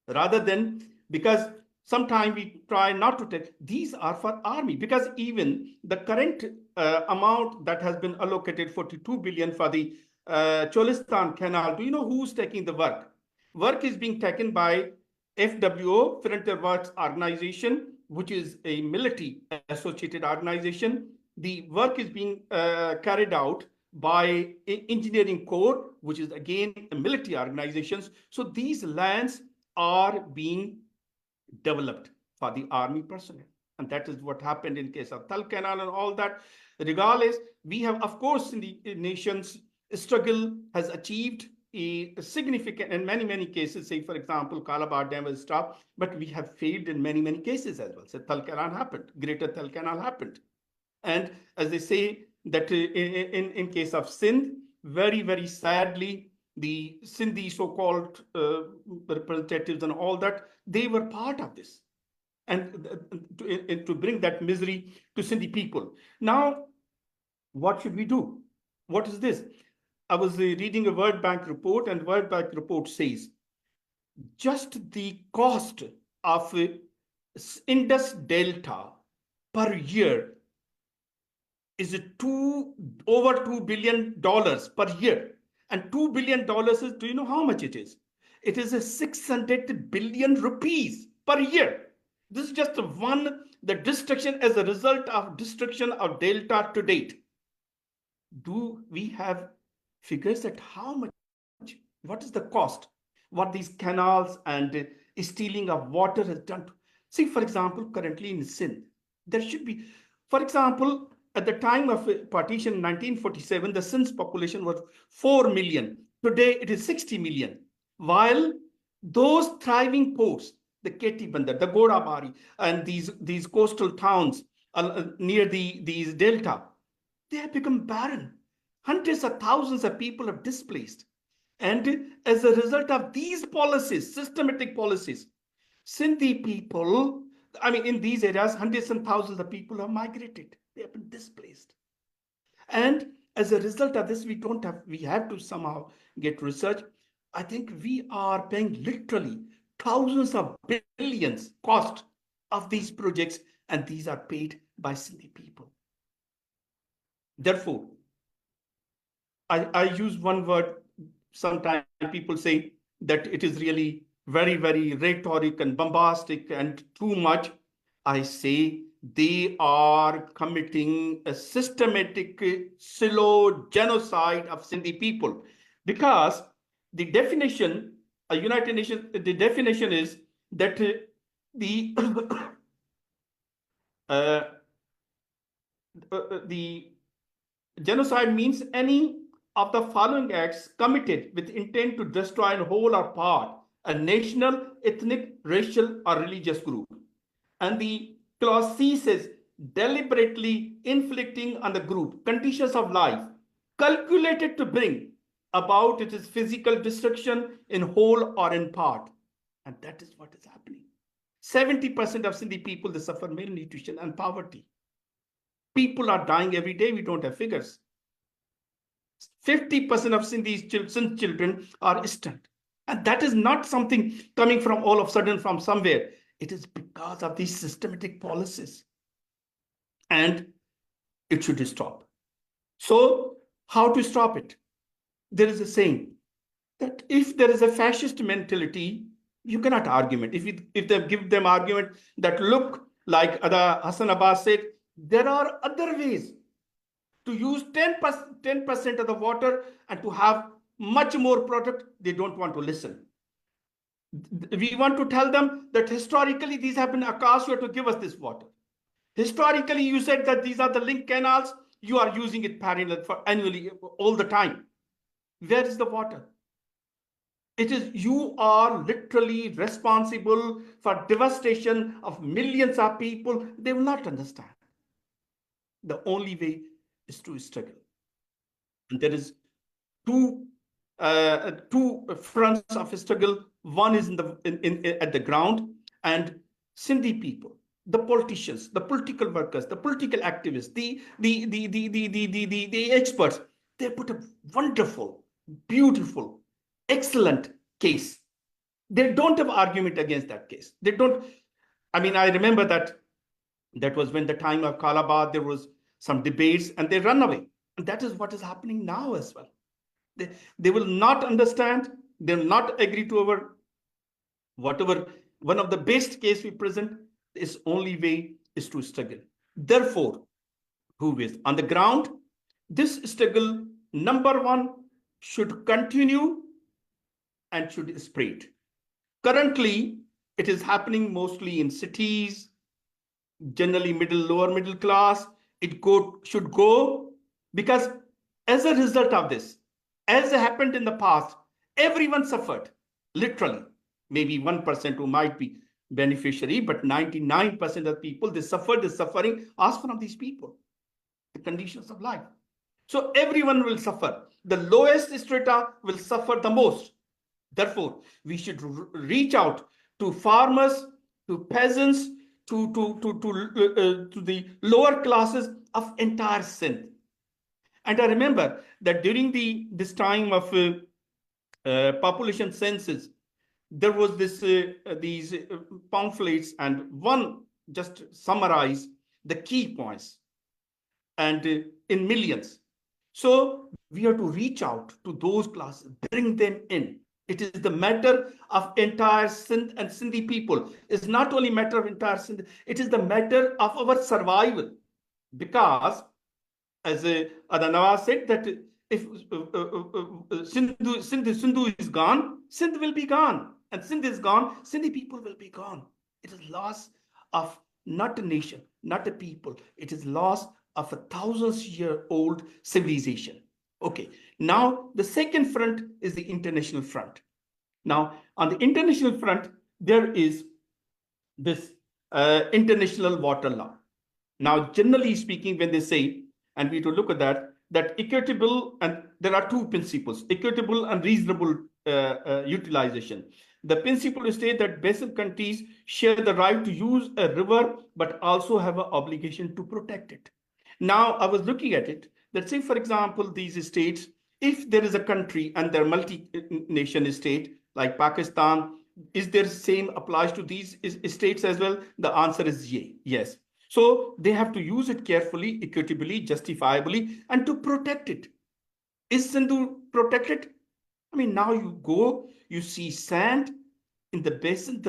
Rather than, because sometimes we try not to take, these are for army, because even the current amount that has been allocated, 42 billion for the Cholistan Canal, do you know who's taking the work? Work is being taken by FWO, Frontier Works Organization, which is a military associated organization. The work is being carried out by Engineering Corps, which is again a military organization. So these lands are being developed for the army personnel. And that is what happened in case of Thal Canal and all that. Regardless, we have, of course, in the nation's struggle has achieved a significant, in many cases, say, for example, Kalabar Dam was stopped, but we have failed in many cases as well. So Thal Canal happened, Greater Thal Canal happened. And as they say, that in case of Sindh, very sadly, the Sindhi so-called representatives and all that, they were part of this. And to bring that misery to Sindhi people. Now, what should we do? What is this? I was reading a World Bank report, and World Bank report says just the cost of Indus Delta per year is over $2 billion per year. And $2 billion is, do you know how much it is? it is a 600 billion rupees per year. This is just the destruction as a result of destruction of Delta to date. Do we have figures at how much, what is the cost, what these canals and stealing of water has done? See, for example, currently in Sindh, there should be, for example, at the time of partition in 1947, the Sindh's population was 4 million. Today, it is 60 million. While those thriving ports, the Keti Bandar, the Godabari, and these coastal towns near these delta, they have become barren. Hundreds of thousands of people have displaced. And as a result of these policies, systematic policies, Sindhi people, I mean, in these areas, hundreds and thousands of people have migrated. They have been displaced. And as a result of this, we have to somehow get research. I think we are paying literally thousands of billions cost of these projects, and these are paid by Sindhi people. Therefore, I use one word. Sometimes people say that it is really very, very rhetoric and bombastic and too much. I say they are committing a systematic, slow genocide of Sindhi people, because the definition, United Nations, the definition is that the genocide means any of the following acts committed with intent to destroy in whole or part a national, ethnic, racial, or religious group. And the clause C says, deliberately inflicting on the group conditions of life calculated to bring about its physical destruction in whole or in part. And that is what is happening. 70% of Sindhi people, they suffer malnutrition and poverty. People are dying every day. We don't have figures. 50% of Sindhi children are stunned. And that is not something coming from all of a sudden from somewhere. It is because of these systematic policies. And it should stop. So how to stop it? There is a saying that if there is a fascist mentality, you cannot argument. If they give them argument that look, like Hassan Abbas said, there are other ways to use 10% of the water and to have much more product. They don't want to listen. We want to tell them that historically these have been Akash, you have to give us this water. Historically, you said that these are the link canals. You are using it parallel for annually all the time. Where is the water? It is, you are literally responsible for devastation of millions of people. They will not understand. The only way is to struggle. And there is two fronts of struggle. One is at the ground, and Sindhi people, the politicians, the political workers, the political activists, the experts, they put a wonderful, beautiful, excellent case. They don't have argument against that case. They don't. I mean, I remember that was when the time of Kalabad, there was some debates and they run away. And that is what is happening now as well. They will not understand. They will not agree to our whatever. One of the best case we present is only way is to struggle. Therefore, who is on the ground? This struggle, number one, should continue and should spread. Currently, it is happening mostly in cities, generally lower middle class. It should go, because as a result of this, as happened in the past, everyone suffered, literally. Maybe 1% who might be beneficiary, but 99% of people, they suffered the suffering asked from these people, the conditions of life. So everyone will suffer. The lowest strata will suffer the most. Therefore, we should reach out to farmers, to peasants, to the lower classes of entire Sindh. And I remember that during this time of population census, there was these pamphlets, and one just summarize the key points, and in millions. So we have to reach out to those classes, bring them in, It is the matter of entire Sindh and Sindhi people. It's not only matter of entire Sindh, it is the matter of our survival. Because, as Ada Nawaz said, that if Sindhu is gone, Sindh will be gone. And Sindh is gone, Sindhi people will be gone. It is loss of not a nation, not a people. It is loss of a thousands-year-old civilization. Okay, now the second front is the international front. Now, on the international front, there is this international water law. Now, generally speaking, when they say, and we to look at that equitable, and there are two principles, equitable and reasonable utilization. The principle states that basin countries share the right to use a river, but also have an obligation to protect it. Now, I was looking at it, that say, for example, these states, if there is a country and they're multi-nation state, like Pakistan, is there same applies to these states as well? The answer is yes. So they have to use it carefully, equitably, justifiably, and to protect it. Is Sindhu protected? I mean, now you go, you see sand in the basin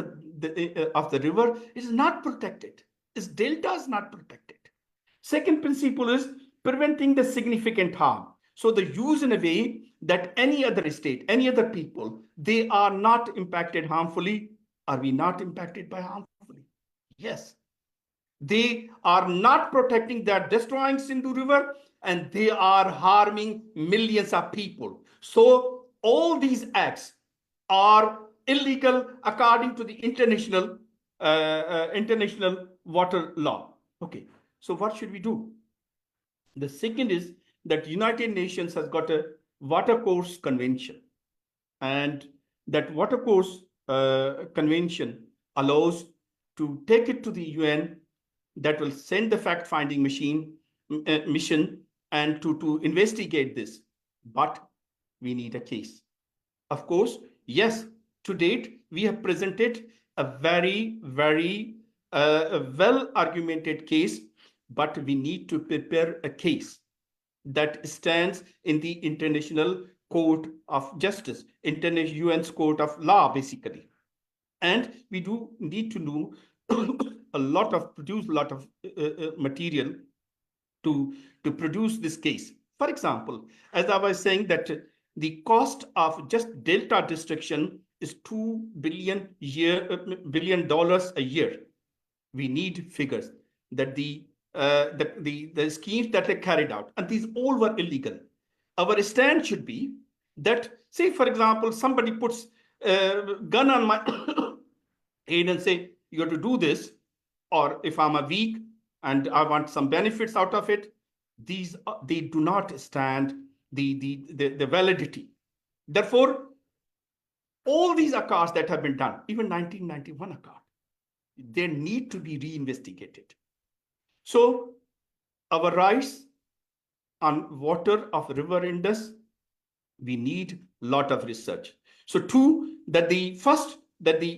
of the river. It is not protected. Its delta is not protected. Second principle is preventing the significant harm. So the use in a way that any other state, any other people, they are not impacted harmfully. Are we not impacted by harmfully? Yes. They are not protecting, they are destroying Sindhu River, and they are harming millions of people. So all these acts are illegal according to the international water law. Okay, so what should we do? The second is that United Nations has got a Watercourse Convention, and that Watercourse Convention allows to take it to the UN, that will send the fact-finding mission and to investigate this. But we need a case. Of course, yes, to date, we have presented a very, very well-argumented case, but we need to prepare a case that stands in the International Court of Justice, International UN's Court of Law, basically. And we do need to know produce a lot of material to produce this case. For example, as I was saying, that the cost of just delta destruction is $2 billion a year. We need figures that the schemes that are carried out, and these all were illegal. Our stand should be that, say, for example, somebody puts a gun on my head and say, you have to do this, or if I'm a weak and I want some benefits out of it, they do not stand the validity. Therefore, all these accords that have been done, even 1991 accord, they need to be reinvestigated. So our rights on water of river Indus, we need a lot of research. So two, that the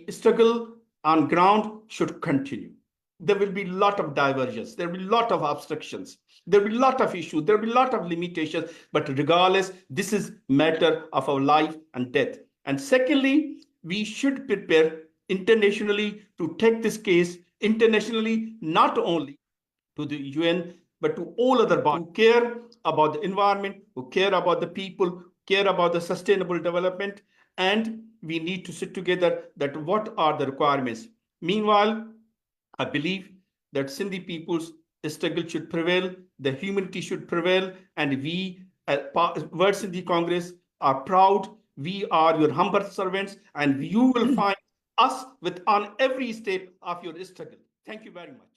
struggle on ground should continue. There will be a lot of divergence. There will be a lot of obstructions. There will be a lot of issues. There will be a lot of limitations. But regardless, this is matter of our life and death. And secondly, we should prepare internationally to take this case internationally, not only to the UN, but to all other bodies who care about the environment, who care about the people, care about the sustainable development. And we need to sit together that what are the requirements. Meanwhile, I believe that Sindhi people's struggle should prevail, the humanity should prevail, and we, World Sindhi Congress, are proud. We are your humble servants, and you will find us on every step of your struggle. Thank you very much.